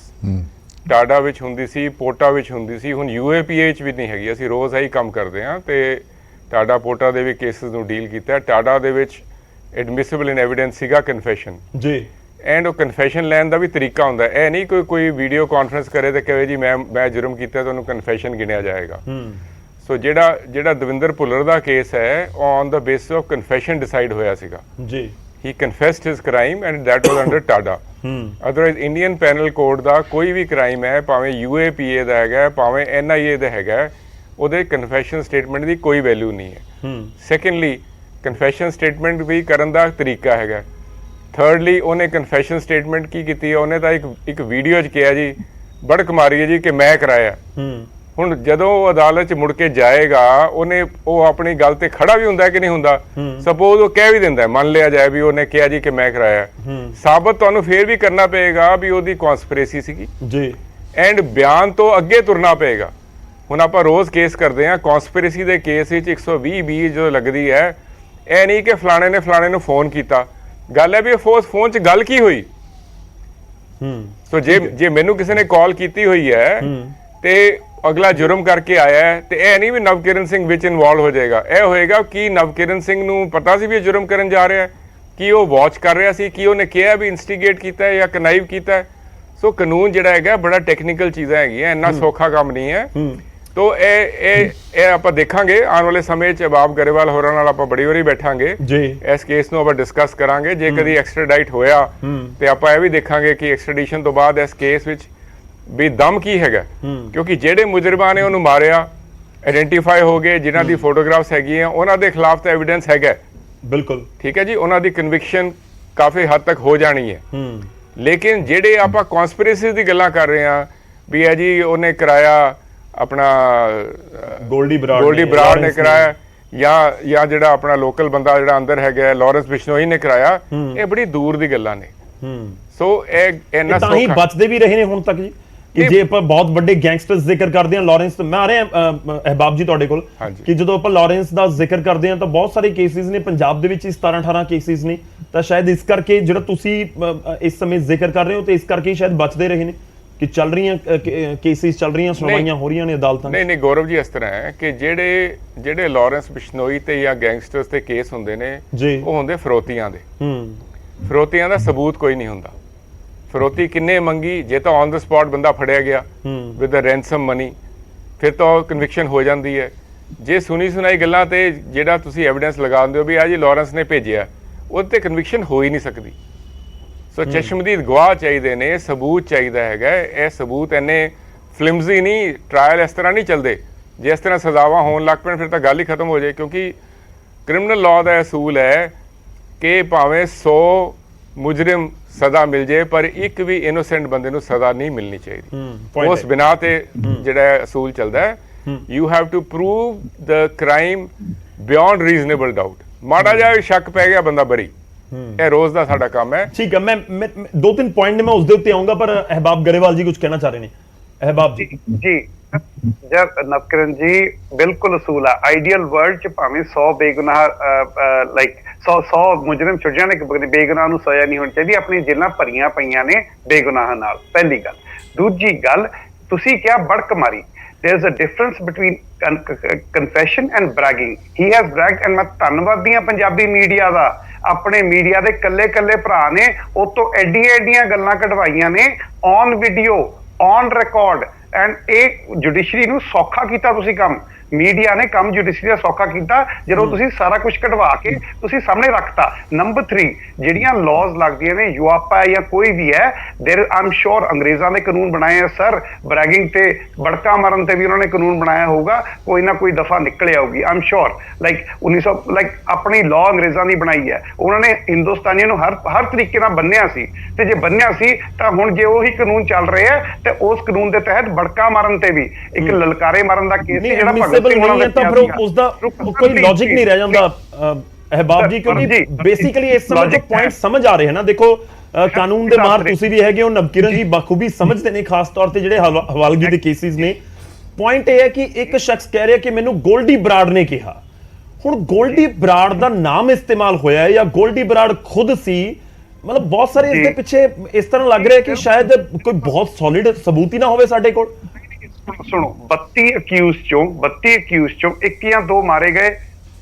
TADA ਵਿੱਚ ਹੁੰਦੀ ਸੀ, ਪੋਟਾ ਵਿੱਚ ਹੁੰਦੀ ਸੀ, ਹੁਣ UAPA ਚ ਵੀ ਨਹੀਂ ਹੈਗੀ। ਅਸੀਂ ਰੋਜ਼ ਇਹੀ ਕੰਮ ਕਰਦੇ ਹਾਂ ਤੇ ਟਾਡਾ ਪੋਟਾ ਦੇ ਵੀ ਕੇਸਿਸ ਨੂੰ ਡੀਲ ਕੀਤਾ। ਟਾਡਾ ਦੇ ਵਿੱਚ ਐਡਮਿਸਿਬਲ ਇਨ ਐਵੀਡੈਂਸ ਸੀਗਾ ਕਨਫੈਸ਼ਨ ਜੀ, ਐਂਡ ਉਹ ਕਨਫੈਸ਼ਨ ਲੈਣ ਦਾ ਵੀ ਤਰੀਕਾ ਹੁੰਦਾ। ਇਹ ਨਹੀਂ ਕੋਈ ਵੀਡੀਓ ਕਾਨਫਰੰਸ ਕਰੇ ਤੇ ਕਹੇ ਜੀ ਮੈਂ ਜੁਰਮ ਕੀਤਾ, ਤੁਹਾਨੂੰ ਕਨਫੈਸ਼ਨ ਗਿਣਿਆ ਜਾਏਗਾ। ਸੋ ਜਿਹੜਾ ਦਵਿੰਦਰ ਭੁੱਲਰ ਦਾ ਕੇਸ ਹੈ, on the basis of confession decided ਹੋਇਆ ਸੀਗਾ ਜੀ। He confessed his crime and that was under TADA. Otherwise Indian penal code ਦਾ ਕੋਈ ਵੀ ਕ੍ਰਾਈਮ ਹੈ, ਭਾਵੇਂ UAPA ਦਾ ਹੈਗਾ, ਭਾਵੇਂ NIA ਦਾ ਹੈਗਾ, ਉਹਦੇ ਕਨਫੈਸ਼ਨ ਸਟੇਟਮੈਂਟ ਦੀ ਕੋਈ ਵੈਲਿਊ ਨਹੀਂ ਹੈ। ਸੈਕੰਡਲੀ, ਕਨਫੈਸ਼ਨ ਸਟੇਟਮੈਂਟ ਵੀ ਕਰਨ ਦਾ ਤਰੀਕਾ ਹੈਗਾ। ਥਰਡਲੀ, ਉਹਨੇ ਕਨਫੈਸ਼ਨ ਸਟੇਟਮੈਂਟ ਕੀ ਕੀਤੀ ਹੈ, ਉਹਨੇ ਤਾਂ ਇੱਕ ਵੀਡੀਓ 'ਚ ਕਿਹਾ ਜੀ, ਬੜਕ ਮਾਰੀ ਹੈ ਜੀ ਕਿ ਮੈਂ ਕਰਾਇਆ। ਹੁਣ ਜਦੋਂ ਉਹ ਅਦਾਲਤ 'ਚ ਮੁੜ ਕੇ ਜਾਏਗਾ, ਉਹ ਆਪਣੀ ਗੱਲ ਤੇ ਖੜਾ ਵੀ ਹੁੰਦਾ ਕਿ ਨਹੀਂ ਹੁੰਦਾ। ਸਪੋਜ਼ ਉਹ ਕਹਿ ਵੀ ਦਿੰਦਾ, ਮੰਨ ਲਿਆ ਜਾਏ ਵੀ ਉਹਨੇ ਕਿਹਾ ਜੀ ਕਿ ਮੈਂ ਕਰਾਇਆ, ਸਾਬਤ ਤੁਹਾਨੂੰ ਫੇਰ ਵੀ ਕਰਨਾ ਪਏਗਾ ਵੀ ਉਹਦੀ ਕਨਸਪੀਰੇਸੀ ਸੀਗੀ ਜੀ, ਐਂਡ ਬਿਆਨ ਤੋਂ ਅੱਗੇ ਤੁਰਨਾ ਪਏਗਾ। ਹੁਣ ਆਪਾਂ ਰੋਜ਼ ਕੇਸ ਕਰਦੇ ਹਾਂ, ਕਨਸਪੀਰੇਸੀ ਦੇ ਕੇਸ ਵਿੱਚ 120 ਜਦੋਂ ਲੱਗਦੀ ਹੈ, ਇਹ ਨਹੀਂ ਕਿ ਫਲਾਣੇ ਨੇ ਫਲਾਣੇ ਨੂੰ ਫੋਨ ਕੀਤਾ। ਗੱਲ ਹੈ ਵੀ ਫੋਨ 'ਚ ਗੱਲ ਕੀ ਹੋਈ। ਸੋ ਜੇ ਮੈਨੂੰ ਕਿਸੇ ਨੇ ਕਾਲ ਕੀਤੀ ਹੋਈ ਹੈ ਤੇ ਅਗਲਾ ਜੁਰਮ ਕਰਕੇ ਆਇਆ ਹੈ, ਤੇ ਇਹ ਨਹੀਂ ਵੀ ਨਵਕਿਰਨ ਸਿੰਘ ਵਿੱਚ ਇਨਵੋਲਵ ਹੋ ਜਾਏਗਾ। ਇਹ ਹੋਏਗਾ ਕਿ ਨਵਕਿਰਨ ਸਿੰਘ ਨੂੰ ਪਤਾ ਸੀ ਵੀ ਇਹ ਜੁਰਮ ਕਰਨ ਜਾ ਰਿਹਾ ਹੈ, ਕਿ ਉਹ ਵਾਚ ਕਰ ਰਿਹਾ ਸੀ, ਕਿ ਉਹਨੇ ਕਿਹਾ ਵੀ ਇਨਸਟੀਗੇਟ ਕੀਤਾ ਹੈ ਜਾਂ ਕਨਾਈਵ ਕੀਤਾ ਹੈ। ਸੋ ਕਾਨੂੰਨ ਜਿਹੜਾ ਹੈਗਾ ਬੜਾ ਟੈਕਨੀਕਲ ਚੀਜ਼ਾਂ ਹੈਗੀਆਂ, ਇੰਨਾ ਸੌਖਾ ਕੰਮ ਨਹੀਂ ਹੈ। ਤੋ ਇਹ ਆਪਾਂ ਦੇਖਾਂਗੇ ਆਉਣ ਵਾਲੇ ਸਮੇਂ 'ਚ। ਅਹਿਬਾਬ ਗਰੇਵਾਲ ਹੋਰਾਂ ਨਾਲ ਆਪਾਂ ਬੜੀ ਵਾਰੀ ਬੈਠਾਂਗੇ ਜੀ, ਇਸ ਕੇਸ ਨੂੰ ਆਪਾਂ ਡਿਸਕਸ ਕਰਾਂਗੇ। ਜੇ ਕਦੀ ਐਕਸਟ੍ਰਾਡਾਈਟ ਹੋਇਆ ਤੇ ਆਪਾਂ ਇਹ ਵੀ ਦੇਖਾਂਗੇ ਕਿ ਐਕਸਟ੍ਰਾਡੀਸ਼ਨ ਤੋਂ ਬਾਅਦ ਇਸ ਕੇਸ ਵਿੱਚ ਵੀ ਦਮ ਕੀ ਹੈਗਾ, ਕਿਉਂਕਿ ਜਿਹੜੇ ਮੁਜਰਮਾਂ ਨੇ ਉਹਨੂੰ ਮਾਰਿਆ ਆਇਡੈਂਟੀਫਾਈ ਹੋ ਗਏ, ਜਿਨ੍ਹਾਂ ਦੀ ਫੋਟੋਗ੍ਰਾਫਸ ਹੈਗੀਆਂ, ਉਹਨਾਂ ਦੇ ਖਿਲਾਫ ਤਾਂ ਐਵੀਡੈਂਸ ਹੈਗਾ ਬਿਲਕੁਲ, ਠੀਕ ਹੈ ਜੀ, ਉਹਨਾਂ ਦੀ ਕਨਵਿਕਸ਼ਨ ਕਾਫੀ ਹੱਦ ਤੱਕ ਹੋ ਜਾਣੀ ਹੈ। ਲੇਕਿਨ ਜਿਹੜੇ ਆਪਾਂ ਕਨਸਪੀਰੇਸੀ ਦੀ ਗੱਲਾਂ ਕਰ ਰਹੇ ਹਾਂ ਵੀ ਇਹ ਜੀ ਉਹਨੇ ਕਰਾਇਆ, ਆਪਣਾ ਗੋਲਡੀ ਬਰਾੜ ਨੇ ਕਰਾਇਆ, ਜਾਂ ਜਿਹੜਾ ਆਪਣਾ ਲੋਕਲ ਬੰਦਾ ਜਿਹੜਾ ਅੰਦਰ ਹੈਗਾ ਲਾਰੈਂਸ ਬਿਸ਼ਨੋਈ ਨੇ ਕਰਾਇਆ, ਇਹ ਬੜੀ ਦੂਰ ਦੀ ਗੱਲਾਂ ਨੇ। ਸੋ ਇਹ ਇੰਨਾ ਤਾਂ ਹੀ ਬਚਦੇ ਵੀ ਰਹੇ ਨੇ ਹੁਣ ਤੱਕ ਜੀ, ਕਿ ਜੇ ਆਪਾਂ ਬਹੁਤ ਵੱਡੇ ਗੈਂਗਸਟਰਸ ਜ਼ਿਕਰ ਕਰਦੇ ਹਾਂ, ਲਾਰੈਂਸ, ਮੈਂ ਆ ਰਿਹਾ ਅਹਿਬਾਬ ਜੀ ਤੁਹਾਡੇ ਕੋਲ, ਕਿ ਜਦੋਂ ਆਪਾਂ ਲਾਰੈਂਸ ਦਾ ਜ਼ਿਕਰ ਕਰਦੇ ਹਾਂ ਤਾਂ ਬਹੁਤ ਸਾਰੇ ਕੇਸਿਸ ਨੇ ਪੰਜਾਬ ਦੇ ਵਿੱਚ, 17-18 ਕੇਸਿਸ ਨੇ, ਤਾਂ ਸ਼ਾਇਦ ਇਸ ਕਰਕੇ ਜਿਹੜਾ ਤੁਸੀਂ ਇਸ ਸਮੇਂ ਜ਼ਿਕਰ ਕਰ ਰਹੇ ਹੋ, ਤੇ ਇਸ ਕਰਕੇ ਸ਼ਾਇਦ ਬਚਦੇ ਰਹੇ ਨੇ ਕਿ ਚੱਲ ਰਹੀਆਂ ਕੇਸਿਸ ਚੱਲ ਰਹੀਆਂ, ਸੁਣਵਾਈਆਂ ਹੋ ਰਹੀਆਂ ਨੇ ਅਦਾਲਤਾਂ। ਨਹੀਂ ਗੌਰਵ ਜੀ, ਇਸ ਤਰ੍ਹਾਂ ਹੈ ਕਿ ਜਿਹੜੇ ਲਾਰੈਂਸ ਬਿਸ਼ਨੋਈ ਤੇ ਜਾਂ ਗੈਂਗਸਟਰਸ ਤੇ ਕੇਸ ਹੁੰਦੇ ਨੇ, ਉਹ ਹੁੰਦੇ ਫਰੋਤੀਆਂ ਦੇ। ਫਰੋਤੀਆਂ ਦਾ ਸਬੂਤ ਕੋਈ ਨਹੀਂ ਹੁੰਦਾ। ਫਰੋਤੀ ਕਿੰਨੇ ਮੰਗੀ, ਜੇ ਤਾਂ ਔਨ ਦ ਸਪੌਟ ਬੰਦਾ ਫੜਿਆ ਗਿਆ ਵਿਦ ਅ ਰੈਂਸਮ ਮਨੀ, ਫਿਰ ਤਾਂ ਕਨਵਿਕਸ਼ਨ ਹੋ ਜਾਂਦੀ ਹੈ। ਜੇ ਸੁਣੀ ਸੁਣਾਈ ਗੱਲਾਂ ਤੇ ਜਿਹੜਾ ਤੁਸੀਂ ਐਵੀਡੈਂਸ ਲਗਾਉਂਦੇ ਹੋ ਵੀ ਆ ਜੀ ਲਾਰੈਂਸ ਨੇ ਭੇਜਿਆ, ਉਹਦੇ ਤੇ ਕਨਵਿਕਸ਼ਨ ਹੋ ਹੀ ਨਹੀਂ ਸਕਦੀ। ਸੋ ਚਸ਼ਮਦੀਦ ਗਵਾਹ ਚਾਹੀਦੇ ਨੇ, ਸਬੂਤ ਚਾਹੀਦਾ ਹੈਗਾ। ਇਹ ਸਬੂਤ ਇੰਨੇ ਫਲਿਮਜ਼ੀ ਨਹੀਂ, ਟਰਾਇਲ ਇਸ ਤਰ੍ਹਾਂ ਨਹੀਂ ਚੱਲਦੇ ਜੇ ਇਸ ਤਰ੍ਹਾਂ ਸਜ਼ਾਵਾਂ ਹੋਣ ਲੱਗ ਪੈਣ ਫਿਰ ਤਾਂ ਗੱਲ ਹੀ ਖਤਮ ਹੋ ਜਾਏ, ਕਿਉਂਕਿ ਕ੍ਰਿਮੀਨਲ ਲਾਅ ਦਾ ਅਸੂਲ ਹੈ ਕਿ ਭਾਵੇਂ 100 ਮੁਜਰਮ ਸਜ਼ਾ ਮਿਲ ਜਾਏ ਪਰ ਇੱਕ ਵੀ ਇਨੋਸੈਂਟ ਬੰਦੇ ਨੂੰ ਸਜ਼ਾ ਨਹੀਂ ਮਿਲਣੀ ਚਾਹੀਦੀ। ਉਸ ਬਿਨਾ ਤੇ ਜਿਹੜਾ ਅਸੂਲ ਚੱਲਦਾ ਹੈ, you have to prove the crime beyond reasonable doubt. ਮਾੜਾ ਜਿਹਾ ਵੀ ਸ਼ੱਕ ਪੈ ਗਿਆ ਬੰਦਾ ਬਰੀ, ਇਹ ਰੋਜ਼ ਦਾ ਸਾਡਾ ਕੰਮ ਹੈ। ठीक है, मैं 2-3 पॉइंट ने मैं उसके उत्ते आऊंगा, पर अहबाब गरेवाल जी कुछ कहना चाह रहे हैं। अहबाब जी ਜੀ ਜਦ ਨਵਕਰਨ ਜੀ ਬਿਲਕੁਲ ਅਸੂਲ ਆ ਆਈਡੀਅਲ ਵਰਲਡ ਚ ਭਾਵੇਂ 100 ਬੇਗੁਨਾਹ ਲਾਈਕ 100 ਮੁਜਰਮ ਛੁੱਟ ਜਾਣ, ਇੱਕ ਬੇਗੁਨਾਹ ਨੂੰ ਸਜ਼ਾ ਨਹੀਂ ਹੋਣੀ ਚਾਹੀਦੀ। ਆਪਣੀ ਜੇਲਾਂ ਭਰੀਆਂ ਪਈਆਂ ਨੇ ਬੇਗੁਨਾਹ ਨਾਲ, ਪਹਿਲੀ ਗੱਲ। ਦੂਜੀ ਗੱਲ, ਤੁਸੀਂ ਕਿਹਾ ਬੜਕ ਮਾਰੀ, there is a difference between confession and bragging. He has bragged, and ਮੈਂ ਧੰਨਵਾਦੀ ਹਾਂ ਪੰਜਾਬੀ ਮੀਡੀਆ ਦਾ, ਆਪਣੇ ਮੀਡੀਆ ਦੇ ਕੱਲੇ ਕੱਲੇ ਭਰਾ ਨੇ ਉਹ ਤੋਂ ਐਡੀਆਂ ਗੱਲਾਂ ਕਢਵਾਈਆਂ ਨੇ on video, on record. And ਇਹ ਜੁਡੀਸ਼ਰੀ ਨੂੰ ਸੌਖਾ ਕੀਤਾ ਤੁਸੀਂ ਕੰਮ, ਮੀਡੀਆ ਨੇ ਕੰਮ ਜੁਡੀਸ਼ਰੀ ਦਾ ਸੌਖਾ ਕੀਤਾ ਜਦੋਂ ਤੁਸੀਂ ਸਾਰਾ ਕੁਝ ਕਢਵਾ ਕੇ ਤੁਸੀਂ ਸਾਹਮਣੇ ਰੱਖਤਾ। ਨੰਬਰ 3, ਜਿਹੜੀਆਂ ਲਾਜ਼ ਲੱਗਦੀਆਂ ਨੇ ਯੂਆਪਾ ਜਾਂ ਕੋਈ ਵੀ ਹੈ, ਦੇਰ ਆਮ ਸ਼ੋਰ ਅੰਗਰੇਜ਼ਾਂ ਨੇ ਕਾਨੂੰਨ ਬਣਾਏ ਆ ਸਰ, ਬ੍ਰੈਗਿੰਗ ਤੇ ਬੜਕਾ ਮਾਰਨ ਤੇ ਵੀ ਉਹਨਾਂ ਨੇ ਕਾਨੂੰਨ ਬਣਾਇਆ ਹੋਊਗਾ, ਕੋਈ ਨਾ ਕੋਈ ਦਫਾ ਨਿਕਲ ਆਊਗੀ ਆਮ ਸ਼ੋਰ। ਲਾਈਕ 1900 ਆਪਣੀ ਲਾਅ ਅੰਗਰੇਜ਼ਾਂ ਦੀ ਬਣਾਈ ਹੈ, ਉਹਨਾਂ ਨੇ ਹਿੰਦੁਸਤਾਨੀਆਂ ਨੂੰ ਹਰ ਤਰੀਕੇ ਨਾਲ ਬੰਨਿਆ ਸੀ, ਤੇ ਜੇ ਬੰਨਿਆ ਸੀ ਤਾਂ ਹੁਣ ਜੇ ਉਹੀ ਕਾਨੂੰਨ ਚੱਲ ਰਹੇ ਆ ਤੇ ਉਸ ਕਾਨੂੰਨ ਦੇ ਤਹਿਤ ਬੜਕਾ ਮਾਰਨ ਤੇ ਵੀ ਇੱਕ ਲਲਕਾਰੇ ਮਾਰਨ ਦਾ ਕੇਸ ਜਿਹੜਾ नहीं है तो फिर उसका कोई लॉजिक नहीं रह जाता अहबाब जी, क्योंकि बेसिकली इस समय जो पॉइंट समझ आ रहे हैं ना, देखो कानून दे मार तुसी भी हैगे हो, नवकिरण जी बखूबी समझते ने, खास तौर ते ਜਿਹੜੇ ਹਵਾਲਗੀ ਦੇ ਕੇਸਿਸ ਨੇ। ਪੁਆਇੰਟ ਇਹ ਹੈ ਕਿ ਇੱਕ ਸ਼ਖਸ ਕਹਿ ਰਿਹਾ ਕਿ ਮੈਨੂੰ ਗੋਲਡੀ ਬਰਾੜ ਨੇ ਕਿਹਾ। ਹੁਣ ਗੋਲਡੀ ਬਰਾੜ ਦਾ ਨਾਮ ਇਸਤੇਮਾਲ ਹੋਇਆ ਹੈ ਜਾਂ ਗੋਲਡੀ ਬਰਾੜ ਖੁਦ ਸੀ, ਮਤਲਬ ਬਹੁਤ ਸਾਰੇ ਇਸ ਦੇ ਪਿੱਛੇ ਇਸ ਤਰ੍ਹਾਂ ਲੱਗ ਰਿਹਾ ਕਿ ਸ਼ਾਇਦ ਕੋਈ ਬਹੁਤ ਸੋਲਿਡ ਸਬੂਤ ਹੀ ਨਾ ਹੋਵੇ ਸਾਡੇ ਕੋਲ। ਸੁਣੋ, 32 ਅਕਿਊਜ਼ ਚੋਂ 1 ਜਾਂ 2 ਮਾਰੇ ਗਏ,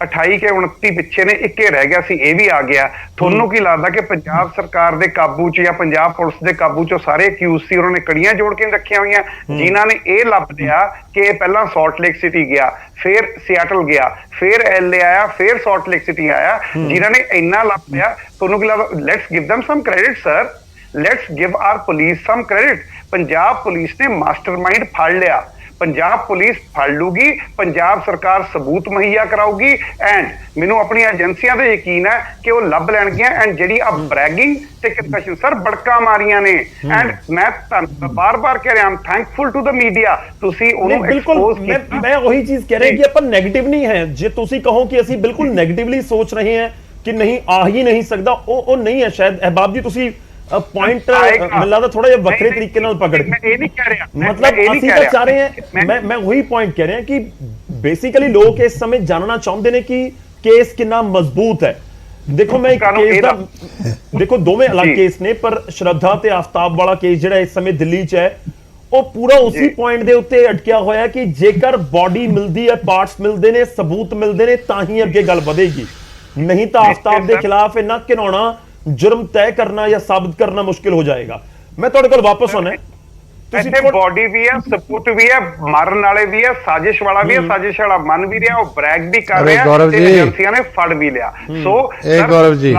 28 ਕੇ 29 ਪਿੱਛੇ ਨੇ, ਇੱਕੇ ਰਹਿ ਗਿਆ ਸੀ, ਇਹ ਵੀ ਆ ਗਿਆ। ਤੁਹਾਨੂੰ ਕੀ ਲੱਗਦਾ ਕਿ ਪੰਜਾਬ ਸਰਕਾਰ ਦੇ ਕਾਬੂ 'ਚ ਜਾਂ ਪੰਜਾਬ ਪੁਲਿਸ ਦੇ ਕਾਬੂ 'ਚੋਂ ਸਾਰੇ ਅਕਿਊਜ਼ ਸੀ ਉਹਨਾਂ ਨੇ ਕੜੀਆਂ ਜੋੜ ਕੇ ਰੱਖੀਆਂ ਹੋਈਆਂ, ਜਿਨ੍ਹਾਂ ਨੇ ਇਹ ਲੱਭ ਲਿਆ ਕਿ ਇਹ ਪਹਿਲਾਂ ਸਾਲਟ ਲੇਕ ਸਿਟੀ ਗਿਆ, ਫਿਰ ਸਿਆਟਲ ਗਿਆ, ਫਿਰ LA ਆਇਆ, ਫਿਰ ਸਾਲਟ ਲੇਕ ਸਿਟੀ ਆਇਆ, ਜਿਨ੍ਹਾਂ ਨੇ ਇੰਨਾ ਲੱਭ ਲਿਆ। ਤੁਹਾਨੂੰ ਕੀ ਲੱਗਦਾ? Let's give them some credit sir, let's give our police some credit। Punjab police ਨੇ ਮਾਸਟਰਮਾਈਂਡ ਫੜ ਲਿਆ, ਪੰਜਾਬ ਪੁਲਿਸ ਫੜ ਲੂਗੀ, ਪੰਜਾਬ ਸਰਕਾਰ ਸਬੂਤ ਮੁਹੱਈਆ ਕਰਾਊਗੀ, ਐਂਡ ਮੈਨੂੰ ਆਪਣੀਆਂ ਏਜੰਸੀਆਂ ਤੇ ਯਕੀਨ ਹੈ ਕਿ ਉਹ ਲੱਭ ਲੈਣਗੀਆਂ। ਐਂਡ ਜਿਹੜੀ ਆ ਬ੍ਰੈਗਿੰਗ ਤੇ ਕਨਫੈਸ਼ਨ ਸਰ ਬੜਕਾ ਮਾਰੀਆਂ ਨੇ, ਐਂਡ ਮੈਂ ਤੁਹਾਨੂੰ ਬਾਰ-ਬਾਰ ਕਹਿ ਰਿਹਾ, ਆਮ ਥੈਂਕਫੁਲ ਟੂ ਦ ਮੀਡੀਆ, ਤੁਸੀਂ ਉਹਨੂੰ ਐਕਸਪੋਜ਼ ਕੀਤਾ। ਮੈਂ ਉਹੀ ਚੀਜ਼ ਕਹਿ ਰਿਹਾ ਕਿ ਆਪਾਂ ਨੈਗੇਟਿਵ ਨਹੀਂ ਹੈ। ਜੇ ਤੁਸੀਂ ਕਹੋ ਕਿ ਅਸੀਂ ਬਿਲਕੁਲ ਨੈਗੇਟਿਵਲੀ ਸੋਚ ਰਹੇ ਹਾਂ ਕਿ ਨਹੀਂ ਆ ਹੀ ਨਹੀਂ ਸਕਦਾ, ਉਹ ਨਹੀਂ ਹੈ ਸ਼ਾਇਦ। ਅਹਿਬਾਬ ਜੀ ਤੁਸੀਂ ਪੁਆਇੰਟ ਮੈਨੂੰ ਲੱਗਦਾ ਥੋੜਾ ਜਿਹਾ ਵੱਖਰੇ ਤਰੀਕੇ ਨਾਲ ਪਕੜ ਕੇ, ਮੈਂ ਇਹ ਨਹੀਂ ਕਹਿ ਰਿਹਾ, ਮਤਲਬ ਅਸੀਂ ਤਾਂ ਚਾਹ ਰਹੇ ਹਾਂ, ਮੈਂ ਉਹੀ ਪੁਆਇੰਟ ਕਹਿ ਰਿਹਾ ਕਿ ਬੇਸਿਕਲੀ ਲੋਕ ਇਸ ਸਮੇਂ ਜਾਣਨਾ ਚਾਹੁੰਦੇ ਨੇ ਕਿ ਕੇਸ ਕਿੰਨਾ ਮਜ਼ਬੂਤ ਹੈ। ਦੇਖੋ ਮੈਂ ਇੱਕ ਕੇਸ ਦਾ, ਦੇਖੋ ਦੋਵੇਂ ਅਲੱਗ ਕੇਸ ਨੇ, ਪਰ ਸ਼ਰਧਾ ਤੇ ਆਫਤਾਬ ਵਾਲਾ ਕੇਸ ਜਿਹੜਾ ਇਸ ਸਮੇਂ ਦਿੱਲੀ 'ਚ ਹੈ, ਉਹ ਪੂਰਾ ਉਸੇ ਪੁਆਇੰਟ ਦੇ ਉੱਤੇ ਅਟਕਿਆ ਹੋਇਆ ਕਿ ਜੇਕਰ ਬਾਡੀ ਮਿਲਦੀ ਹੈ, ਪਾਰਟਸ ਮਿਲਦੇ ਨੇ, ਸਬੂਤ ਮਿਲਦੇ ਨੇ, ਤਾਂ ਹੀ ਅੱਗੇ ਗੱਲ ਵਧੇਗੀ, ਨਹੀਂ ਤਾਂ ਆਫਤਾਬ ਦੇ ਖਿਲਾਫ ਇੰਨਾ ਘਿਨਾਉਣਾ जुर्म तय करना या साबित करना मुश्किल हो जाएगा। मैं ਤੁਹਾਡੇ ਕੋਲ ਵਾਪਸ ਆਉਣਾ, ਇੱਥੇ ਬੋਡੀ ਵੀ ਹੈ, ਸਬੂਤ ਵੀ ਹੈ, ਮਾਰਨ ਵਾਲੇ ਵੀ ਹੈ, ਸਾਜ਼ਿਸ਼ ਵਾਲਾ ਵੀ ਹੈ, ਸਾਜ਼ਿਸ਼ ਵਾਲਾ ਮੰਨ ਵੀ ਰਿਹਾ, ਉਹ ਬ੍ਰੈਗ ਵੀ ਕਰ ਰਿਹਾ ਤੇ ਏਜੰਸੀਆਂ ਨੇ ਫੜ ਵੀ ਲਿਆ। ਸੋ ਇਹ ਗੌਰਵ ਜੀ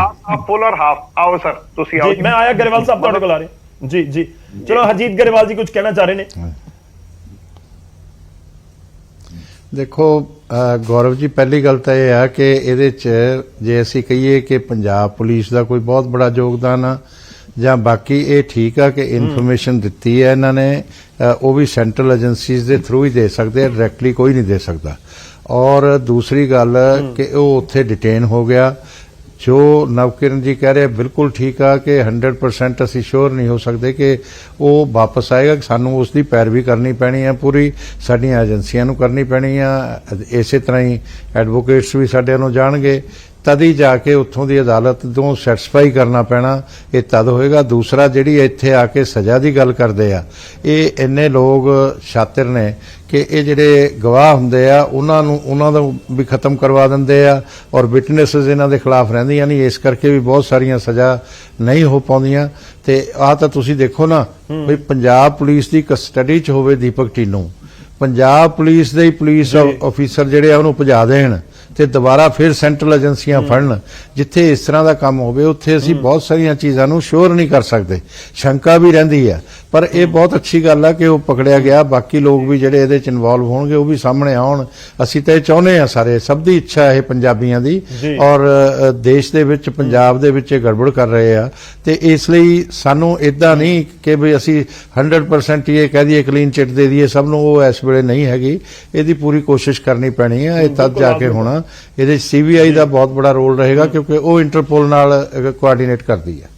ਫੁੱਲ ਔਰ ਹਾਫ ਆਓ ਸਰ, ਤੁਸੀਂ ਆਓ। ਮੈਂ ਆਇਆ ਗਰੇਵਾਲ ਸਾਹਿਬ ਤੁਹਾਡੇ ਕੋਲ ਆ ਰਹੇ ਜੀ। ਜੀ ਚਲੋ, ਹਰਜੀਤ ਗਰੇਵਾਲ ਜੀ ਕੁਝ ਕਹਿਣਾ ਚਾਹ ਰਹੇ ਨੇ। ਦੇਖੋ ਗੌਰਵ ਜੀ, ਪਹਿਲੀ ਗੱਲ ਤਾਂ ਇਹ ਆ ਕਿ ਇਹਦੇ 'ਚ ਜੇ ਅਸੀਂ ਕਹੀਏ ਕਿ ਪੰਜਾਬ ਪੁਲਿਸ ਦਾ ਕੋਈ ਬਹੁਤ ਬੜਾ ਯੋਗਦਾਨ ਆ ਜਾਂ ਬਾਕੀ, ਇਹ ਠੀਕ ਆ ਕਿ ਇਨਫੋਰਮੇਸ਼ਨ ਦਿੱਤੀ ਹੈ ਇਹਨਾਂ ਨੇ, ਉਹ ਵੀ ਸੈਂਟਰਲ ਏਜੰਸੀਜ਼ ਦੇ ਥਰੂ ਹੀ ਦੇ ਸਕਦੇ ਆ, ਡਾਇਰੈਕਟਲੀ ਕੋਈ ਨਹੀਂ ਦੇ ਸਕਦਾ। ਔਰ ਦੂਸਰੀ ਗੱਲ ਕਿ ਉਹ ਉੱਥੇ ਡਿਟੇਨ ਹੋ ਗਿਆ, ਜੋ ਨਵਕਿਰਨ ਜੀ ਕਹਿ ਰਹੇ ਬਿਲਕੁਲ ਠੀਕ ਆ ਕਿ 100% ਅਸੀਂ ਸ਼ੋਰ ਨਹੀਂ ਹੋ ਸਕਦੇ ਕਿ ਉਹ ਵਾਪਸ ਆਏਗਾ, ਸਾਨੂੰ ਉਸ ਦੀ ਪੈਰਵੀ ਕਰਨੀ ਪੈਣੀ ਆ, ਪੂਰੀ ਸਾਡੀਆਂ ਏਜੰਸੀਆਂ ਨੂੰ ਕਰਨੀ ਪੈਣੀ ਆ, ਇਸੇ ਤਰ੍ਹਾਂ ਹੀ ਐਡਵੋਕੇਟਸ ਵੀ ਸਾਡੇ ਨੂੰ ਜਾਣਗੇ, ਤਦ ਹੀ ਜਾ ਕੇ ਉੱਥੋਂ ਦੀ ਅਦਾਲਤ ਤੋਂ ਸੈਟੀਸਫਾਈ ਕਰਨਾ ਪੈਣਾ, ਇਹ ਤਦ ਹੋਏਗਾ। ਦੂਸਰਾ, ਜਿਹੜੀ ਇੱਥੇ ਆ ਕੇ ਸਜ਼ਾ ਦੀ ਗੱਲ ਕਰਦੇ ਆ, ਇਹ ਇੰਨੇ ਲੋਕ ਸ਼ਾਤਿਰ ਨੇ ਕਿ ਇਹ ਜਿਹੜੇ ਗਵਾਹ ਹੁੰਦੇ ਆ ਉਹਨਾਂ ਦਾ ਵੀ ਖਤਮ ਕਰਵਾ ਦਿੰਦੇ ਆ, ਔਰ ਵਿਟਨੈਸਸ ਇਹਨਾਂ ਦੇ ਖਿਲਾਫ ਰਹਿੰਦੀਆਂ ਨਹੀਂ, ਇਸ ਕਰਕੇ ਵੀ ਬਹੁਤ ਸਾਰੀਆਂ ਸਜ਼ਾ ਨਹੀਂ ਹੋ ਪਾਉਂਦੀਆਂ। ਤੇ ਆ ਤਾਂ ਤੁਸੀਂ ਦੇਖੋ ਨਾ ਵੀ ਪੰਜਾਬ ਪੁਲਿਸ ਦੀ ਕਸਟਡੀ 'ਚ ਹੋਵੇ ਦੀਪਕ ਟੀਨੂ, ਪੰਜਾਬ ਪੁਲਿਸ ਦੇ ਹੀ ਪੁਲਿਸ ਆਫੀਸਰ ਜਿਹੜੇ ਆ ਉਹਨੂੰ ਭਜਾ ਦੇਣ ਤੇ ਦੁਬਾਰਾ ਫਿਰ ਸੈਂਟਰਲ ਏਜੰਸੀਆਂ ਫੜਨ, ਜਿੱਥੇ ਇਸ ਤਰ੍ਹਾਂ ਦਾ ਕੰਮ ਹੋਵੇ ਉੱਥੇ ਅਸੀਂ ਬਹੁਤ ਸਾਰੀਆਂ ਚੀਜ਼ਾਂ ਨੂੰ ਸ਼ੋਰ ਨਹੀਂ ਕਰ ਸਕਦੇ, ਸ਼ੰਕਾ ਵੀ ਰਹਿੰਦੀ ਹੈ। ਪਰ ਇਹ ਬਹੁਤ ਅੱਛੀ ਗੱਲ ਆ ਕਿ ਉਹ ਪਕੜਿਆ ਗਿਆ। ਬਾਕੀ ਲੋਕ ਵੀ ਜਿਹੜੇ ਇਹਦੇ ਚ ਇਨਵੋਲਵ ਹੋਣਗੇ ਉਹ ਵੀ ਸਾਹਮਣੇ ਆਉਣ। ਅਸੀਂ ਤਾਂ ਇਹ ਚਾਹੁੰਦੇ ਆ, ਸਾਰੇ ਸਭ ਦੀ ਇੱਛਾ ਇਹ ਪੰਜਾਬੀਆਂ ਦੀ, ਔਰ ਦੇਸ਼ ਦੇ ਵਿੱਚ ਪੰਜਾਬ ਦੇ ਵਿੱਚ ਇਹ ਗੜਬੜ ਕਰ ਰਹੇ ਆ, ਤੇ ਇਸ ਲਈ ਸਾਨੂੰ ਇਦਾਂ ਨਹੀਂ ਕਿ ਵੀ ਅਸੀਂ 100% ਇਹ ਕਹਿ ਦਈਏ ਕਲੀਨ ਚਿੱਟ ਦੇ ਦਈਏ ਸਭ ਨੂੰ, ਉਹ ਇਸ ਵੇਲੇ ਨਹੀਂ ਹੈਗੀ। ਇਹਦੀ ਪੂਰੀ ਕੋਸ਼ਿਸ਼ ਕਰਨੀ ਪੈਣੀ ਹੈ। ਇਹ ਤਦ ਜਾ ਕੇ ਹੋਣਾ। ਇਹਦੇ CBI ਦਾ ਬਹੁਤ ਬੜਾ ਰੋਲ ਰਹੇਗਾ ਕਿਉਂਕਿ ਉਹ ਇੰਟਰਪੋਲ ਨਾਲ ਕੋਆਰਡੀਨੇਟ ਕਰਦੀ ਹੈ।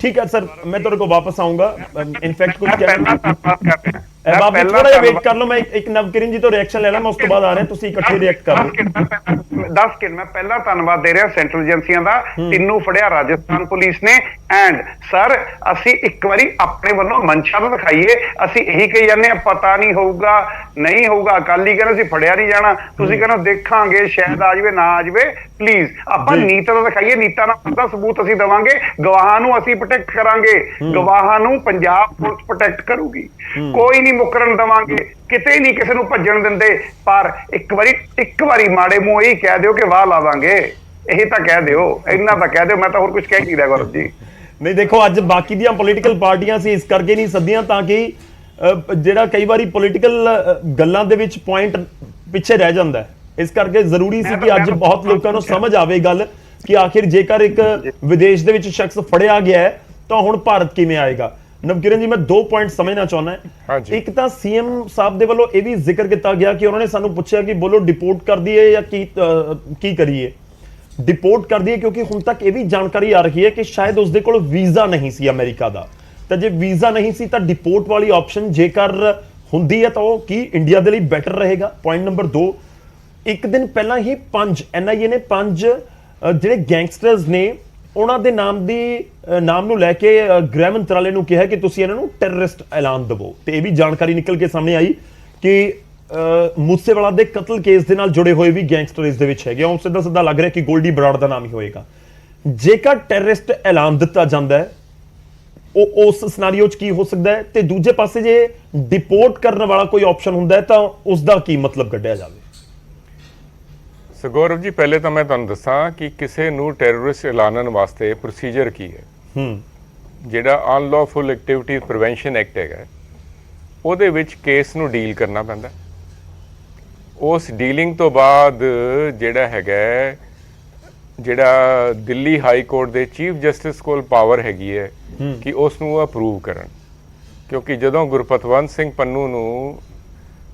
ठीक है सर, मैं तेरे को वापस आऊंगा। इनफैक्ट कुछ मैं बाप पहला थोड़ा वेट कर लो, मैं एक नवकिरण जी तो रिएक्शन लेना, मैं उसके बाद आ रहे हैं, ਤੁਸੀਂ ਇਕੱਠੇ ਰਿਐਕਟ ਕਰ ਲਓ। 10 ਸਕਿੰਟ ਮੈਂ ਪਹਿਲਾਂ ਧੰਨਵਾਦ ਦੇ ਰਿਹਾ ਸੈਂਟਰਲ ਏਜੰਸੀਆਂ ਦਾ। ਤਿੰਨੋਂ ਫੜਿਆ ਰਾਜਸਥਾਨ ਪੁਲਿਸ ਨੇ। ਐਂਡ ਸਰ ਅਸੀਂ ਇੱਕ ਵਾਰੀ ਆਪਣੇ ਵੱਲੋਂ ਮਨਸ਼ਾ ਤਾਂ ਦਿਖਾਈਏ। ਅਸੀਂ ਇਹੀ ਕਹੀ ਜਾਂਦੇ ਆ ਪਤਾ ਨਹੀਂ ਹੋਊਗਾ, ਨਹੀਂ ਹੋਊਗਾ। ਅਕਾਲੀ ਕਹਿੰਦੇ ਅਸੀਂ ਫੜਿਆ ਨਹੀਂ ਜਾਣਾ, ਤੁਸੀਂ ਕਹਿੰਦੇ ਦੇਖਾਂਗੇ ਸ਼ਾਇਦ ਆ ਜਾਵੇ ਨਾ ਆ ਜਾਵੇ। ਪਲੀਜ਼ ਆਪਾਂ ਨੀਤ ਤਾਂ ਦਿਖਾਈਏ, ਨੀਤਾਂ ਦਾ ਸਬੂਤ ਅਸੀਂ ਦੇਵਾਂਗੇ। ਗਵਾਹਾਂ ਨੂੰ ਅਸੀਂ ਪ੍ਰੋਟੈਕਟ ਕਰਾਂਗੇ, ਗਵਾਹਾਂ ਨੂੰ ਪੰਜਾਬ ਪੁਲਿਸ ਪ੍ਰੋਟੈਕਟ ਕਰੂਗੀ। ਕੋਈ ਨਹੀਂ ਮੁਕਰਨ ਦੇਵਾਂਗੇ, ਕਿਤੇ ਨਹੀਂ ਕਿਸੇ ਨੂੰ ਭੱਜਣ ਦਿੰਦੇ। ਪਰ ਇੱਕ ਵਾਰੀ ਮਾੜੇ ਮੂੰਹ ਇਹ ਕਹਿ ਦਿਓ ਕਿ ਵਾਹ ਲਾਵਾਂਗੇ, ਇਹ ਤਾਂ ਕਹਿ ਦਿਓ, ਇੰਨਾ ਤਾਂ ਕਹਿ ਦਿਓ। ਮੈਂ ਤਾਂ ਹੋਰ ਕੁਝ ਕਹਿ ਨਹੀਂ ਰਿਹਾ ਗੌਰਵ ਜੀ। ਨਹੀਂ ਦੇਖੋ, ਅੱਜ ਬਾਕੀ ਦੀਆਂ ਪੋਲੀਟੀਕਲ ਪਾਰਟੀਆਂ ਸੀ ਇਸ ਕਰਕੇ ਨਹੀਂ ਸੱਦੀਆਂ ਤਾਂ ਕਿ ਜਿਹੜਾ ਕਈ ਵਾਰੀ ਪੋਲੀਟੀਕਲ ਗੱਲਾਂ ਦੇ ਵਿੱਚ ਪੁਆਇੰਟ ਪਿੱਛੇ ਰਹਿ ਜਾਂਦਾ ਹੈ। ਇਸ ਕਰਕੇ ਜ਼ਰੂਰੀ ਸੀ ਕਿ ਅੱਜ ਬਹੁਤ ਲੋਕਾਂ ਨੂੰ ਸਮਝ ਆਵੇ ਗੱਲ ਕਿ ਆਖਿਰ ਜੇਕਰ ਇੱਕ ਵਿਦੇਸ਼ ਦੇ ਵਿੱਚ ਸ਼ਖਸ ਫੜਿਆ ਗਿਆ ਹੈ ਤਾਂ ਹੁਣ ਭਾਰਤ ਕਿਵੇਂ ਆਏਗਾ। ਨਵਕਿਰਨ ਜੀ, ਮੈਂ 2 ਪੁਆਇੰਟ ਸਮਝਣਾ ਚਾਹੁੰਦਾ। ਇੱਕ ਤਾਂ CM ਸਾਹਿਬ ਦੇ ਵੱਲੋਂ ਇਹ ਵੀ ਜ਼ਿਕਰ ਕੀਤਾ ਗਿਆ ਕਿ ਉਹਨਾਂ ਨੇ ਸਾਨੂੰ ਪੁੱਛਿਆ ਕਿ ਬੋਲੋ ਡਿਪੋਰਟ ਕਰ ਦਈਏ ਜਾਂ ਕੀ ਕਰੀਏ। ਡਿਪੋਰਟ ਕਰ ਦਈਏ ਕਿਉਂਕਿ ਹੁਣ ਤੱਕ ਇਹ ਵੀ ਜਾਣਕਾਰੀ ਆ ਰਹੀ ਹੈ ਕਿ ਸ਼ਾਇਦ ਉਸਦੇ ਕੋਲ ਵੀਜ਼ਾ ਨਹੀਂ ਸੀ ਅਮਰੀਕਾ ਦਾ, ਤਾਂ ਜੇ ਵੀਜ਼ਾ ਨਹੀਂ ਸੀ ਤਾਂ ਡਿਪੋਰਟ ਵਾਲੀ ਆਪਸ਼ਨ ਜੇਕਰ ਹੁੰਦੀ ਹੈ ਤਾਂ ਉਹ ਕੀ ਇੰਡੀਆ ਦੇ ਲਈ ਬੈਟਰ ਰਹੇਗਾ। ਪੁਆਇੰਟ ਨੰਬਰ 2, ਇੱਕ ਦਿਨ ਪਹਿਲਾਂ ਹੀ NIA ਨੇ 5 ਜਿਹੜੇ ਗੈਂਗਸਟਰਸ ਨੇ ਉਹਨਾਂ ਦੇ ਨਾਮ ਨੂੰ ਲੈ ਕੇ ਗ੍ਰਹਿ ਮੰਤਰਾਲੇ ਨੂੰ ਕਿਹਾ ਕਿ ਤੁਸੀਂ ਇਹਨਾਂ ਨੂੰ ਟੈਰਰਿਸਟ ਐਲਾਨ ਦਿਵੋ। ਤੇ ਇਹ ਵੀ ਜਾਣਕਾਰੀ ਨਿਕਲ ਕੇ ਸਾਹਮਣੇ ਆਈ ਕਿ ਮੂਸੇਵਾਲਾ ਦੇ ਕਤਲ ਕੇਸ ਦੇ ਨਾਲ ਜੁੜੇ ਹੋਏ ਵੀ ਗੈਂਗਸਟਰ ਇਸ ਦੇ ਵਿੱਚ ਹੈਗੇ। ਉਹ ਸਿੱਧਾ ਲੱਗ ਰਿਹਾ ਕਿ ਗੋਲਡੀ ਬਰਾੜ ਦਾ ਨਾਮ ਹੀ ਹੋਏਗਾ। ਜੇਕਰ ਟੈਰਰਿਸਟ ਐਲਾਨ ਦਿੱਤਾ ਜਾਂਦਾ ਹੈ ਉਹ ਉਸ ਸਿਨਾਰੀਓ 'ਚ ਕੀ ਹੋ ਸਕਦਾ ਹੈ, ਤੇ ਦੂਜੇ ਪਾਸੇ ਜੇ ਡਿਪੋਰਟ ਕਰਨ ਵਾਲਾ ਕੋਈ ਆਪਸ਼ਨ ਹੁੰਦਾ ਹੈ ਤਾਂ ਉਸ ਦਾ ਕੀ ਮਤਲਬ ਕੱਢਿਆ ਜਾਵੇ। ਸੋ ਗੌਰਵ ਜੀ, ਪਹਿਲੇ ਤਾਂ ਮੈਂ ਤੁਹਾਨੂੰ ਦੱਸਾਂ ਕਿ ਕਿਸੇ ਨੂੰ ਟੈਰਰਿਸਟ ਐਲਾਨਣ ਵਾਸਤੇ ਪ੍ਰੋਸੀਜਰ ਕੀ ਹੈ। ਜਿਹੜਾ ਅਨਲੌਫੁਲ ਐਕਟੀਵਿਟੀ ਪ੍ਰੀਵੈਂਸ਼ਨ ਐਕਟ ਹੈਗਾ, ਉਹਦੇ ਵਿੱਚ ਕੇਸ ਨੂੰ ਡੀਲ ਕਰਨਾ ਪੈਂਦਾ। ਉਸ ਡੀਲਿੰਗ ਤੋਂ ਬਾਅਦ ਜਿਹੜਾ ਦਿੱਲੀ ਹਾਈ ਕੋਰਟ ਦੇ ਚੀਫ ਜਸਟਿਸ ਕੋਲ ਪਾਵਰ ਹੈਗੀ ਹੈ ਕਿ ਉਸ ਨੂੰ ਅਪਰੂਵ ਕਰਨ। ਕਿਉਂਕਿ ਜਦੋਂ ਗੁਰਪਤਵੰਤ ਸਿੰਘ ਪੰਨੂ ਨੂੰ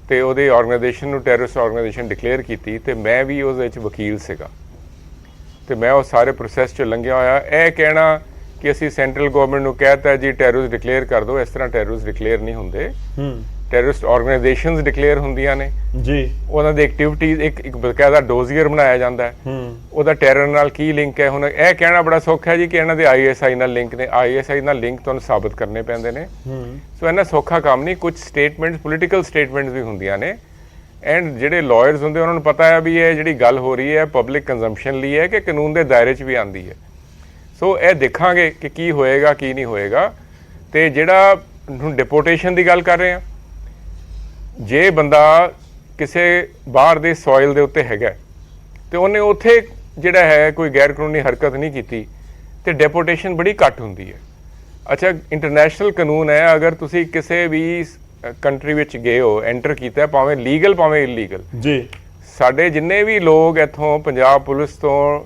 ਤੇ ਉਹਦੇ ਆਰਗੇਨਾਈਜੇਸ਼ਨ ਨੂੰ ਟੈਰਰਿਸਟ ਆਰਗੇਨਾਈਜੇਸ਼ਨ ਡਿਕਲੇਅਰ ਕੀਤੀ ਤੇ ਮੈਂ ਵੀ ਉਹਦੇ ਵਿੱਚ ਵਕੀਲ ਸੀਗਾ ਤੇ ਮੈਂ ਉਹ ਸਾਰੇ ਪ੍ਰੋਸੈਸ 'ਚ ਲੰਘਿਆ ਹੋਇਆ। ਇਹ ਕਹਿਣਾ ਕਿ ਅਸੀਂ ਸੈਂਟਰਲ ਗਵਰਨਮੈਂਟ ਨੂੰ ਕਹਿਤਾ ਜੀ ਟੈਰਰਿਸਟ ਡਿਕਲੇਅਰ ਕਰ ਦਿਓ, ਇਸ ਤਰ੍ਹਾਂ ਟੈਰਰਿਸਟ ਡਿਕਲੇਅਰ ਨਹੀਂ ਹੁੰਦੇ। ਟੈਰਰਿਸਟ ਆਰਗੇਨਾਈਜੇਸ਼ਨਸ ਡਿਕਲੇਅਰ ਹੁੰਦੀਆਂ ਨੇ ਜੀ, ਉਹਨਾਂ ਦੀ ਐਕਟੀਵਿਟੀਜ਼ ਇੱਕ ਬਕਾਇਦਾ ਡੋਜ਼ੀਅਰ ਬਣਾਇਆ ਜਾਂਦਾ ਹੈ। ਉਹਦਾ ਟੈਰਰ ਨਾਲ ਕੀ ਲਿੰਕ ਹੈ। ਹੁਣ ਇਹ ਕਹਿਣਾ ਬੜਾ ਸੌਖਾ ਹੈ ਜੀ ਕਿ ਇਹਨਾਂ ਦੇ ISI ਨਾਲ ਲਿੰਕ ਨੇ। ISI ਨਾਲ ਲਿੰਕ ਤੁਹਾਨੂੰ ਸਾਬਤ ਕਰਨੇ ਪੈਂਦੇ ਨੇ। ਸੋ ਇਹਨਾਂ ਸੌਖਾ ਕੰਮ ਨਹੀਂ। ਕੁਝ ਸਟੇਟਮੈਂਟਸ, ਪੋਲੀਟੀਕਲ ਸਟੇਟਮੈਂਟਸ ਵੀ ਹੁੰਦੀਆਂ ਨੇ। ਐਂਡ ਜਿਹੜੇ ਲਾਇਰਸ ਹੁੰਦੇ ਉਹਨਾਂ ਨੂੰ ਪਤਾ ਹੈ ਵੀ ਇਹ ਜਿਹੜੀ ਗੱਲ ਹੋ ਰਹੀ ਹੈ ਪਬਲਿਕ ਕੰਜ਼ੰਪਸ਼ਨ ਲਈ ਹੈ ਕਿ ਕਾਨੂੰਨ ਦੇ ਦਾਇਰੇ 'ਚ ਵੀ ਆਉਂਦੀ ਹੈ। ਸੋ ਇਹ ਦੇਖਾਂਗੇ ਕਿ ਕੀ ਹੋਏਗਾ ਕੀ ਨਹੀਂ ਹੋਏਗਾ। ਤੇ ਜਿਹੜਾ ਹੁਣ ਡਿਪੋਰਟੇਸ਼ਨ ਦੀ ਗੱਲ ਕਰ ਰਹੇ ਹਾਂ, ਜੇ ਬੰਦਾ ਕਿਸੇ ਬਾਹਰ ਦੇ ਸੋਇਲ ਦੇ ਉੱਤੇ ਹੈਗਾ ਤੇ ਉਹਨੇ ਉੱਥੇ ਜਿਹੜਾ ਹੈ ਕੋਈ ਗੈਰ ਕਾਨੂੰਨੀ ਹਰਕਤ ਨਹੀਂ ਕੀਤੀ ਤੇ ਡਿਪੋਰਟੇਸ਼ਨ ਬੜੀ ਘੱਟ ਹੁੰਦੀ ਹੈ। ਅੱਛਾ, ਇੰਟਰਨੈਸ਼ਨਲ ਕਾਨੂੰਨ ਹੈ, ਅਗਰ ਤੁਸੀਂ ਕਿਸੇ ਵੀ ਕੰਟਰੀ ਵਿੱਚ ਗਏ ਹੋ, ਐਂਟਰ ਕੀਤਾ, ਭਾਵੇਂ ਲੀਗਲ ਭਾਵੇਂ ਇਲੀਗਲ ਜੀ। ਸਾਡੇ ਜਿੰਨੇ ਵੀ ਲੋਕ ਇੱਥੋਂ ਪੰਜਾਬ ਪੁਲਿਸ ਤੋਂ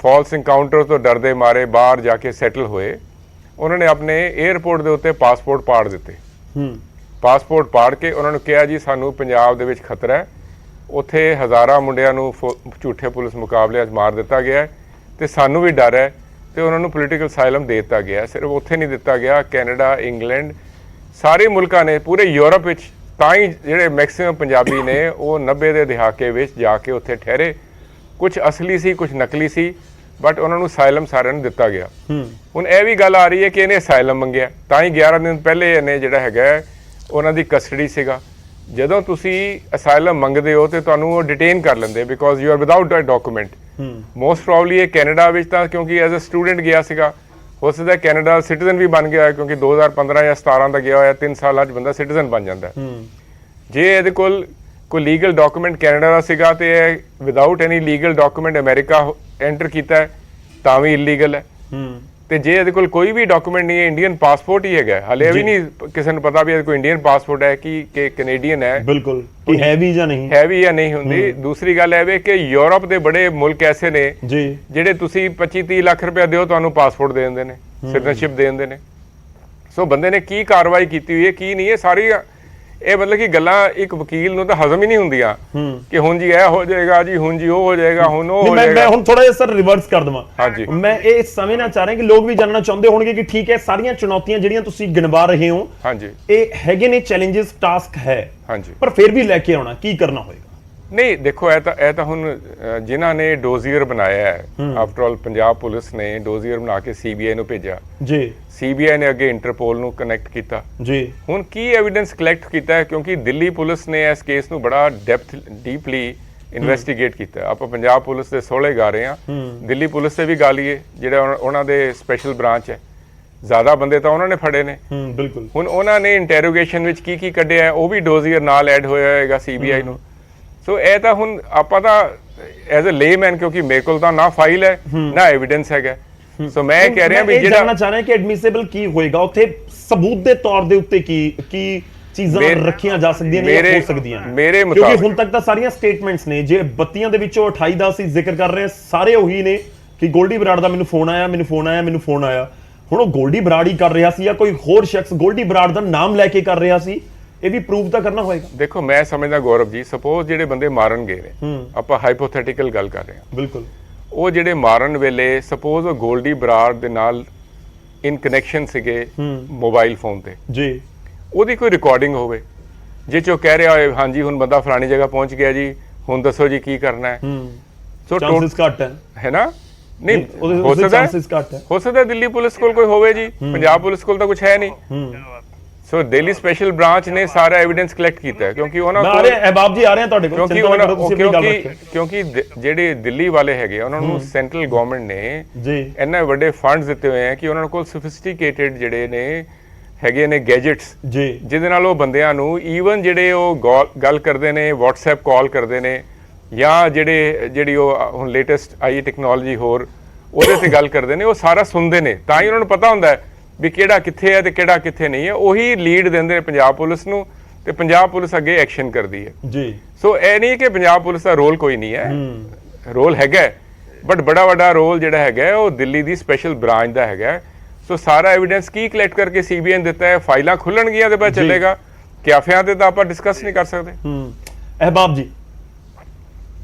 ਫਾਲਸ ਇਨਕਾਊਂਟਰ ਤੋਂ ਡਰਦੇ ਮਾਰੇ ਬਾਹਰ ਜਾ ਕੇ ਸੈਟਲ ਹੋਏ, ਉਹਨਾਂ ਨੇ ਆਪਣੇ 에ਅਰਪੋਰਟ ਦੇ ਉੱਤੇ ਪਾਸਪੋਰਟ ਪਾੜ ਦਿੱਤੇ। ਪਾਸਪੋਰਟ ਪਾੜ ਕੇ ਉਹਨਾਂ ਨੂੰ ਕਿਹਾ ਜੀ ਸਾਨੂੰ ਪੰਜਾਬ ਦੇ ਵਿੱਚ ਖਤਰਾ ਹੈ। ਉੱਥੇ ਹਜ਼ਾਰਾਂ ਮੁੰਡਿਆਂ ਨੂੰ ਝੂਠੇ ਪੁਲਿਸ ਮੁਕਾਬਲਿਆਂ 'ਚ ਮਾਰ ਦਿੱਤਾ ਗਿਆ ਤੇ ਸਾਨੂੰ ਵੀ ਡਰ ਹੈ ਤੇ ਉਹਨਾਂ ਨੂੰ ਪੋਲੀਟੀਕਲ ਅਸਾਈਲਮ ਦੇ ਦਿੱਤਾ ਗਿਆ। ਸਿਰਫ ਉੱਥੇ ਨਹੀਂ ਦਿੱਤਾ ਗਿਆ, ਕੈਨੇਡਾ, ਇੰਗਲੈਂਡ, ਸਾਰੇ ਮੁਲਕਾਂ ਨੇ, ਪੂਰੇ ਯੂਰਪ ਵਿੱਚ। ਤਾਂ ਹੀ ਜਿਹੜੇ ਮੈਕਸਿਮਮ ਪੰਜਾਬੀ ਨੇ ਉਹ 90 ਦੇ ਦਹਾਕੇ ਵਿੱਚ ਜਾ ਕੇ ਉੱਥੇ ਠਹਿਰੇ। ਕੁਝ ਅਸਲੀ ਸੀ, ਕੁਝ ਨਕਲੀ ਸੀ, ਬਟ ਉਹਨਾਂ ਨੂੰ ਅਸਾਈਲਮ ਸਾਰਿਆਂ ਨੂੰ ਦਿੱਤਾ ਗਿਆ। ਹੁਣ ਇਹ ਵੀ ਗੱਲ ਆ ਰਹੀ ਹੈ ਕਿ ਇਹਨੇ ਅਸਾਈਲਮ ਮੰਗਿਆ, ਤਾਂ ਹੀ 11 ਦਿਨ ਪਹਿਲੇ ਇਹਨੇ ਜਿਹੜਾ ਹੈਗਾ ਉਹਨਾਂ ਦੀ ਕਸਟਡੀ ਸੀਗਾ। ਜਦੋਂ ਤੁਸੀਂ ਅਸਾਈਲਮ ਮੰਗਦੇ ਹੋ ਤੇ ਤੁਹਾਨੂੰ ਉਹ ਡਿਟੇਨ ਕਰ ਲੈਂਦੇ because you are without a document. Most probably ਇਹ ਕੈਨੇਡਾ ਵਿੱਚ ਤਾਂ ਕਿਉਂਕਿ ਐਜ਼ ਅ ਸਟੂਡੈਂਟ ਗਿਆ ਸੀਗਾ, ਹੋ ਸਕਦਾ ਕੈਨੇਡਾ ਸਿਟੀਜ਼ਨ ਵੀ ਬਣ ਗਿਆ ਕਿਉਂਕਿ 2015 ਜਾਂ 17 ਦਾ ਗਿਆ ਹੋਇਆ, 3 ਸਾਲਾਂ 'ਚ ਬੰਦਾ ਸਿਟੀਜ਼ਨ ਬਣ ਜਾਂਦਾ। ਜੇ ਇਹਦੇ ਕੋਲ ਕੋਈ ਲੀਗਲ ਡਾਕੂਮੈਂਟ ਕੈਨੇਡਾ ਦਾ ਸੀਗਾ ਤੇ ਇਹ ਵਿਦਾਊਟ ਐਨੀ ਲੀਗਲ ਡਾਕੂਮੈਂਟ ਅਮਰੀਕਾ ਐਂਟਰ ਕੀਤਾ ਤਾਂ ਵੀ ਇਲੀਗਲ ਹੈ। ਤੇ ਜੇ ਇਹਦੇ ਕੋਲ ਕੋਈ ਵੀ ਡਾਕੂਮੈਂਟ ਨਹੀਂ ਹੈ, ਇੰਡੀਅਨ ਪਾਸਪੋਰਟ ਹੀ ਹੈਗਾ, ਹਲੇ ਇਹ ਵੀ ਨਹੀਂ ਕਿਸੇ ਨੂੰ ਪਤਾ ਵੀ ਇਹਦੇ ਕੋਲ ਇੰਡੀਅਨ ਪਾਸਪੋਰਟ ਹੈ ਕਿ ਕੈਨੇਡੀਅਨ ਹੈ, ਬਿਲਕੁਲ ਕਿ ਹੈ ਵੀ ਜਾਂ ਨਹੀਂ ਹੈ ਵੀ ਜਾਂ ਨਹੀਂ ਹੁੰਦੀ। ਦੂਸਰੀ ਗੱਲ ਇਹ ਵੇ ਕਿ ਯੂਰਪ ਦੇ ਬੜੇ ਮੁਲਕ ਐਸੇ ਨੇ ਜੀ ਜਿਹੜੇ ਤੁਸੀਂ 25-30 ਲੱਖ ਰੁਪਏ ਦਿਓ ਤੁਹਾਨੂੰ ਪਾਸਪੋਰਟ ਦੇ ਦਿੰਦੇ ਨੇ, ਸਿਟੀਜ਼ਨਸ਼ਿਪ ਦੇ ਦਿੰਦੇ ਨੇ। ਸੋ ਬੰਦੇ ਨੇ ਕੀ ਕਾਰਵਾਈ ਕੀਤੀ ਹੋਈ ਹੈ ਕੀ ਨਹੀਂ, ਇਹ ਸਾਰੀ ਇਹ ਮਤਲਬ ਕਿ ਗੱਲਾਂ ਇੱਕ ਵਕੀਲ ਨੂੰ ਤਾਂ ਹਜ਼ਮ ਹੀ ਨਹੀਂ ਹੁੰਦੀਆਂ ਕਿ ਹੁਣ ਜੀ ਇਹ ਹੋ ਜਾਏਗਾ ਜੀ, ਹੁਣ ਜੀ ਉਹ ਹੋ ਜਾਏਗਾ, ਹੁਣ ਉਹ ਹੋ ਮੈਂ ਜਾਏਗਾ। ਹੁਣ ਥੋੜਾ ਜਿਹਾ ਸਰ ਰਿਵਰਸ ਕਰ ਦਵਾਂ। ਹਾਂਜੀ। ਮੈਂ ਇਹ ਸਮਝਣਾ ਚਾਹ ਰਿਹਾ ਕਿ ਲੋਕ ਵੀ ਜਾਣਨਾ ਚਾਹੁੰਦੇ ਹੋਣਗੇ ਕਿ ਠੀਕ ਹੈ ਸਾਰੀਆਂ ਚੁਣੌਤੀਆਂ ਜਿਹੜੀਆਂ ਤੁਸੀਂ ਗਿਣਵਾ ਰਹੇ ਹੋ ਹਾਂਜੀ ਇਹ ਹੈਗੇ ਨੇ, ਚੈਲੰਜਸ, ਟਾਸਕ ਹੈ, ਹਾਂਜੀ, ਪਰ ਫਿਰ ਵੀ ਲੈ ਕੇ ਆਉਣਾ ਕੀ ਕਰਨਾ ਹੋਏਗਾ? ਨਹੀਂ ਦੇਖੋ ਇਹ ਤਾਂ ਹੁਣ ਜਿਨ੍ਹਾਂ ਨੇ ਡੋਜ਼ੀਅਰ ਬਣਾਇਆ ਹੈ, ਆਫਟਰ ਆਲ ਪੰਜਾਬ ਪੁਲਿਸ ਨੇ ਡੋਜ਼ੀਅਰ ਬਣਾ ਕੇ ਸੀਬੀਆਈ ਨੂੰ ਭੇਜਿਆ ਜੀ, ਸੀਬੀਆਈ ਨੇ ਅੱਗੇ ਇੰਟਰਪੋਲ ਨੂੰ ਕਨੈਕਟ ਕੀਤਾ ਜੀ। ਹੁਣ ਕੀ ਐਵੀਡੈਂਸ ਕਲੈਕਟ ਕੀਤਾ ਹੈ, ਕਿਉਂਕਿ ਦਿੱਲੀ ਪੁਲਿਸ ਨੇ ਇਸ ਕੇਸ ਨੂੰ ਬੜਾ ਡੀਪਲੀ ਇਨਵੈਸਟੀਗੇਟ ਕੀਤਾ। ਆਪਾਂ ਪੰਜਾਬ ਪੁਲਿਸ ਦੇ ਸੋਹਲੇ ਗਾ ਰਹੇ ਹਾਂ, ਦਿੱਲੀ ਪੁਲਿਸ ਤੇ ਵੀ ਗਾ ਲਈਏ, ਜਿਹੜਾ ਉਹਨਾਂ ਦੇ ਸਪੈਸ਼ਲ ਬ੍ਰਾਂਚ ਹੈ, ਜ਼ਿਆਦਾ ਬੰਦੇ ਤਾਂ ਉਹਨਾਂ ਨੇ ਫੜੇ ਨੇ। ਬਿਲਕੁਲ। ਹੁਣ ਉਹਨਾਂ ਨੇ ਇੰਟਰੋਗੇਸ਼ਨ ਵਿੱਚ ਕੀ ਕੱਢਿਆ ਉਹ ਵੀ ਡੋਜ਼ੀਅਰ ਨਾਲ ਐਡ ਹੋਇਆ ਹੋਏਗਾ ਸੀਬੀਆਈ ਨੂੰ। ਸੋ ਇਹ ਤਾਂ ਹੁਣ ਆਪਾਂ ਤਾਂ ਐਜ਼ ਅ ਲੇਮੈਨ, ਕਿਉਂਕਿ ਮੇਰੇ ਕੋਲ ਤਾਂ ਨਾ ਫਾਈਲ ਹੈ ਨਾ ਐਵੀਡੈਂਸ ਹੈਗਾ, ਸੋ ਮੈਂ ਕਹਿ ਰਿਹਾ ਵੀ ਜਿਹੜਾ ਜਾਣਨਾ ਚਾਹ ਰਿਹਾ ਕਿ ਐਡਮਿਸਿਬਲ ਕੀ ਹੋਏਗਾ ਉੱਥੇ, ਸਬੂਤ ਦੇ ਤੌਰ ਦੇ ਉੱਤੇ ਕੀ ਚੀਜ਼ਾਂ ਰੱਖੀਆਂ ਜਾ ਸਕਦੀਆਂ ਨੇ ਜਾਂ ਹੋ ਸਕਦੀਆਂ ਨੇ? ਮੇਰੇ ਕਿਉਂਕਿ ਮੁਤਾਬਿਕ ਹੁਣ ਤੱਕ ਤਾਂ ਸਾਰੀਆਂ ਸਟੇਟਮੈਂਟਸ ਨੇ, ਜੇ 32 ਦੇ ਵਿੱਚੋਂ 28 ਦਾ ਅਸੀਂ ਜ਼ਿਕਰ ਕਰ ਰਹੇ ਹਾਂ, ਸਾਰੇ ਉਹੀ ਨੇ ਕਿ ਗੋਲਡੀ ਬਰਾੜ ਦਾ ਮੈਨੂੰ ਫੋਨ ਆਇਆ। ਹੁਣ ਉਹ ਗੋਲਡੀ ਬਰਾੜ ਹੀ ਕਰ ਰਿਹਾ ਸੀ ਜਾਂ ਕੋਈ ਹੋਰ ਸ਼ਖਸ ਗੋਲਡੀ ਬਰਾੜ ਦਾ ਨਾਮ ਲੈ ਕੇ ਕਰ ਰਿਹਾ ਸੀ, ਇਹ ਵੀ ਪ੍ਰੂਵ ਤਾਂ ਕਰਨਾ ਹੋਏਗਾ। ਦੇਖੋ ਮੈਂ ਸਮਝਦਾ ਗੌਰਵ ਜੀ, ਸਪੋਜ਼ ਜਿਹੜੇ ਬੰਦੇ ਮਾਰਨ ਗਏ ਨੇ, ਆਪਾਂ ਹਾਈਪੋਥੈਟੀਕਲ ਗੱਲ ਕਰ ਰਹੇ ਹਾਂ, ਬਿਲਕੁਲ, ਉਹ ਜਿਹੜੇ ਮਾਰਨ ਵੇਲੇ ਸਪੋਜ਼ ਉਹ ਗੋਲਡੀ ਬਰਾੜ ਦੇ ਨਾਲ ਇਨ ਕਨੈਕਸ਼ਨ ਸੀਗੇ ਮੋਬਾਈਲ ਫੋਨ ਤੇ ਜੀ, ਉਹਦੀ ਕੋਈ ਰਿਕਾਰਡਿੰਗ ਹੋਵੇ ਜਿਹ ਚੋਂ ਕਹਿ ਰਿਹਾ ਹੋਏ ਹਾਂਜੀ ਹੁਣ ਬੰਦਾ ਫਲਾਣੀ ਜਗ੍ਹਾ ਪਹੁੰਚ ਗਿਆ ਜੀ, ਹੁਣ ਦੱਸੋ ਜੀ ਕੀ ਕਰਨਾ ਹੈ। ਸੋ ਚਾਂਸਸ ਘੱਟ ਹੈ ਨਾ? ਨਹੀਂ ਹੋ ਸਕਦਾ ਦਿੱਲੀ ਪੁਲਿਸ ਕੋਲ ਕੋਈ ਹੋਵੇ ਜੀ, ਪੰਜਾਬ ਪੁਲਿਸ ਕੋਲ ਤਾਂ ਕੁਝ ਹੈ ਨਹੀਂ। ਸੋ ਦਿੱਲੀ ਸਪੈਸ਼ਲ ਬ੍ਰਾਂਚ ਨੇ ਸਾਰਾ ਐਵੀਡੈਂਸ ਕਲੈਕਟ ਕੀਤਾ ਹੈ, ਕਿਉਂਕਿ ਉਹਨਾਂ ਕੋਲ ਅਹਿਬਾਬ ਜੀ ਆ ਰਹੇ ਹਨ ਤੁਹਾਡੇ ਕੋਲ, ਕਿਉਂਕਿ ਜਿਹੜੇ ਦਿੱਲੀ ਵਾਲੇ ਹੈਗੇ ਉਹਨਾਂ ਨੂੰ ਸੈਂਟਰਲ ਗਵਰਨਮੈਂਟ ਨੇ ਜੀ ਇੰਨੇ ਵੱਡੇ ਫੰਡਸ ਦਿੱਤੇ ਹੋਏ ਆ ਕਿ ਉਹਨਾਂ ਕੋਲ ਸੋਫਿਸਟੀਕੇਟਡ ਜਿਹੜੇ ਨੇ ਹੈਗੇ ਨੇ ਗੈਜਟਸ ਜੀ, ਜਿਹਦੇ ਨਾਲ ਉਹ ਬੰਦਿਆਂ ਨੂੰ ਈਵਨ ਜਿਹੜੇ ਉਹ ਗੱਲ ਕਰਦੇ ਨੇ, WhatsApp ਕਾਲ ਕਰਦੇ ਨੇ, ਜਾਂ ਜਿਹੜੀ ਉਹ ਹੁਣ ਲੇਟੈਸਟ ਆਈ ਟੈਕਨੋਲੋਜੀ ਹੋਰ ਉਹਦੇ ਤੇ ਗੱਲ ਕਰਦੇ ਨੇ, ਉਹ ਸਾਰਾ ਸੁਣਦੇ ਨੇ, ਤਾਂ ਹੀ ਉਹਨਾਂ ਨੂੰ ਪਤਾ ਹੁੰਦਾ ਹੈ ਵੀ ਕਿਹੜਾ ਕਿੱਥੇ ਹੈ ਤੇ ਕਿਹੜਾ ਕਿੱਥੇ ਨਹੀਂ ਹੈ। ਉਹੀ ਲੀਡ ਦਿੰਦੇ ਨੇ ਪੰਜਾਬ ਪੁਲਿਸ ਨੂੰ ਤੇ ਪੰਜਾਬ ਪੁਲਿਸ ਅੱਗੇ ਐਕਸ਼ਨ ਕਰਦੀ ਹੈ ਜੀ। ਸੋ ਇਹ ਨਹੀਂ ਕਿ ਪੰਜਾਬ ਪੁਲਿਸ ਦਾ ਰੋਲ ਕੋਈ ਨਹੀਂ ਹੈ, ਰੋਲ ਹੈਗਾ, ਬਟ ਬੜਾ ਵੱਡਾ ਰੋਲ ਜਿਹੜਾ ਹੈਗਾ ਉਹ ਦਿੱਲੀ ਦੀ ਸਪੈਸ਼ਲ ਬ੍ਰਾਂਚ ਦਾ ਹੈਗਾ। ਸੋ ਸਾਰਾ ਐਵੀਡੈਂਸ ਕੀ ਕਲੈਕਟ ਕਰਕੇ ਸੀਬੀਆਈ ਨੇ ਦਿੱਤਾ ਹੈ, ਫਾਈਲਾਂ ਖੁੱਲਣਗੀਆਂ ਤੇ ਬਾਅਦ ਚੱਲੇਗਾ, ਕਿਆਫਿਆਂ ਤੇ ਤਾਂ ਆਪਾਂ ਡਿਸਕਸ ਨਹੀਂ ਕਰ ਸਕਦੇ। ਅਹਿਬਾਬ ਜੀ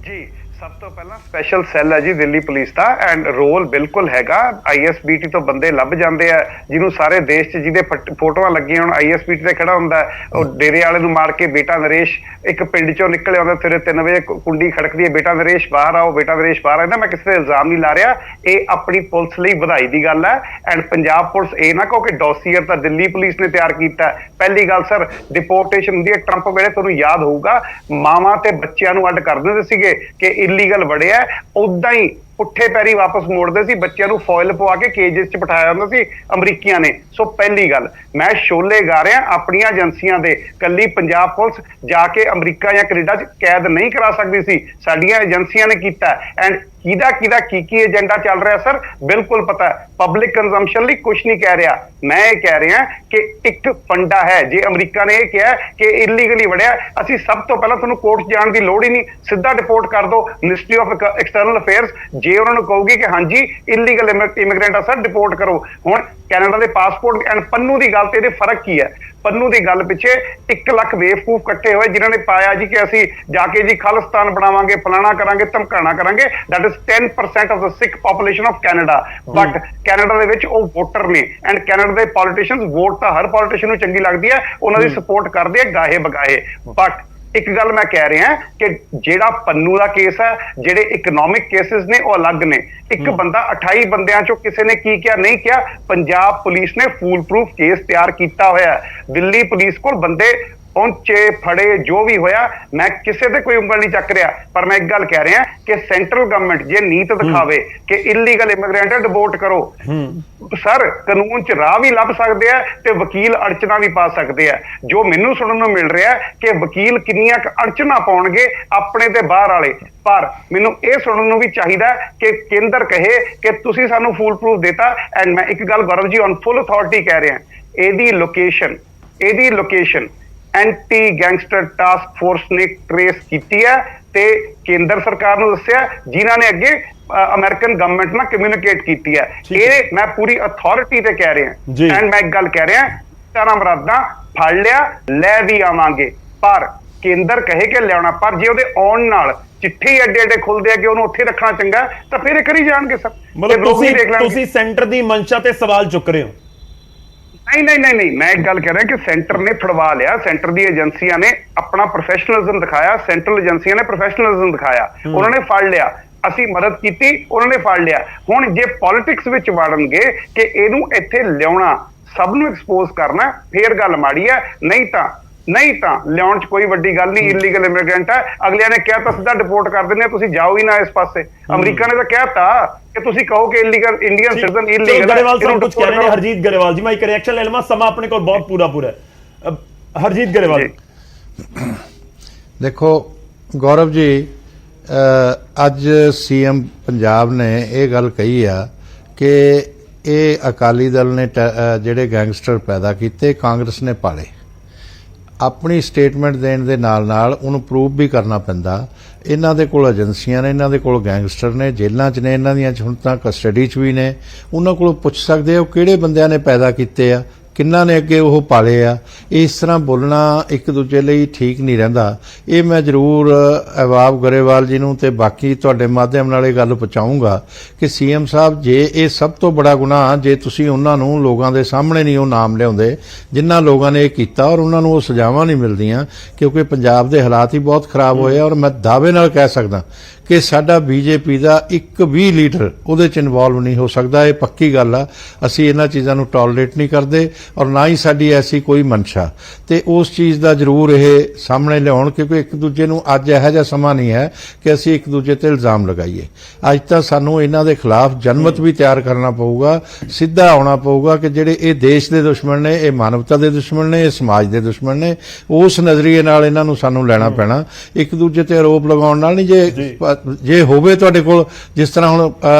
ਜੀ, ਸਭ ਤੋਂ ਪਹਿਲਾਂ ਸਪੈਸ਼ਲ ਸੈੱਲ ਹੈ ਜੀ ਦਿੱਲੀ ਪੁਲਿਸ ਦਾ, ਐਂਡ ਰੋਲ ਬਿਲਕੁਲ ਹੈਗਾ। ISBT ਤੋਂ ਬੰਦੇ ਲੱਭ ਜਾਂਦੇ ਆ, ਜਿਹਨੂੰ ਸਾਰੇ ਦੇਸ਼ 'ਚ ਜਿਹਦੇ ਫੋਟੋਆਂ ਲੱਗੀਆਂ ਹੁਣ ISBT ਤੇ ਖੜਾ ਹੁੰਦਾ, ਉਹ ਡੇਰੇ ਵਾਲੇ ਨੂੰ ਮਾਰ ਕੇ ਬੇਟਾ ਨਰੇਸ਼ ਇੱਕ ਪਿੰਡ 'ਚੋਂ ਨਿਕਲ ਆਉਂਦਾ, ਫਿਰ 3 ਵਜੇ ਕੁੰਡੀ ਖੜਕਦੀ ਹੈ, ਬੇਟਾ ਨਰੇਸ਼ ਬਾਹਰ ਆਓ, ਬੇਟਾ ਨਰੇਸ਼ ਬਾਹਰ ਆਉਂਦਾ। ਮੈਂ ਕਿਸੇ ਤੇ ਇਲਜ਼ਾਮ ਨਹੀਂ ਲਾ ਰਿਹਾ, ਇਹ ਆਪਣੀ ਪੁਲਿਸ ਲਈ ਵਧਾਈ ਦੀ ਗੱਲ ਹੈ। ਐਂਡ ਪੰਜਾਬ ਪੁਲਿਸ ਇਹ ਨਾ ਕਹੋ ਕਿ ਡੋਸੀਅਰ ਤਾਂ ਦਿੱਲੀ ਪੁਲਿਸ ਨੇ ਤਿਆਰ ਕੀਤਾ। ਪਹਿਲੀ ਗੱਲ ਸਰ, ਡਿਪੋਰਟੇਸ਼ਨ ਹੁੰਦੀ ਹੈ ਟਰੰਪ ਵੇਲੇ, ਤੁਹਾਨੂੰ ਯਾਦ ਹੋਊਗਾ ਮਾਵਾਂ ਤੇ ਬੱਚਿਆਂ ਨੂੰ ਅੱਡ ਕਰ ਦਿੰਦੇ ਸੀਗੇ ਕਿ ਇਲੀਗਲ ਵੜਿਆ, ਉਦਾਂ ਹੀ ਪੁੱਠੇ ਪੈਰੀ ਵਾਪਸ ਮੋੜਦੇ ਸੀ, ਬੱਚਿਆਂ ਨੂੰ ਫੋਇਲ ਪਵਾ ਕੇ ਕੇਜਸ 'ਚ ਬਿਠਾਇਆ ਹੁੰਦਾ ਸੀ ਅਮਰੀਕੀਆਂ ਨੇ। ਸੋ ਪਹਿਲੀ ਗੱਲ, ਮੈਂ ਸ਼ੋਲੇ ਗਾ ਰਿਹਾ ਆਪਣੀਆਂ ਏਜੰਸੀਆਂ ਦੇ, ਕੱਲੀ ਪੰਜਾਬ ਪੁਲਿਸ ਜਾ ਕੇ ਅਮਰੀਕਾ ਜਾਂ ਕੈਨੇਡਾ 'ਚ ਕੈਦ ਨਹੀਂ ਕਰਾ ਸਕਦੀ ਸੀ, ਸਾਡੀਆਂ ਏਜੰਸੀਆਂ ਨੇ ਕੀਤਾ। ਐਂਡ ਕਿਹਦਾ ਕੀ ਏਜੰਡਾ ਚੱਲ ਰਿਹਾ ਸਰ, ਬਿਲਕੁਲ ਪਤਾ। ਪਬਲਿਕ ਕੰਜ਼ੰਪਸ਼ਨ ਲਈ ਕੁਝ ਨਹੀਂ ਕਹਿ ਰਿਹਾ, ਮੈਂ ਇਹ ਕਹਿ ਰਿਹਾ ਕਿ ਇੱਕ ਫੰਡਾ ਹੈ। ਜੇ ਅਮਰੀਕਾ ਨੇ ਇਹ ਕਿਹਾ ਕਿ ਇਲੀਗਲੀ ਵੜਿਆ, ਅਸੀਂ ਸਭ ਤੋਂ ਪਹਿਲਾਂ ਤੁਹਾਨੂੰ ਕੋਰਟ ਜਾਣ ਦੀ ਲੋੜ ਹੀ ਨਹੀਂ, ਸਿੱਧਾ ਰਿਪੋਰਟ ਕਰ ਦਿਓ ਮਿਨਿਸਟਰੀ ਆਫ ਐਕਸਟਰਨਲ ਅਫੇਅਰਸ। ਜੇ ਉਹਨਾਂ ਨੂੰ ਕਹੋਗੇ ਕਿ ਹਾਂਜੀ ਇਲੀਗਲ ਇਮੀਗ੍ਰੈਂਟ ਆ ਸਰ, ਰਿਪੋਰਟ ਕਰੋ। ਹੁਣ ਕੈਨੇਡਾ ਦੇ ਪਾਸਪੋਰਟ ਐਂਡ ਪੰਨੂ ਦੀ ਗੱਲ ਤੇ ਇਹਦੇ ਫਰਕ ਕੀ ਹੈ? ਪੰਨੂ ਦੀ ਗੱਲ ਪਿੱਛੇ 1 ਲੱਖ ਬੇਵਕੂਫ ਇਕੱਠੇ ਹੋਏ ਜਿਨ੍ਹਾਂ ਨੇ ਪਾਇਆ ਜੀ ਕਿ ਅਸੀਂ ਜਾ ਕੇ ਜੀ ਖਾਲਿਸਤਾਨ ਬਣਾਵਾਂਗੇ, ਫਲਾਣਾ ਕਰਾਂਗੇ, ਧਮਕਾਣਾ ਕਰਾਂਗੇ। That is 10% of the Sikh population of Canada. But Canada ਦੇ ਵਿੱਚ ਉਹ ਵੋਟਰ ਨੇ, ਐਂਡ ਕੈਨੇਡਾ ਦੇ ਪੋਲੀਟੀਸ਼ੀਅਨਸ, ਵੋਟ ਤਾਂ ਹਰ ਪੋਲੀਟੀਸ਼ੀਅਨ ਨੂੰ ਚੰਗੀ ਲੱਗਦੀ ਹੈ, ਉਹਨਾਂ ਦੀ ਸਪੋਰਟ ਕਰਦੇ ਆ ਗਾਹੇ ਬਗਾਹੇ। ਬਟ ਇੱਕ ਗੱਲ ਮੈਂ ਕਹਿ ਰਿਹਾ ਕਿ ਜਿਹੜਾ ਪੰਨੂ ਦਾ ਕੇਸ ਹੈ, ਜਿਹੜੇ ਇਕਨੋਮਿਕ ਕੇਸਿਸ ਨੇ ਉਹ ਅਲੱਗ ਨੇ। ਇੱਕ ਬੰਦਾ 28 ਬੰਦਿਆਂ ਚੋਂ ਕਿਸੇ ਨੇ ਕੀ ਕਿਹਾ ਨਹੀਂ ਕਿਹਾ, ਪੰਜਾਬ ਪੁਲਿਸ ਨੇ ਫੂਲ ਪ੍ਰੂਫ ਕੇਸ ਤਿਆਰ ਕੀਤਾ ਹੋਇਆ ਹੈ। ਦਿੱਲੀ ਪੁਲਿਸ ਕੋਲ ਬੰਦੇ ਪਹੁੰਚੇ, ਫੜੇ, ਜੋ ਵੀ ਹੋਇਆ, ਮੈਂ ਕਿਸੇ ਤੇ ਕੋਈ ਉਂਗਲ ਨਹੀਂ ਚੱਕ ਰਿਹਾ, ਪਰ ਮੈਂ ਇੱਕ ਗੱਲ ਕਹਿ ਰਿਹਾ ਕਿ ਸੈਂਟਰਲ ਗਵਰਨਮੈਂਟ ਜੇ ਨੀਤ ਦਿਖਾਵੇ ਕਿ ਇਲੀਗਲ ਇਮੀਗ੍ਰੈਂਟ ਡਿਪੋਰਟ ਕਰੋ, ਸਰ ਕਾਨੂੰਨ 'ਚ ਰਾਹ ਵੀ ਲੱਭ ਸਕਦੇ ਆ ਤੇ ਵਕੀਲ ਅੜਚਨਾ ਵੀ ਪਾ ਸਕਦੇ ਆ। ਜੋ ਮੈਨੂੰ ਸੁਣਨ ਨੂੰ ਮਿਲ ਰਿਹਾ ਕਿ ਵਕੀਲ ਕਿੰਨੀਆਂ ਅੜਚਨਾ ਪਾਉਣਗੇ ਆਪਣੇ ਤੇ ਬਾਹਰ ਵਾਲੇ, ਪਰ ਮੈਨੂੰ ਇਹ ਸੁਣਨ ਨੂੰ ਵੀ ਚਾਹੀਦਾ ਕਿ ਕੇਂਦਰ ਕਹੇ ਕਿ ਤੁਸੀਂ ਸਾਨੂੰ ਫੂਲ ਪ੍ਰੂਫ ਦਿੱਤਾ। ਐਂਡ ਮੈਂ ਇੱਕ ਗੱਲ Gaurav ji on full authority ਕਹਿ ਰਿਹਾ, ਇਹਦੀ location anti gangster task force ਨੇ ਟ੍ਰੇਸ ਕੀਤੀ ਹੈ ਤੇ ਕੇਂਦਰ ਸਰਕਾਰ ਨੂੰ ਦੱਸਿਆ, ਜਿਨ੍ਹਾਂ ਨੇ ਅੱਗੇ ਅਮਰੀਕਨ ਗਵਰਨਮੈਂਟ ਨਾਲ ਕਮਿਊਨੀਕੇਟ ਕੀਤੀ ਹੈ। ਇਹ ਮੈਂ ਪੂਰੀ ਅਥਾਰਟੀ ਤੇ ਕਹਿ ਰਿਹਾ। ਐਂਡ ਮੈਂ ਇੱਕ ਗੱਲ ਕਹਿ ਰਿਹਾ, ਤਾਰਾ ਮਰਾਦਾ ਫੜ ਲਿਆ, ਲੈ ਵੀ ਆਵਾਂਗੇ, ਪਰ ਕੇਂਦਰ ਕਹੇ ਕਿ ਲਿਆਉਣਾ, ਪਰ ਜੇ ਉਹਦੇ ਆਉਣ ਨਾਲ ਚਿੱਠੇ ਐਡੇ ਐਡੇ ਖੁੱਲਦੇ ਆ ਕਿ ਉਹਨੂੰ ਉੱਥੇ ਰੱਖਣਾ ਚੰਗਾ, ਤਾਂ ਫਿਰ ਇਹ ਕਰੀ ਜਾਣਗੇ ਸਰ। ਮਤਲਬ ਤੁਸੀਂ ਸੈਂਟਰ ਦੀ ਮਨਸ਼ਾ ਤੇ ਸਵਾਲ ਚੁੱਕ ਰਹੇ ਹੋ? ਨਹੀਂ, ਮੈਂ ਇੱਕ ਗੱਲ ਕਹਿ ਰਿਹਾ ਕਿ ਸੈਂਟਰ ਨੇ ਫੜਵਾ ਲਿਆ, ਸੈਂਟਰ ਦੀ ਏਜੰਸੀਆਂ ਨੇ ਆਪਣਾ ਪ੍ਰੋਫੈਸ਼ਨਲਿਜ਼ਮ ਦਿਖਾਇਆ, ਸੈਂਟਰਲ ਏਜੰਸੀਆਂ ਨੇ ਪ੍ਰੋਫੈਸ਼ਨਲਿਜ਼ਮ ਦਿਖਾਇਆ, ਉਹਨਾਂ ਨੇ ਫੜ ਲਿਆ, ਅਸੀਂ ਮਦਦ ਕੀਤੀ, ਉਹਨਾਂ ਨੇ ਫੜ ਲਿਆ। ਹੁਣ ਜੇ ਪੋਲਿਟਿਕਸ ਵਿੱਚ ਵੜਨਗੇ ਕਿ ਇਹਨੂੰ ਇੱਥੇ ਲਿਆਉਣਾ, ਸਭ ਨੂੰ ਐਕਸਪੋਜ਼ ਕਰਨਾ, ਫੇਰ ਗੱਲ ਮਾੜੀ ਹੈ। ਨਹੀਂ ਤਾਂ ਲਿਆਉਣ 'ਚ ਕੋਈ ਵੱਡੀ ਗੱਲ ਨਹੀਂ, ਇਲੀਗਲ ਇਮੀਗ੍ਰੈਂਟ ਹੈ, ਅਗਲਿਆਂ ਨੇ ਕਿਹਾ ਤਾਂ ਸਿੱਧਾ ਡਿਪੋਰਟ ਕਰ ਦਿੰਦੇ, ਤੁਸੀਂ ਜਾਓ ਹੀ ਨਾ ਇਸ ਪਾਸੇ। ਅਮਰੀਕਾ ਨੇ ਤਾਂ ਕਹਿਤਾ ਕਿ ਤੁਸੀਂ ਕਹੋ ਕਿ illegal Indian citizen illegal. Grewal ਸਾਹਿਬ ਕੁਝ ਕਹਿ ਰਹੇ ਨੇ, ਹਰਜੀਤ ਗਰੇਵਾਲ ਜੀ, ਮੈਂ ਇੱਕ ਰਿਐਕਸ਼ਨ ਲੈ ਲਵਾਂ, ਸਮਾਂ ਆਪਣੇ ਕੋਲ ਬਹੁਤ ਪੂਰਾ ਹੈ। ਹਰਜੀਤ ਗਰੇਵਾਲ, ਦੇਖੋ ਗੌਰਵ ਜੀ, ਅੱਜ ਸੀਐਮ ਪੰਜਾਬ ਨੇ ਇਹ ਗੱਲ ਕਹੀ ਆ ਕਿ ਇਹ ਅਕਾਲੀ ਦਲ ਨੇ ਜਿਹੜੇ ਗੈਂਗਸਟਰ ਪੈਦਾ ਕੀਤੇ, ਕਾਂਗਰਸ ਨੇ ਪਾਲੇ। ਆਪਣੀ ਸਟੇਟਮੈਂਟ ਦੇਣ ਦੇ ਨਾਲ ਉਹਨੂੰ ਪ੍ਰੂਵ ਵੀ ਕਰਨਾ ਪੈਂਦਾ। ਇਹਨਾਂ ਦੇ ਕੋਲ ਏਜੰਸੀਆਂ ਨੇ, ਇਹਨਾਂ ਦੇ ਕੋਲ ਗੈਂਗਸਟਰ ਨੇ, ਜੇਲ੍ਹਾਂ 'ਚ ਨੇ, ਇਹਨਾਂ ਦੀਆਂ ਹੁਣ ਤਾਂ ਕਸਟਡੀ 'ਚ ਵੀ ਨੇ, ਉਹਨਾਂ ਕੋਲੋਂ ਪੁੱਛ ਸਕਦੇ ਹੋ ਕਿਹੜੇ ਬੰਦਿਆਂ ਨੇ ਪੈਦਾ ਕੀਤੇ ਆ, ਕਿੰਨਾਂ ਨੇ ਅੱਗੇ ਉਹ ਪਾਲੇ ਆ। ਇਸ ਤਰ੍ਹਾਂ ਬੋਲਣਾ ਇੱਕ ਦੂਜੇ ਲਈ ਠੀਕ ਨਹੀਂ ਰਹਿੰਦਾ। ਇਹ ਮੈਂ ਜ਼ਰੂਰ ਅਹਿਬਾਬ ਗਰੇਵਾਲ ਜੀ ਨੂੰ ਤੇ ਬਾਕੀ ਤੁਹਾਡੇ ਮਾਧਿਅਮ ਨਾਲ ਇਹ ਗੱਲ ਪਹੁੰਚਾਊਂਗਾ ਕਿ ਸੀਐਮ ਸਾਹਿਬ, ਜੇ ਇਹ ਸਭ ਤੋਂ ਬੜਾ ਗੁਨਾਹ ਜੇ ਤੁਸੀਂ ਉਹਨਾਂ ਨੂੰ ਲੋਕਾਂ ਦੇ ਸਾਹਮਣੇ ਨਹੀਂ ਉਹ ਨਾਮ ਲਿਆਉਂਦੇ ਜਿਨ੍ਹਾਂ ਲੋਕਾਂ ਨੇ ਇਹ ਕੀਤਾ, ਔਰ ਉਹਨਾਂ ਨੂੰ ਉਹ ਸਜ਼ਾਵਾਂ ਨਹੀਂ ਮਿਲਦੀਆਂ, ਕਿਉਂਕਿ ਪੰਜਾਬ ਦੇ ਹਾਲਾਤ ਹੀ ਬਹੁਤ ਖਰਾਬ ਹੋਏ ਆ। ਔਰ ਮੈਂ ਦਾਅਵੇ ਨਾਲ ਕਹਿ ਸਕਦਾ ਕਿ ਸਾਡਾ ਬੀਜੇਪੀ ਦਾ ਇੱਕ ਵੀ ਲੀਡਰ ਉਹਦੇ 'ਚ ਇਨਵੋਲਵ ਨਹੀਂ ਹੋ ਸਕਦਾ। ਇਹ ਪੱਕੀ ਗੱਲ ਆ। ਅਸੀਂ ਇਹਨਾਂ ਚੀਜ਼ਾਂ ਨੂੰ ਟੋਲਰੇਟ ਨਹੀਂ ਕਰਦੇ ਔਰ ਨਾ ਹੀ ਸਾਡੀ ਐਸੀ ਕੋਈ ਮਨਸ਼ਾ, ਤੇ ਉਸ ਚੀਜ਼ ਦਾ ਜ਼ਰੂਰ ਇਹ ਸਾਹਮਣੇ ਲਿਆਉਣ, ਕਿਉਂਕਿ ਇੱਕ ਦੂਜੇ ਨੂੰ ਅੱਜ ਇਹੋ ਜਿਹਾ ਸਮਾਂ ਨਹੀਂ ਹੈ ਕਿ ਅਸੀਂ ਇੱਕ ਦੂਜੇ ਤੇ ਇਲਜ਼ਾਮ ਲਗਾਈਏ। ਅੱਜ ਤਾਂ ਸਾਨੂੰ ਇਹਨਾਂ ਦੇ ਖਿਲਾਫ ਜਨਮਤ ਵੀ ਤਿਆਰ ਕਰਨਾ ਪਊਗਾ, ਸਿੱਧਾ ਆਉਣਾ ਪਊਗਾ ਕਿ ਜਿਹੜੇ ਇਹ ਦੇਸ਼ ਦੇ ਦੁਸ਼ਮਣ ਨੇ, ਇਹ ਮਾਨਵਤਾ ਦੇ ਦੁਸ਼ਮਣ ਨੇ, ਇਹ ਸਮਾਜ ਦੇ ਦੁਸ਼ਮਣ ਨੇ, ਉਸ ਨਜ਼ਰੀਏ ਨਾਲ ਇਹਨਾਂ ਨੂੰ ਸਾਨੂੰ ਲੈਣਾ ਪੈਣਾ। ਇੱਕ ਦੂਜੇ ਤੇ ਆਰੋਪ ਲਗਾਉਣ ਨਾਲ ਨਹੀਂ। ਜੇ ਹੋਵੇ ਤੁਹਾਡੇ ਕੋਲ, ਜਿਸ ਤਰ੍ਹਾਂ ਹੁਣ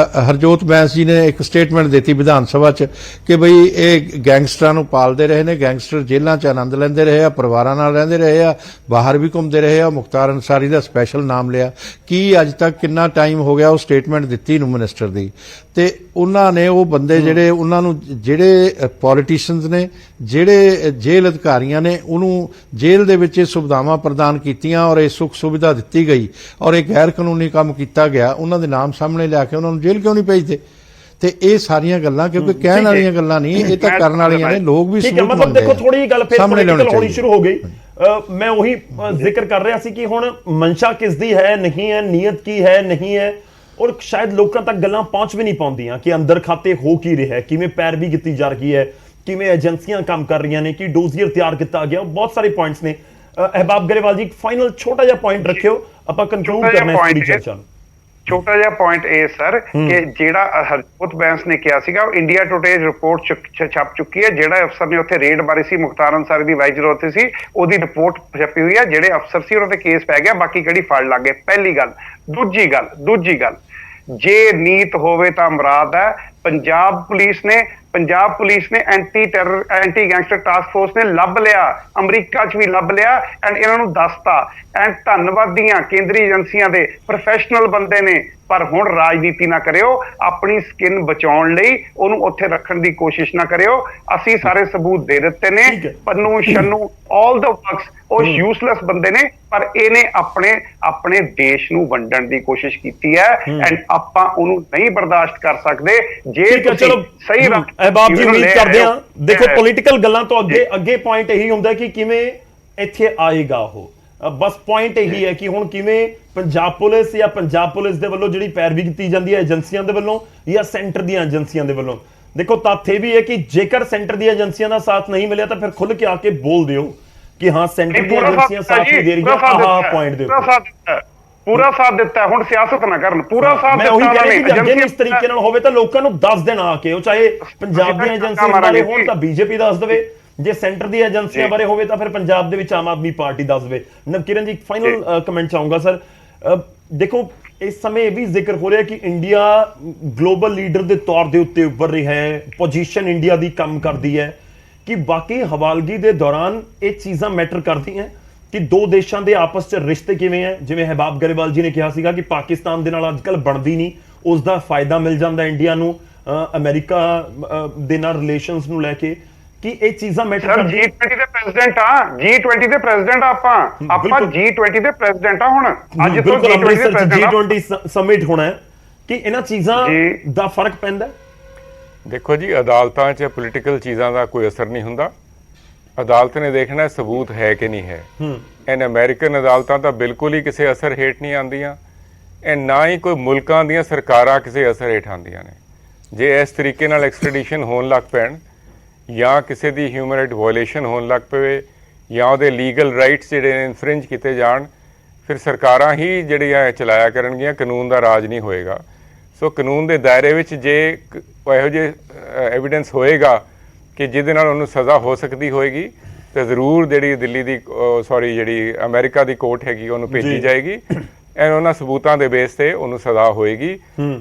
ਹਰਜੋਤ ਬੈਂਸ ਜੀ ਨੇ ਇੱਕ ਸਟੇਟਮੈਂਟ ਦਿੱਤੀ ਵਿਧਾਨ ਸਭਾ 'ਚ ਕਿ ਬਈ ਇਹ ਗੈਂਗਸਟਰਾਂ ਨੂੰ ਪਾਲਦੇ ਰਹੇ ਨੇ, ਗੈਂਗਸਟਰ ਜੇਲ੍ਹਾਂ 'ਚ ਆਨੰਦ ਲੈਂਦੇ ਰਹੇ ਆ, ਪਰਿਵਾਰਾਂ ਨਾਲ ਰਹਿੰਦੇ ਰਹੇ ਆ, ਬਾਹਰ ਵੀ ਘੁੰਮਦੇ ਰਹੇ ਆ, ਮੁਖਤਾਰ ਅੰਸਾਰੀ ਦਾ ਸਪੈਸ਼ਲ ਨਾਮ ਲਿਆ। ਕੀ ਅੱਜ ਤੱਕ ਕਿੰਨਾ ਟਾਈਮ ਹੋ ਗਿਆ ਉਹ ਸਟੇਟਮੈਂਟ ਦਿੱਤੀ ਨੂੰ ਮਿਨਿਸਟਰ ਦੀ, ਤੇ ਉਹਨਾਂ ਨੇ ਉਹ ਬੰਦੇ ਜਿਹੜੇ ਉਹਨਾਂ ਨੂੰ, ਜਿਹੜੇ ਪੋਲੀਟੀਸ਼ੀਅਨਸ ਨੇ, ਜਿਹੜੇ ਜੇਲ੍ਹ ਅਧਿਕਾਰੀਆਂ ਨੇ, ਉਹਨੂੰ ਜੇਲ੍ਹ ਦੇ ਵਿੱਚ ਇਹ ਸੁਵਿਧਾਵਾਂ ਪ੍ਰਦਾਨ ਕੀਤੀਆਂ ਔਰ ਇਹ ਸੁੱਖ ਸੁਵਿਧਾ ਦਿੱਤੀ ਗਈ ਔਰ ਇਹ ਗੈਰ ਕਾਨੂੰਨੀ ਕੰਮ ਕੀਤਾ ਗਿਆ, ਉਹਨਾਂ ਦੇ ਨਾਮ ਸਾਹਮਣੇ ਲਿਆ ਕੇ ਉਹਨਾਂ ਨੂੰ ਜੇਲ੍ਹ ਕਿਉਂ ਨਹੀਂ ਭੇਜਦੇ? ਤੇ ਇਹ ਸਾਰੀਆਂ ਗੱਲਾਂ ਕਿਉਂਕਿ ਕਹਿਣ ਵਾਲੀਆਂ ਗੱਲਾਂ ਨਹੀਂ, ਇਹ ਤਾਂ ਕਰਨ ਵਾਲੀਆਂ ਨੇ। ਲੋਕ ਵੀ ਮਤਲਬ ਦੇਖੋ ਥੋੜੀ ਗੱਲ ਫਿਰ ਪੋਲੀਟੀਕਲ ਹੋਣੀ ਸ਼ੁਰੂ ਹੋ ਗਈ। ਮੈਂ ਉਹੀ ਜ਼ਿਕਰ ਕਰ ਰਿਹਾ ਸੀ ਕਿ ਹੁਣ ਮਨਸ਼ਾ ਕਿਸ ਦੀ ਹੈ, ਨਹੀਂ ਹੈ, ਨੀਅਤ ਕੀ ਹੈ, ਨਹੀਂ ਹੈ, ਔਰ ਸ਼ਾਇਦ ਲੋਕਾਂ ਤੱਕ ਗੱਲਾਂ ਪਹੁੰਚ ਵੀ ਨਹੀਂ ਪਾਉਂਦੀਆਂ ਕਿ ਅੰਦਰ ਖਾਤੇ ਹੋ ਕੀ ਰਿਹਾ ਹੈ, ਕਿਵੇਂ ਪੈਰਵੀ ਕੀਤੀ ਜਾ ਰਹੀ ਹੈ, ਕਿਵੇਂ ਏਜੰਸੀਆਂ ਕੰਮ ਕਰ ਰਹੀਆਂ ਨੇ, ਕਿ ਡੋਜ਼ੀਅਰ ਤਿਆਰ ਕੀਤਾ ਗਿਆ। ਬਹੁਤ ਸਾਰੇ ਪੁਆਇੰਟਸ ਨੇ। ਅਹਿਬਾਬ ਗਰੇਵਾਲ ਜੀ, ਫਾਈਨਲ ਛੋਟਾ ਜਿਹਾ ਪੁਆਇੰਟ ਰੱਖਿਓ, ਆਪਾਂ ਕੰਕਲੂਡ ਕਰਨਾ ਹੈ ਪੂਰੀ ਚਰਚਾ ਨੂੰ। ਛੋਟਾ ਜਿਹਾ ਪੁਆਇੰਟ ਇਹ ਸਰ ਕਿ ਜਿਹੜਾ ਹਰਜੋਤ ਬੈਂਸ ਨੇ ਕਿਹਾ ਸੀਗਾ, ਉਹ ਇੰਡੀਆ ਟੁਡੇ ਰਿਪੋਰਟ ਛਪ ਚੁੱਕੀ ਹੈ। ਜਿਹੜਾ ਅਫਸਰ ਨੇ ਉੱਥੇ ਰੇਡ ਮਾਰੀ ਸੀ, ਮੁਖਤਾਰ ਅੰਸਾਰੀ ਦੀ ਵਾਈਸ ਉੱਥੇ ਸੀ, ਉਹਦੀ ਰਿਪੋਰਟ ਛਪੀ ਹੋਈ ਹੈ। ਜਿਹੜੇ ਅਫਸਰ ਸੀ ਉਹਨਾਂ ਤੇ ਕੇਸ ਪੈ ਗਿਆ, ਬਾਕੀ ਕਿਹੜੀ ਫੜ ਲੱਗ ਗਏ। ਪਹਿਲੀ ਗੱਲ। ਦੂਜੀ ਗੱਲ, ਜੇ ਨੀਤ ਹੋਵੇ ਤਾਂ ਮੁਰਾਦ ਹੈ ਪੰਜਾਬ ਪੁਲਿਸ ਨੇ ਐਂਟੀ ਗੈਂਗਸਟਰ ਟਾਸਕ ਫੋਰਸ ਨੇ ਲੱਭ ਲਿਆ, ਅਮਰੀਕਾ 'ਚ ਵੀ ਲੱਭ ਲਿਆ ਐਂਡ ਇਹਨਾਂ ਨੂੰ ਦੱਸਤਾ। ਐਂਡ ਧੰਨਵਾਦੀਆਂ ਕੇਂਦਰੀ ਏਜੰਸੀਆਂ ਦੇ, ਪ੍ਰੋਫੈਸ਼ਨਲ ਬੰਦੇ ਨੇ। ਪਰ ਹੁਣ ਰਾਜਨੀਤੀ ਨਾ ਕਰਿਓ, ਆਪਣੀ ਸਕਿਨ ਬਚਾਉਣ ਲਈ ਉਹਨੂੰ ਉੱਥੇ ਰੱਖਣ ਦੀ ਕੋਸ਼ਿਸ਼ ਨਾ ਕਰਿਓ। ਅਸੀਂ ਸਾਰੇ ਸਬੂਤ ਦੇ ਦਿੱਤੇ ਨੇ, ਪੰਨੂ ਛੰਨੂ ਆਲ ਦਾ ਵਰਕਸ, ਉਹ ਯੂਸਲੈਸ ਬੰਦੇ ਨੇ, ਪਰ ਇਹਨੇ ਆਪਣੇ ਦੇਸ਼ ਨੂੰ ਵੰਡਣ ਦੀ ਕੋਸ਼ਿਸ਼ ਕੀਤੀ ਹੈ ਐਂਡ ਆਪਾਂ ਉਹਨੂੰ ਨਹੀਂ ਬਰਦਾਸ਼ਤ ਕਰ ਸਕਦੇ। ਜੇ ਤੁਸੀਂ ਸਹੀ ਅਹਿਬਾਬ ਜੀ ਉਮੀਦ ਕਰਦੇ ਹਾਂ, ਦੇਖੋ ਪੋਲੀਟੀਕਲ ਗੱਲਾਂ ਤੋਂ ਅੱਗੇ ਪੁਆਇੰਟ ਇਹੀ ਹੁੰਦਾ ਕਿ ਕਿਵੇਂ ਇੱਥੇ ਆਏਗਾ ਉਹ। ਬਸ ਪੁਆਇੰਟ ਇਹੀ ਹੈ ਕਿ ਹੁਣ ਕਿਵੇਂ ਪੰਜਾਬ ਪੁਲਿਸ ਜਾਂ ਪੰਜਾਬ ਪੁਲਿਸ ਦੇ ਵੱਲੋਂ ਜਿਹੜੀ ਪੈਰਵੀ ਕੀਤੀ ਜਾਂਦੀ ਹੈ ਏਜੰਸੀਆਂ ਦੇ ਵੱਲੋਂ ਜਾਂ ਸੈਂਟਰ ਦੀਆਂ ਏਜੰਸੀਆਂ ਦੇ ਵੱਲੋਂ। ਦੇਖੋ ਤੱਥ ਇਹ ਵੀ ਹੈ ਕਿ ਜੇਕਰ ਸੈਂਟਰ ਦੀਆਂ ਏਜੰਸੀਆਂ ਦਾ ਸਾਥ ਨਹੀਂ ਮਿਲਿਆ ਤਾਂ ਫਿਰ ਖੁੱਲ੍ਹ ਕੇ ਆ ਕੇ ਬੋਲ ਦਿਓ ਕਿ ਹਾਂ ਸੈਂਟਰ ਦੀਆਂ ਏਜੰਸੀਆਂ ਸਾਥ ਨਹੀਂ ਦੇ ਰਹੀਆਂ ਆਹ ਪੁਆਇੰਟ ਦੇ ਉੱਤੇ ਪੂਰਾ ਸਾਥ ਦਿੱਤਾ। ਹੁਣ ਸਿਆਸਤ ਨਾ ਕਰਨ, ਪੂਰਾ ਸਾਥ ਮੈਂ ਉਹੀ ਕਹਿ ਰਿਹਾ ਕਿ ਜੇ ਇਸ ਤਰੀਕੇ ਨਾਲ ਹੋਵੇ ਤਾਂ ਲੋਕਾਂ ਨੂੰ ਦੱਸ ਦੇਣਾ ਆ ਕੇ, ਉਹ ਚਾਹੇ ਪੰਜਾਬ ਦੀਆਂ ਏਜੰਸੀਆਂ ਬਾਰੇ ਹੋਣ ਤਾਂ ਬੀਜੇਪੀ ਦੱਸ ਦੇਵੇ, ਜੇ ਸੈਂਟਰ ਦੀ ਏਜੰਸੀਆਂ ਬਾਰੇ ਹੋਵੇ ਤਾਂ ਫਿਰ ਪੰਜਾਬ ਦੇ ਵਿੱਚ ਆਮ ਆਦਮੀ ਪਾਰਟੀ ਦੱਸ ਦੇਵੇ। ਨਵਕਿਰਨ ਜੀ ਫਾਈਨਲ ਕਮੈਂਟ ਚਾਹੂੰਗਾ ਸਰ। ਦੇਖੋ ਇਸ ਸਮੇਂ ਇਹ ਵੀ ਜ਼ਿਕਰ ਹੋ ਰਿਹਾ ਕਿ ਇੰਡੀਆ ਗਲੋਬਲ ਲੀਡਰ ਦੇ ਤੌਰ ਦੇ ਉੱਤੇ ਉੱਭਰ ਰਿਹਾ ਹੈ, ਪੋਜੀਸ਼ਨ ਇੰਡੀਆ ਦੀ ਕੰਮ ਕਰਦੀ ਹੈ, ਕਿ ਬਾਕੀ ਹਵਾਲਗੀ ਦੇ ਦੌਰਾਨ ਇਹ ਚੀਜ਼ਾਂ ਮੈਟਰ ਕਰਦੀਆਂ ਕਿ ਦੋ ਦੇਸ਼ਾਂ ਦੇ ਆਪਸ 'ਚ ਰਿਸ਼ਤੇ ਕਿਵੇਂ ਹੈ। ਜਿਵੇਂ ਹਬਾਬ ਗਰੇਵਾਲ ਜੀ ਨੇ ਕਿਹਾ ਸੀਗਾ ਕਿ ਪਾਕਿਸਤਾਨ ਦੇ ਨਾਲ ਅੱਜ ਕੱਲ੍ਹ ਬਣਦੀ ਨਹੀਂ, ਉਸ ਦਾ ਫਾਇਦਾ ਮਿਲ ਜਾਂਦਾ ਇੰਡੀਆ ਨੂੰ ਅਮਰੀਕਾ ਦੇ ਨਾਲ ਰਿਲੇਸ਼ਨਸ ਨੂੰ ਲੈ ਕੇ, ਕਿ ਇਹ ਚੀਜ਼ਾਂ ਮੈਟਰ ਕਰਦੀਆਂ। G20 ਦੇ ਪ੍ਰੈਜ਼ੀਡੈਂਟ ਆ, G20 ਦੇ ਪ੍ਰੈਜ਼ੀਡੈਂਟ ਆਪਾਂ G20 ਦੇ ਪ੍ਰੈਜ਼ੀਡੈਂਟ ਆ। ਹੁਣ ਅੱਜ ਤੋਂ G20 ਦੇ ਪ੍ਰੈਜ਼ੀਡੈਂਟ G20 ਸਮਿਟ ਹੋਣਾ ਹੈ, ਕਿ ਇਹਨਾਂ ਚੀਜ਼ਾਂ ਦਾ ਫਰਕ ਪੈਂਦਾ। ਦੇਖੋ ਜੀ, ਅਦਾਲਤਾਂ 'ਚ ਪੋਲੀਟੀਕਲ ਚੀਜ਼ਾਂ ਦਾ ਕੋਈ ਅਸਰ ਨਹੀਂ ਹੁੰਦਾ। ਅਦਾਲਤ ਨੇ ਦੇਖਣਾ ਸਬੂਤ ਹੈ ਕਿ ਨਹੀਂ ਹੈ। ਐਨ ਅਮਰੀਕਨ ਅਦਾਲਤਾਂ ਤਾਂ ਬਿਲਕੁਲ ਹੀ ਕਿਸੇ ਅਸਰ ਹੇਠ ਨਹੀਂ ਆਉਂਦੀਆਂ, ਇਹ ਨਾ ਹੀ ਕੋਈ ਮੁਲਕਾਂ ਦੀਆਂ ਸਰਕਾਰਾਂ ਕਿਸੇ ਅਸਰ ਹੇਠ ਆਉਂਦੀਆਂ ਨੇ। ਜੇ ਇਸ ਤਰੀਕੇ ਨਾਲ ਐਕਸਟ੍ਰੈਡੀਸ਼ਨ ਹੋਣ ਲੱਗ ਪੈਣ, ਜਾਂ ਕਿਸੇ ਦੀ ਹਿਊਮਨ ਰਾਈਟ ਵਾਇਲੇਸ਼ਨ ਹੋਣ ਲੱਗ ਪਵੇ, ਜਾਂ ਉਹਦੇ ਲੀਗਲ ਰਾਈਟਸ ਜਿਹੜੇ ਨੇ ਇਨਫਰਿੰਜ ਕੀਤੇ ਜਾਣ, ਫਿਰ ਸਰਕਾਰਾਂ ਹੀ ਜਿਹੜੀਆਂ ਚਲਾਇਆ ਕਰਨਗੀਆਂ, ਕਾਨੂੰਨ ਦਾ ਰਾਜ ਨਹੀਂ ਹੋਏਗਾ। ਸੋ ਕਾਨੂੰਨ ਦੇ ਦਾਇਰੇ ਵਿੱਚ ਜੇ ਇਹੋ ਜਿਹੇ ਐਵੀਡੈਂਸ ਹੋਏਗਾ ਕਿ ਜਿਹਦੇ ਨਾਲ ਉਹਨੂੰ ਸਜ਼ਾ ਹੋ ਸਕਦੀ ਹੋਏਗੀ, ਤੇ ਜ਼ਰੂਰ ਜਿਹੜੀ ਦਿੱਲੀ ਦੀ ਜਿਹੜੀ ਅਮਰੀਕਾ ਦੀ ਕੋਰਟ ਹੈਗੀ ਉਹਨੂੰ ਭੇਜੀ ਜਾਏਗੀ, ਐਨ ਉਹਨਾਂ ਸਬੂਤਾਂ ਦੇ ਬੇਸ ਤੇ ਉਹਨੂੰ ਸਜ਼ਾ ਹੋਏਗੀ।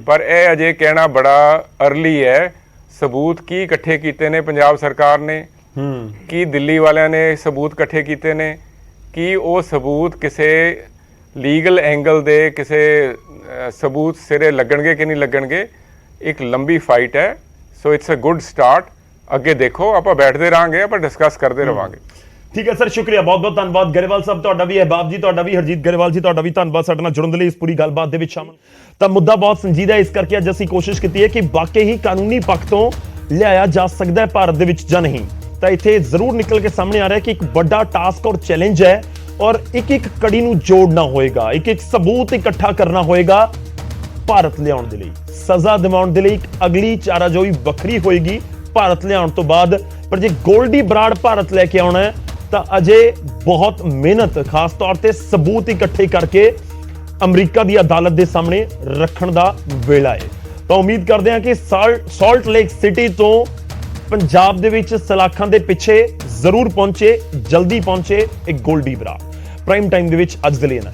ਪਰ ਇਹ ਅਜੇ ਕਹਿਣਾ ਬੜਾ ਅਰਲੀ ਹੈ। ਸਬੂਤ ਕੀ ਇਕੱਠੇ ਕੀਤੇ ਨੇ ਪੰਜਾਬ ਸਰਕਾਰ ਨੇ, ਕੀ ਦਿੱਲੀ ਵਾਲਿਆਂ ਨੇ ਸਬੂਤ ਇਕੱਠੇ ਕੀਤੇ ਨੇ, ਕੀ ਉਹ ਸਬੂਤ ਕਿਸੇ ਲੀਗਲ ਐਂਗਲ ਦੇ ਕਿਸੇ ਸਬੂਤ ਸਿਰੇ ਲੱਗਣਗੇ ਕਿ ਨਹੀਂ ਲੱਗਣਗੇ, ਇੱਕ ਲੰਬੀ ਫਾਈਟ ਹੈ। So it's a good start. ਅੱਗੇ ਦੇਖੋ, ਆਪਾਂ ਬੈਠਦੇ ਰਹਾਂਗੇ, ਆਪਾਂ ਡਿਸਕਸ ਕਰਦੇ ਰਹਾਂਗੇ। ਠੀਕ ਹੈ ਸਰ, ਸ਼ੁਕਰੀਆ, ਬਹੁਤ ਬਹੁਤ ਧੰਨਵਾਦ। ਗਰੇਵਾਲ ਸਾਹਿਬ ਤੁਹਾਡਾ ਵੀ, ਅਹਿਬਾਬ ਜੀ ਤੁਹਾਡਾ ਵੀ, ਹਰਜੀਤ ਗਰੇਵਾਲ ਜੀ ਤੁਹਾਡਾ ਵੀ ਧੰਨਵਾਦ ਸਾਡੇ ਨਾਲ ਜੁੜਨ ਦੇ ਲਈ, ਇਸ ਪੂਰੀ ਗੱਲਬਾਤ ਦੇ ਵਿੱਚ ਸ਼ਾਮਲ। ਤਾਂ ਮੁੱਦਾ ਬਹੁਤ ਸੰਜੀਦਾ ਹੈ, ਇਸ ਕਰਕੇ ਅੱਜ ਅਸੀਂ ਕੋਸ਼ਿਸ਼ ਕੀਤੀ ਹੈ ਕਿ ਵਾਕਈ ਹੀ ਕਾਨੂੰਨੀ ਪੱਖ ਤੋਂ ਲਿਆਇਆ ਜਾ ਸਕਦਾ ਹੈ ਭਾਰਤ ਦੇ ਵਿੱਚ ਜਾਂ ਨਹੀਂ। ਤਾਂ ਇੱਥੇ ਜ਼ਰੂਰ ਨਿਕਲ ਕੇ ਸਾਹਮਣੇ ਆ ਰਿਹਾ ਕਿ ਇੱਕ ਵੱਡਾ ਟਾਸਕ ਔਰ ਚੈਲੰਜ ਹੈ, ਔਰ ਇੱਕ ਕੜੀ ਨੂੰ ਜੋੜਨਾ ਹੋਏਗਾ, ਇੱਕ ਸਬੂਤ ਇਕੱਠਾ ਕਰਨਾ ਹੋਏਗਾ ਭਾਰਤ ਲਿਆਉਣ ਦੇ ਲਈ, ਸਜ਼ਾ ਦਿਵਾਉਣ ਦੇ ਲਈ। ਇੱਕ ਅਗਲੀ ਚਾਰਾਜੋਈ ਵੱਖਰੀ ਹੋਏਗੀ ਭਾਰਤ ਲਿਆਉਣ ਤੋਂ ਬਾਅਦ, ਪਰ ਜੇ ਗੋਲਡੀ ਬਰਾੜ ਭਾਰਤ ਲੈ ਕੇ ਆਉਣਾ ਹੈ ਤਾਂ ਅਜੇ ਬਹੁਤ ਮਿਹਨਤ, ਖਾਸ ਤੌਰ ਤੇ ਸਬੂਤ ਇਕੱਠੇ ਕਰਕੇ ਅਮਰੀਕਾ ਦੀ ਅਦਾਲਤ ਦੇ ਸਾਹਮਣੇ ਰੱਖਣ ਦਾ ਵੇਲਾ ਹੈ। ਤਾਂ ਉਮੀਦ ਕਰਦੇ ਹਾਂ ਕਿ ਸਾਲਟ ਲੇਕ ਸਿਟੀ ਤੋਂ ਪੰਜਾਬ ਦੇ ਵਿੱਚ ਸਲਾਖਾਂ ਦੇ ਪਿੱਛੇ ਜ਼ਰੂਰ ਪਹੁੰਚੇ, ਜਲਦੀ ਪਹੁੰਚੇ ਇੱਕ ਗੋਲਡੀ ਬਰਾੜ। ਪ੍ਰਾਈਮ ਟਾਈਮ ਦੇ ਵਿੱਚ ਅੱਜ ਦੇ ਲਈ ਨਾ।